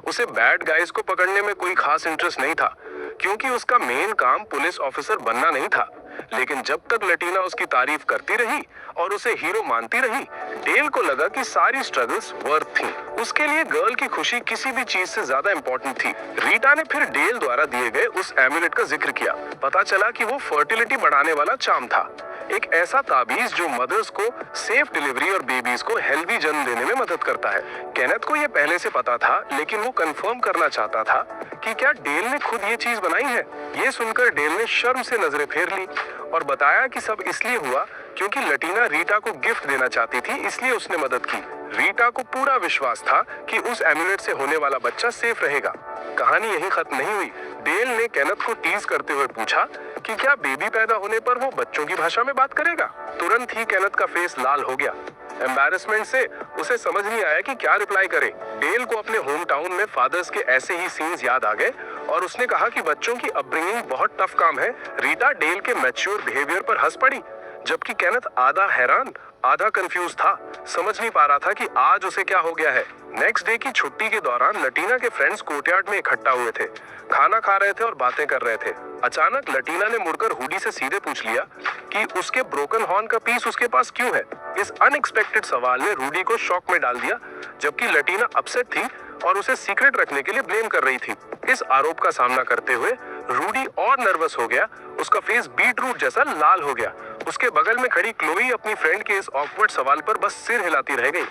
उसे बैड गाइज को पकड़ने में कोई खास इंटरेस्ट नहीं था, क्योंकि उसका मेन काम पुलिस ऑफिसर बनना नहीं था। लेकिन जब तक लटीना उसकी तारीफ करती रही और उसे हीरो मानती रही, डेल को लगा कि सारी स्ट्रगल्स वर्थ थी। उसके लिए गर्ल की खुशी किसी भी चीज से ज्यादा इंपॉर्टेंट थी। रीटा ने फिर डेल द्वारा दिए गए उस एम्यूलेट का जिक्र किया। पता चला कि वो फर्टिलिटी बढ़ाने वाला चार्म था, एक ऐसा ताबीज जो मदर्स को सेफ डिलीवरी और बेबीज को हेल्दी जन्म देने में मदद करता है। केनेथ को ये पहले से पता था, लेकिन वो कंफर्म करना चाहता था कि क्या डेल ने खुद ये चीज बनाई है। ये सुनकर डेल ने शर्म से नजरें फेर ली और बताया कि सब इसलिए हुआ क्योंकि लटीना रीटा को गिफ्ट देना चाहती थी, इसलिए उसने मदद की। रीटा को पूरा विश्वास था कि उस एम्यूलेट से होने वाला बच्चा सेफ रहेगा। कहानी यहीं खत्म नहीं हुई। डेल ने केनेथ को टीज करते हुए पूछा कि क्या बेबी पैदा होने पर वो बच्चों की भाषा में बात करेगा। तुरंत ही केनेथ का फेस लाल हो गया। एम्बैरेसमेंट से उसे समझ नहीं आया कि क्या रिप्लाई करे। डेल को अपने होम टाउन में फादर्स के ऐसे ही सीन्स याद आ गए और उसने कहा कि बच्चों की अपब्रिंगिंग बहुत टफ काम है। रीटा डेल के मैच्योर बिहेवियर पर हंस पड़ी, जबकि केनेथ आधा हैरान आधा कंफ्यूज था, समझ नहीं पा रहा था कि आज उसे क्या हो गया है। नेक्स्ट डे की छुट्टी के दौरान लटीना के फ्रेंड्स कोर्टयार्ड में इकट्ठा हुए थे, खाना खा रहे थे और बातें कर रहे थे। अचानक लटीना ने मुड़कर हुडी से सीधे पूछ लिया कि उसके ब्रोकन हॉर्न का पीस उसके पास क्यों है। इस अनएक्सपेक्टेड सवाल ने रूडी को शॉक में डाल दिया, जबकि लटीना अपसेट थी और उसे सीक्रेट रखने के लिए ब्लेम कर रही थी। इस आरोप का सामना करते हुए रूडी और नर्वस हो गया, उसका फेस बीट रूट जैसा लाल हो गया। उसके बगल में खड़ी क्लोई अपनी फ्रेंड के इस ऑकवर्ड सवाल पर बस सिर हिलाती रह गई।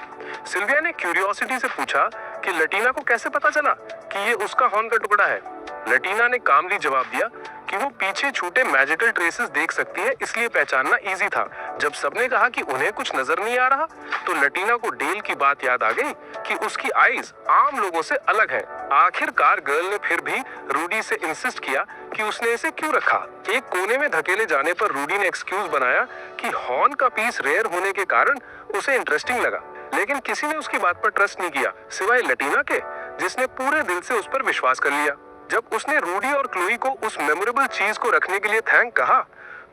सिल्विया ने क्यूरियोसिटी से पूछा कि लटीना को कैसे पता चला कि ये उसका हॉर्न का टुकड़ा है। लटीना ने कामली जवाब दिया कि वो पीछे छूटे मैजिकल ट्रेसेस देख सकती है, इसलिए पहचानना इजी था। जब सबने कहा कि उन्हें कुछ नजर नहीं आ रहा, तो लटीना को डेल की बात याद आ गई कि उसकी आईज आम लोगों से अलग है। आखिरकार गर्ल ने फिर भी रूडी से इंसिस्ट किया कि उसने इसे क्यों रखा। एक कोने में धकेले जाने पर रूडी ने एक्सक्यूज बनाया कि हॉर्न का पीस रेयर होने के कारण उसे इंटरेस्टिंग लगा, लेकिन किसी ने उसकी बात पर ट्रस्ट नहीं किया सिवाय लटीना के, जिसने पूरे दिल से उस पर विश्वास कर लिया। जब उसने रूडी और क्लोई को उस मेमोरेबल चीज को रखने के लिए थैंक कहा,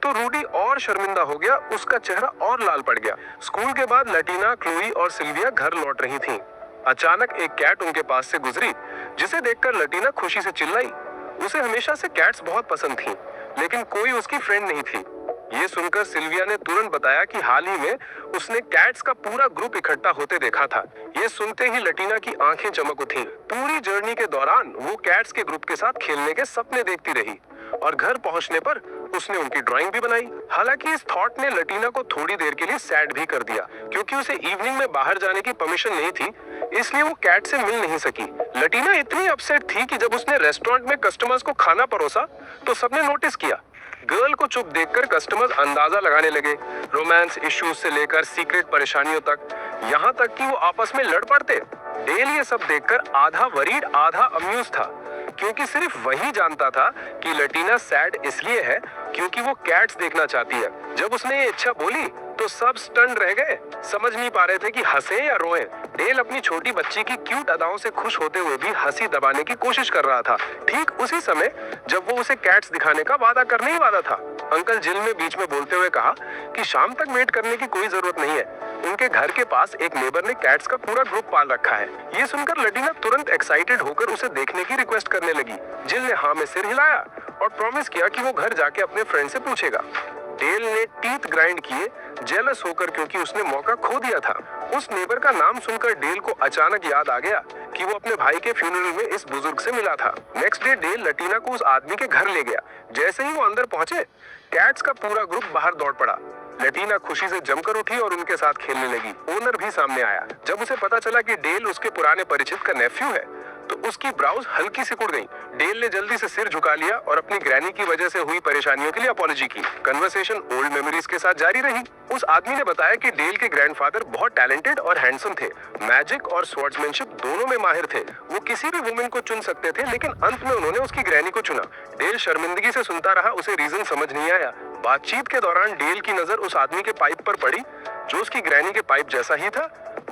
तो रूडी और शर्मिंदा हो गया, उसका चेहरा और लाल पड़ गया। स्कूल के बाद लटीना, क्लोई और सिल्विया घर लौट रही थीं। अचानक एक कैट उनके पास से गुजरी, जिसे देखकर लटीना खुशी से चिल्लाई। उसे हमेशा से कैट्स बहुत पसंद थीं, लेकिन कोई उसकी फ्रेंड नहीं थी। ये सुनकर सिल्विया ने तुरंत बताया कि हाल ही में उसने कैट्स का पूरा ग्रुप इकट्ठा होते देखा था। ये सुनते ही लटीना की आंखें चमक उठी। पूरी जर्नी के दौरान वो कैट्स के ग्रुप के साथ खेलने के सपने देखती रही और घर पहुंचने पर उसने उनकी ड्राइंग भी बनाई। हालांकि इस थॉट ने लटीना को थोड़ी देर के लिए सैड भी कर दिया, क्योंकि उसे इवनिंग में बाहर जाने की परमिशन नहीं थी, इसलिए वो कैट से मिल नहीं सकी। लटीना इतनी अपसेट थी कि जब उसने रेस्टोरेंट में कस्टमर्स को खाना परोसा तो सबने नोटिस किया। गर्ल को चुप देखकर कस्टमर्स अंदाजा लगाने लगे, रोमांस इश्यूज से लेकर सीक्रेट परेशानियों तक, यहाँ तक कि वो आपस में लड़ पड़ते। डेल ये सब देखकर आधा वरीड आधा अम्यूज था, क्योंकि सिर्फ वही जानता था कि लटीना सैड इसलिए है क्योंकि वो कैट्स देखना चाहती है। जब उसने ये इच्छा बोली तो सब स्टन रह गए, समझ नहीं पा रहे थे कि हंसे या रोए। डेल अपनी छोटी बच्ची की क्यूट अदाओं से खुश होते हुए भी हंसी दबाने की कोशिश कर रहा था। ठीक उसी समय जब वो उसे कैट्स दिखाने का वादा करने ही वाला था, अंकल जिल ने बीच में बोलते हुए कहा कि शाम तक वेट करने की कोई जरूरत नहीं है, उनके घर के पास एक नेबर ने कैट्स का पूरा ग्रुप पाल रखा है। ये सुनकर लटीना तुरंत एक्साइटेड होकर उसे देखने की रिक्वेस्ट करने लगी। जिल ने हाँ में सिर हिलाया और प्रॉमिस किया कि वो घर जाके अपने फ्रेंड से पूछेगा। डेल ने टीथ ग्राइंड किए, जेलस होकर, क्योंकि उसने मौका खो दिया था। उस नेबर का नाम सुनकर डेल को अचानक याद आ गया कि वो अपने भाई के फ्यूनरल में इस बुजुर्ग से मिला था। नेक्स्ट डे डेल लटीना को उस आदमी के घर ले गया। जैसे ही वो अंदर पहुंचे, कैट्स का पूरा ग्रुप बाहर दौड़ पड़ा। लटीना खुशी से जमकर उठी और उनके साथ खेलने लगी। ओनर भी सामने आया। जब उसे पता चला कि डेल उसके पुराने परिचित का नेफ्यू है, तो उसकी ब्राउज हल्की सी कुड़ गई। डेल ने जल्दी से सिर झुका लिया और अपनी ग्रैनी की वजह से हुई परेशानियों के लिए अपॉलॉजी की। कन्वर्सेशन ओल्ड मेमोरीज के साथ जारी रही। उस आदमी ने बताया कि डेल के ग्रैंडफादर बहुत टैलेंटेड और हैंडसम थे, मैजिक और स्वॉर्ड्समैनशिप दोनों में माहिर थे। वो किसी भी वुमेन को चुन सकते थे, लेकिन अंत में उन्होंने उसकी ग्रैनी को चुना। डेल शर्मिंदगी से सुनता रहा, उसे रीजन समझ नहीं आया। बातचीत के दौरान डेल की नजर उस आदमी के पाइप पर पड़ी जो उसकी ग्रैनी के पाइप जैसा ही था,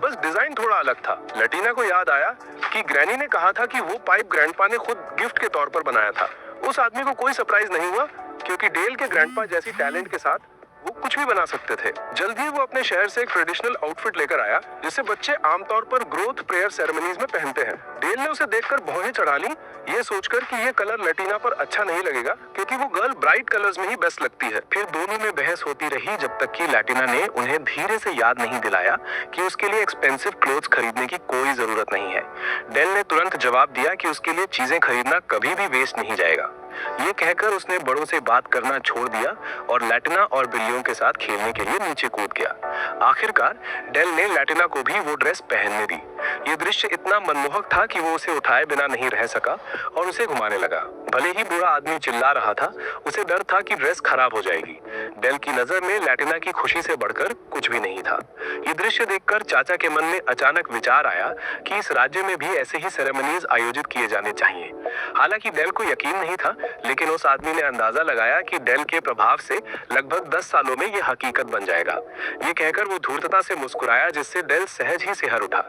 बस डिजाइन थोड़ा अलग था। लटीना को याद आया कि ग्रैनी ने कहा था कि वो पाइप ग्रैंडपा ने खुद गिफ्ट के तौर पर बनाया था। उस आदमी को कोई सरप्राइज नहीं हुआ क्योंकि डेल के ग्रैंडपा जैसी टैलेंट के साथ वो कुछ भी बना सकते थे। जल्द ही वो अपने शहर से एक ट्रेडिशनल आउटफिट लेकर आया जिसे बच्चे आमतौर पर ग्रोथ प्रेयर सेरेमनीज में पहनते हैं। डेल ने उसे देखकर भौहें चढ़ा ली, ये सोचकर कि ये कलर लटीना पर अच्छा नहीं लगेगा क्योंकि वो गर्ल ब्राइट कलर्स में ही बेस्ट लगती है। फिर दोनों में बहस होती रही जब तक कि लटीना ने उन्हें धीरे से याद नहीं दिलाया कि उसके लिए एक्सपेंसिव क्लोथ्स खरीदने की कोई जरूरत नहीं है। डेल ने तुरंत जवाब दिया कि उसके लिए चीजें खरीदना कभी भी वेस्ट नहीं जाएगा। ये कहकर उसने बड़ों से बात करना छोड़ दिया और लैटिना और बिल्लियों के साथ खेलने के लिए नीचे कूद गया। आखिरकार डेल ने लैटिना को भी वो ड्रेस पहनने दी। ये दृश्य इतना मनमोहक था कि वो उसे उठाए बिना नहीं रह सका और उसे घुमाने लगा। भले ही बुरा आदमी चिल्ला रहा था, उसे डर था कि ड्रेस खराब हो जाएगी। डेल की नजर में लैटिना की खुशी से बढ़कर कुछ भी नहीं था। ये दृश्य देखकर चाचा के मन में अचानक विचार आया कि इस राज्य में भी ऐसे ही सेरेमनीज आयोजित किए जाने चाहिए। हालांकि डेल को यकीन नहीं था, लेकिन उस आदमी ने अंदाजा लगाया कि डेल के प्रभाव से लगभग 10 सालों में ये हकीकत बन जाएगा। ये कहकर वो धूर्तता से मुस्कुराया जिससे डेल सहज ही सिहर उठा।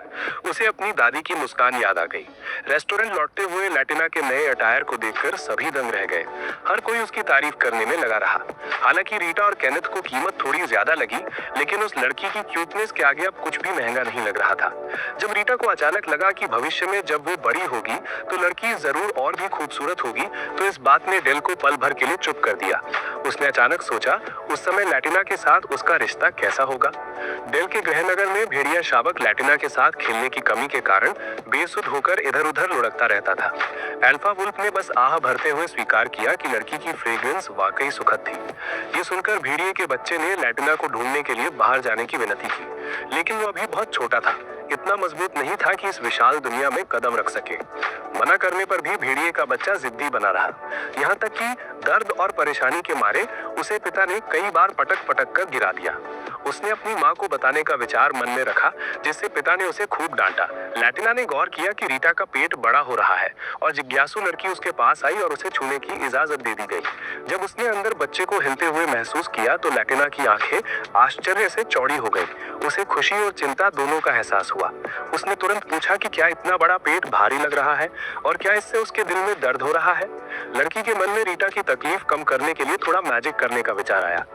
उसे अपनी दादी की मुस्कान याद आ गई। रेस्टोरेंट लौटते हुए लैटिना के नए अटायर को देखकर सभी दंग रह गए। हर कोई उसकी तारीफ करने में लगा रहा। हालांकि रीटा और केनेथ को कीमत थोड़ी ज्यादा लगी, लेकिन उस लड़की की क्यूटनेस के आगे अब कुछ भी महंगा नहीं लग रहा था। जब रीटा को अचानक लगा कि भविष्य में जब वो बड़ी होगी तो लड़की जरूर और भी खूबसूरत होगी, तो इस बात ने डेल को पल भर के लिए चुप कर दिया। उसने अचानक सोचा उस समय लैटिना के साथ उसका रिश्ता कैसा होगा। डेल के गृहनगर में भेड़िया शावक लैटिना के साथ खेलने की कमी के कारण बेसुध होकर इधर उधर लुढ़कता रहता था। अल्फा वुल्फ ने बस आह भरते हुए स्वीकार किया कि लड़की की फ्रेग्रेंस वाकई सुखद थी। ये सुनकर भेड़िए के बच्चे ने लैटिना को ढूंढने के लिए बाहर जाने की विनती की, लेकिन वो अभी बहुत छोटा था, इतना मजबूत नहीं था कि इस विशाल दुनिया में कदम रख सके। मना करने पर भी भेड़िए का बच्चा जिद्दी बना रहा। यहाँ तक कि दर्द और परेशानी के मारे उसे पिता ने कई बार पटक पटक कर गिरा दिया। उसने अपनी माँ को बताने का विचार मन में रखा, जिससे पिता ने उसे खूब डांटा। लैटिना ने गौर किया कि रीटा का पेट बड़ा हो रहा है और जिज्ञासु लड़की उसके पास आई और उसे छूने की इजाजत दे दी गई। जब उसने अंदर बच्चे को हिलते हुए महसूस किया तो लैटिना की आंखें आश्चर्य से चौड़ी हो गई। उसे खुशी और चिंता दोनों का एहसास हुआ। उसने तुरंत पूछा कि क्या इतना बड़ा पेट भारी लग रहा है और क्या इससे उसके दिल में दर्द हो रहा है। लड़की के मन में रीटा की तकलीफ कम करने के लिए थोड़ा मैजिक करने का विचार आया,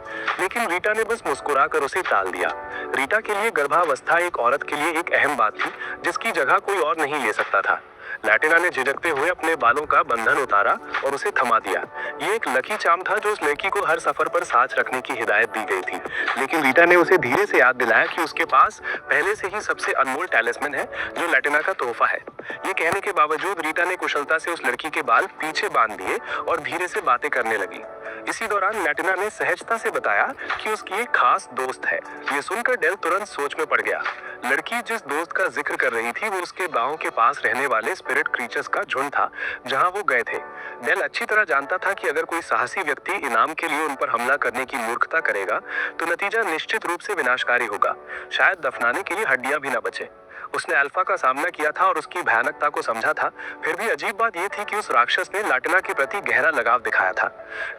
लेकिन रीटा ने बस मुस्कुराकर उसे टाल दिया। रीटा के लिए गर्भावस्था एक औरत के लिए एक अहम बात थी जिसकी जगह कोई और नहीं ले सकता था। लैटिना ने झिझकते हुए अपने बालों का बंधन उतारा और उसे थमा दिया। ये एक लकी चार्म था जो उस लड़की को हर सफर पर साथ रखने की हिदायत दी गई थी, लेकिन रीटा ने उसे धीरे से याद दिलाया कि उसके पास पहले से ही सबसे अनमोल टैलिस्मैन है जो लैटिना का तोहफा है। ये कहने के बावजूद रीटा ने कुशलता से उस लड़की के बाल पीछे बांध दिए और धीरे से बातें करने लगी। इसी दौरान लैटिना ने सहजता से बताया कि उसकी एक खास दोस्त है। ये सुनकर डेल तुरंत सोच में पड़ गया। लड़की जिस दोस्त का जिक्र कर रही थी वो उसके गांव के पास रहने वाले स्पिरिट क्रीचर्स का झुंड था जहां वो गए थे। डेल अच्छी तरह जानता था कि अगर कोई साहसी व्यक्ति इनाम के लिए उन पर हमला करने की मूर्खता करेगा तो नतीजा निश्चित रूप से विनाशकारी होगा, शायद दफनाने के लिए हड्डियां भी न बचे। उसने अल्फा का सामना किया था और उसकी भयानकता को समझा था। फिर भी अजीब बात यह थी कि उस राक्षस ने लैटिना के प्रति गहरा लगाव दिखाया था।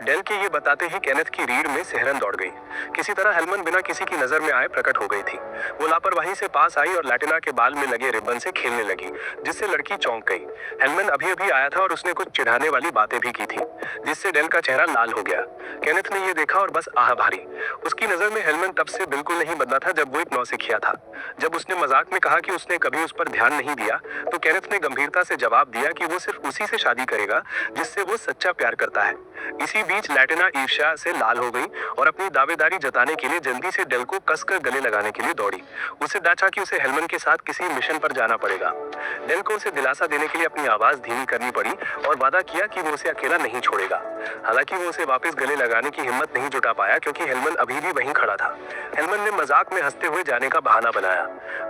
डेल के ये बताते ही केनेथ की रीढ़ में सिहरन दौड़ गई। किसी तरह हेलमन बिना किसी की नजर में आए प्रकट हो गई थी। वो लापरवाही से पास आई और लैटिना के बाल में लगे रिबन से खेलने लगी, जिससे लड़की चौंक गई। हेलमन अभी अभी आया था और उसने कुछ चिढ़ाने वाली बातें भी की थी, जिससे डेल का चेहरा लाल हो गया। केनेथ ने ये देखा और बस आह भरी। उसकी नजर में हेलमन तब से बिल्कुल नहीं बदला था जब वो एक नौसिखिया था। जब उसने मजाक में कहा कि उसने कभी उस पर ध्यान नहीं दिया तो केनेथ ने गंभीरता से जवाब दिया कि वो सिर्फ उसी से शादी करेगा जिससे वो सच्चा प्यार करता है। इसी बीच लैटिना ईर्ष्या से लाल हो गई और अपनी दावेदारी जताने के लिए जल्दी से डेल को कसकर गले लगाने के लिए दौड़ी। उसे डांटा कि उसे हेलमन के साथ किसी मिशन पर जाना पड़ेगा। डेल को उसे दिलासा देने के लिए अपनी आवाज धीमी करनी पड़ी और वादा किया कि वो उसे अकेला नहीं छोड़ेगा। हालांकि वो उसे वापस गले लगाने की हिम्मत नहीं जुटा पाया क्योंकि हेलमन अभी भी वहीं खड़ा था। हेलमन ने मजाक में हंसते हुए जाने का बहाना बनाया।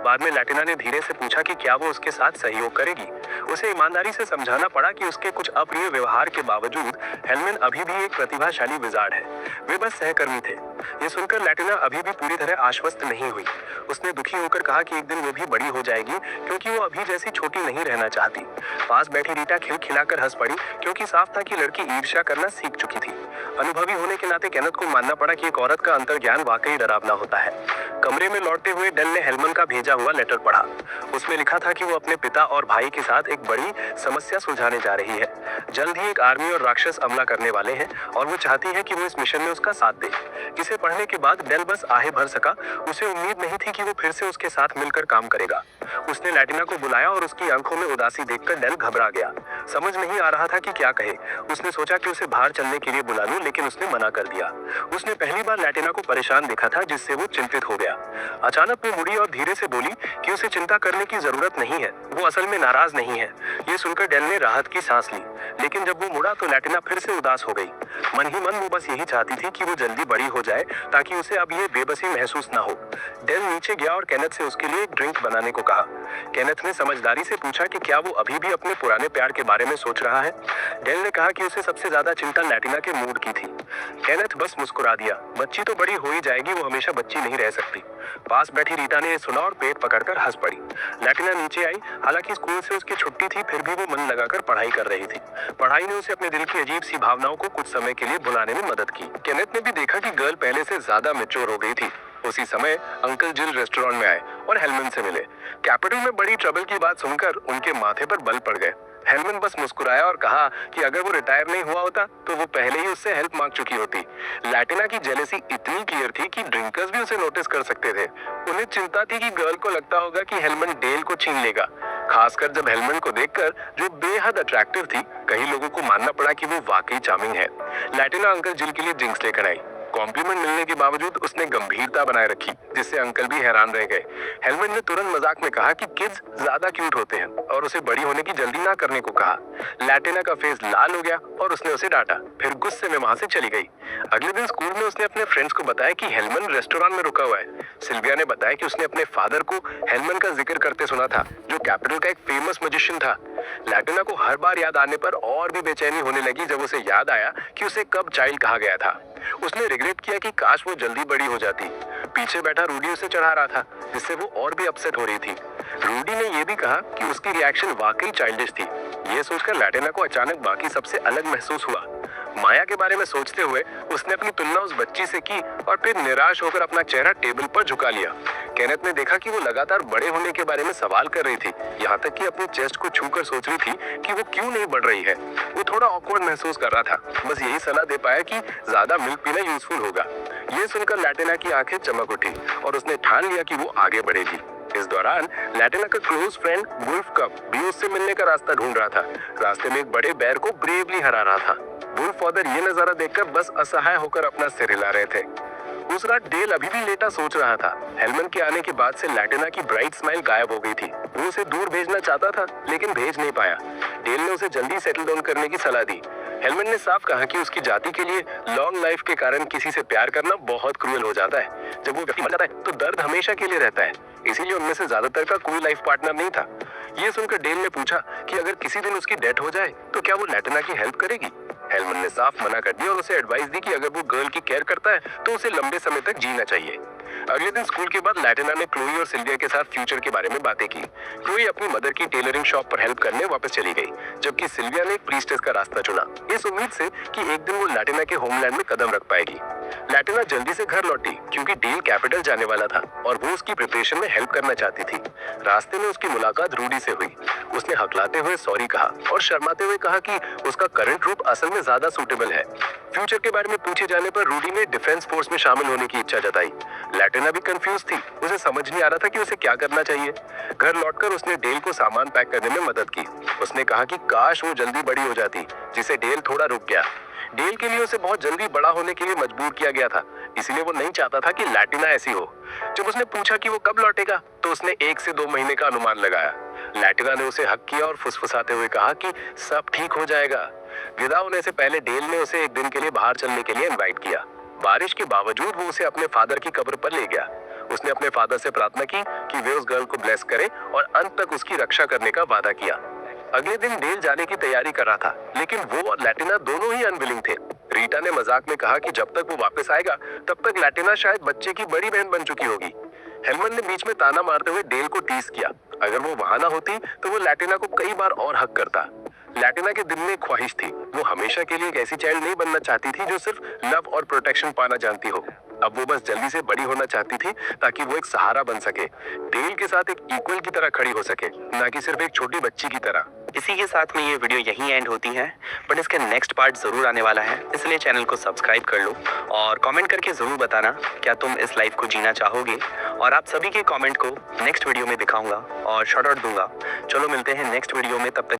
बाद में लैटिना ने धीरे से पूछा कि क्या वो उसके साथ सहयोग करेगी। उसे ईमानदारी से समझाना पड़ा कि उसके कुछ अप्रिय व्यवहार के बावजूद हेलमन अभी भी एक प्रतिभाशाली विजार्ड है, वे बस सहकर्मी थे। ये सुनकर लैटिना अभी भी पूरी तरह आश्वस्त नहीं हुई। उसने दुखी होकर कहा कि एक दिन वो भी बड़ी हो जाएगी, क्योंकि वो अभी जैसी छोटी नहीं रहना चाहती। पास बैठी रीटा खिलखिलाकर हंस पड़ी, क्योंकि साफ था कि लड़की ईर्ष्या करना सीख चुकी थी। अनुभवी होने के नाते केनेथ को मानना पड़ा कि एक औरत का अंतर्ज्ञान वाकई डरावना होता है। कमरे में लौटते हुए डेल ने हेलमन का भेजा हुआ लेटर पढ़ा। उसमें लिखा था कि वो अपने पिता और भाई के साथ एक बड़ी समस्या सुलझाने जा रही है। जल्द ही एक आर्मी और राक्षस हमला करने वाले हैं और वो चाहती है कि वो इस मिशन में उसका साथ दे। इसे पढ़ने के बाद डेल बस आहे भर सका। उसे उम्मीद नहीं थी कि वो फिर से उसके साथ मिलकर काम करेगा। उसने लैटिना को बुलाया और उसकी आंखों में उदासी देखकर डेल घबरा गया। समझ नहीं आ रहा था कि क्या कहे। उसने सोचा कि उसे बाहर चलने के लिए बुला लूं, लेकिन उसने मना कर दिया। उसने पहली बार लैटिना को परेशान देखा था, जिससे वो चिंतित हो गया। अचानक वो मुड़ी और धीरे से बोली कि उसे चिंता करने की जरूरत नहीं है, वो असल में नाराज नहीं है। ये सुनकर डेल ने राहत की सांस ली, लेकिन जब वो मुड़ा तो लैटिना फिर से उदास हो गई। मन ही मन वो बस यही चाहती थी कि वो जल्दी बड़ी हो जाए, ताकि उसे अब ये बेबसी महसूस ना हो। डेल नीचे गया और केनेथ से उसके लिए एक ड्रिंक बनाने को कहा। केनेथ ने समझदारी से पूछा कि क्या वो अभी भी अपने पुराने प्यार के बारे में सोच रहा है। डेल ने कहा कि उसे सबसे ज्यादा चिंता लैटिना के मूड की थी। केनेथ बस मुस्कुरा दिया। बच्ची तो बड़ी हो ही जाएगी, वो हमेशा बच्ची नहीं रह सकती। पास बैठी रीटा ने सुना और पेट पकड़कर हंस पड़ी। लैटिना नीचे आई। हालांकि स्कूल से उसकी छुट्टी थी, फिर भी वो मन लगाकर पढ़ाई कर रही थी। पढ़ाई ने उसे अपने दिल की अजीब सी भावनाओं को कुछ समय के लिए भुलाने में मदद की। केनेथ ने भी देखा कि गर्ल पहले से ज्यादा मैच्योर हो गई थी। उसी समय अंकल जिल रेस्टोरेंट में आए और हेलमन से मिले। कैपिटल में बड़ी ट्रबल की बात सुनकर उनके माथे पर बल पड़ गए। हेलमन बस मुस्कुराया और कहा कि अगर वो रिटायर नहीं हुआ होता तो वो पहले ही उससे हेल्प मांग चुकी होती। लैटिना की जेलेसी इतनी क्लियर थी कि ड्रिंकर्स भी उसे नोटिस कर सकते थे। उन्हें चिंता थी कि गर्ल को लगता होगा कि हेलमन डेल को छीन लेगा, खासकर जब हेलमन को देखकर, जो बेहद अट्रैक्टिव थी, कई लोगों को मानना पड़ा कि वो वाकई चार्मिंग है। लैटिना अंकल जिल के लिए ड्रिंक्स लेकर आई। कॉम्प्लीमेंट मिलने के बावजूद उसने गंभीरता बनाए रखी, जिससे अंकल भी हैरान रह गए। हेलमन ने तुरंत मजाक में कहा कि किड्स ज्यादा क्यूट होते हैं और उसे बड़ी होने की जल्दी ना करने को कहा। लैटिना का फेस लाल हो गया और उसने उसे डांटा, फिर गुस्से में वहां से चली गई। अगले दिन स्कूल में उसने अपने फ्रेंड्स को बताया कि हेलमन रेस्टोरेंट में रुका हुआ है। सिल्विया ने बताया कि उसने अपने फादर को हेलमन का जिक्र करते सुना था, जो कैपिटल का एक फेमस मैजिशियन था। लैटिना को हर बार याद आने पर और भी बेचैनी होने लगी जब उसे याद आया कि उसे कब चाइल्ड कहा गया था। उसने रिग्रेट किया कि काश वो जल्दी बड़ी हो जाती। पीछे बैठा रूडी उसे चढ़ा रहा था, जिससे वो और भी अपसेट हो रही थी। रूडी ने यह भी कहा कि उसकी रिएक्शन वाकई चाइल्डिश थी। ये सोचकर लैटिना को अचानक बाकी सबसे अलग महसूस हुआ। माया के बारे में सोचते हुए उसने अपनी तुलना उस बच्ची से की और फिर निराश होकर अपना चेहरा टेबल पर झुका लिया। केनेथ ने देखा कि वो लगातार बड़े होने के बारे में सवाल कर रही थी, यहाँ तक कि अपनी चेस्ट को छूकर सोच रही थी कि वो क्यों नहीं बढ़ रही है। वो थोड़ा ऑकवर्ड महसूस कर रहा था, बस यही सलाह दे पाया कि ज्यादा मिल्क पीना यूजफुल होगा। ये सुनकर लैटिना की आंखें चमक उठी और उसने ठान लिया कि वो आगे बढ़ेगी। इस दौरान लैटिना का क्लोज फ्रेंड वुल्फ कप भी उससे मिलने का रास्ता ढूंढ रहा था। रास्ते में एक बड़े बेर को ब्रेवली हरा रहा था। वुल्फ फादर ये नजारा देखकर बस असहाय होकर अपना सिर हिला रहे थे। उस रात डेल अभी भी लेटा सोच रहा था। हेलमन के आने के बाद से लैटिना की ब्राइट स्माइल गायब हो गई थी। वो उसे दूर भेजना चाहता था, लेकिन भेज नहीं पाया। डेल ने उसे जल्दी सेटल डाउन करने की सलाह दी। हेलमन ने साफ कहा कि उसकी जाति के लिए लॉन्ग लाइफ के कारण किसी से प्यार करना बहुत क्रूएल हो जाता है। जब वो व्यक्ति मर जाता है तो दर्द हमेशा के लिए रहता है, इसीलिए उनमें से ज्यादातर का कोई लाइफ पार्टनर नहीं था। ये सुनकर डेल ने पूछा कि अगर किसी दिन उसकी डेथ हो जाए तो क्या वो लैटिना की हेल्प करेगी। हेलमन ने साफ मना कर दिया और उसे एडवाइस दी कि अगर वो गर्ल की केयर करता है तो उसे लंबे समय तक जीना चाहिए। अगले दिन स्कूल के बाद लैटिना ने क्लोई और सिल्विया के साथ फ्यूचर के बारे में बातें की। क्लोई अपनी मदर की टेलरिंग शॉप पर हेल्प करने वापस चली गई, जबकि सिल्विया ने एक प्रीस्टेस का रास्ता चुना, इस उम्मीद से कि एक दिन वो लैटिना के होमलैंड में कदम रख पाएगी। लैटिना जल्दी से घर लौटी क्योंकि डेल कैपिटल जाने वाला था और वो उसकी प्रिपरेशन में हेल्प करना चाहती थी। रास्ते में उसकी मुलाकात रूडी से हुई। उसने हकलाते हुए सॉरी कहा और शर्माते हुए कहा कि उसका करंट रूप असल में ज्यादा सूटेबल है। फ्यूचर के बारे में पूछे जाने पर रूडी ने डिफेंस फोर्स में शामिल होने की इच्छा जताई। लैटिना भी कंफ्यूज थी, उसे समझ नहीं आ रहा था कि उसे क्या करना चाहिए। घर लौटकर उसने डेल को सामान पैक करने में मदद की। उसने कहा कि काश वो जल्दी बड़ी हो जाती, जिसे डेल थोड़ा रुक गया। डेल के लिए उसे बहुत जल्दी बड़ा होने के लिए मजबूर किया गया था, इसीलिए वो नहीं चाहता था कि लैटिना ऐसी हो। जब उसने पूछा कि वो कब लौटेगा तो उसने 1 से 2 महीने का अनुमान लगाया। लैटिना ने उसे हक किया और फुसफुसाते हुए कहा कि सब ठीक हो जाएगा। विदा होने से पहले डेल ने उसे एक दिन के लिए बाहर चलने के लिए इनवाइट किया। बारिश के बावजूद वो उसे अपने फादर की कब्र पर ले गया। उसने अपने फादर से प्रार्थना की कि वे उस गर्ल को ब्लेस करें और अंत तक उसकी रक्षा करने का वादा किया। अगले दिन डेल जाने की तैयारी कर रहा था, लेकिन वो और लैटिना दोनों ही अनविलिंग थे। रीटा ने मजाक में कहा कि जब तक वो वापस आएगा तब तक लैटिना शायद बच्चे की बड़ी बहन बन चुकी होगी। हेलमन ने बीच में ताना मारते हुए डेल को टीज किया। अगर वो वहां ना होती तो वो लैटिना को कई बार और हक करता। लैटिना के दिल में एक ख्वाहिश थी, वो हमेशा के लिए एक ऐसी चाइल्ड नहीं बनना चाहती थी जो सिर्फ लव और प्रोटेक्शन पाना जानती हो। अब वो बस जल्दी से बड़ी होना चाहती थी ताकि वो एक सहारा बन सके, डेल के साथ एक इक्वल की तरह खड़ी हो सके, ना कि सिर्फ एक छोटी बच्ची की तरह। इसी के साथ में ये वीडियो यहीं एंड होती है, बट इसके नेक्स्ट पार्ट ज़रूर आने वाला है, इसलिए चैनल को सब्सक्राइब कर लो और कमेंट करके ज़रूर बताना क्या तुम इस लाइफ को जीना चाहोगे, और आप सभी के कमेंट को नेक्स्ट वीडियो में दिखाऊंगा और शॉर्ट आउट दूंगा। चलो मिलते हैं नेक्स्ट वीडियो में, तब तक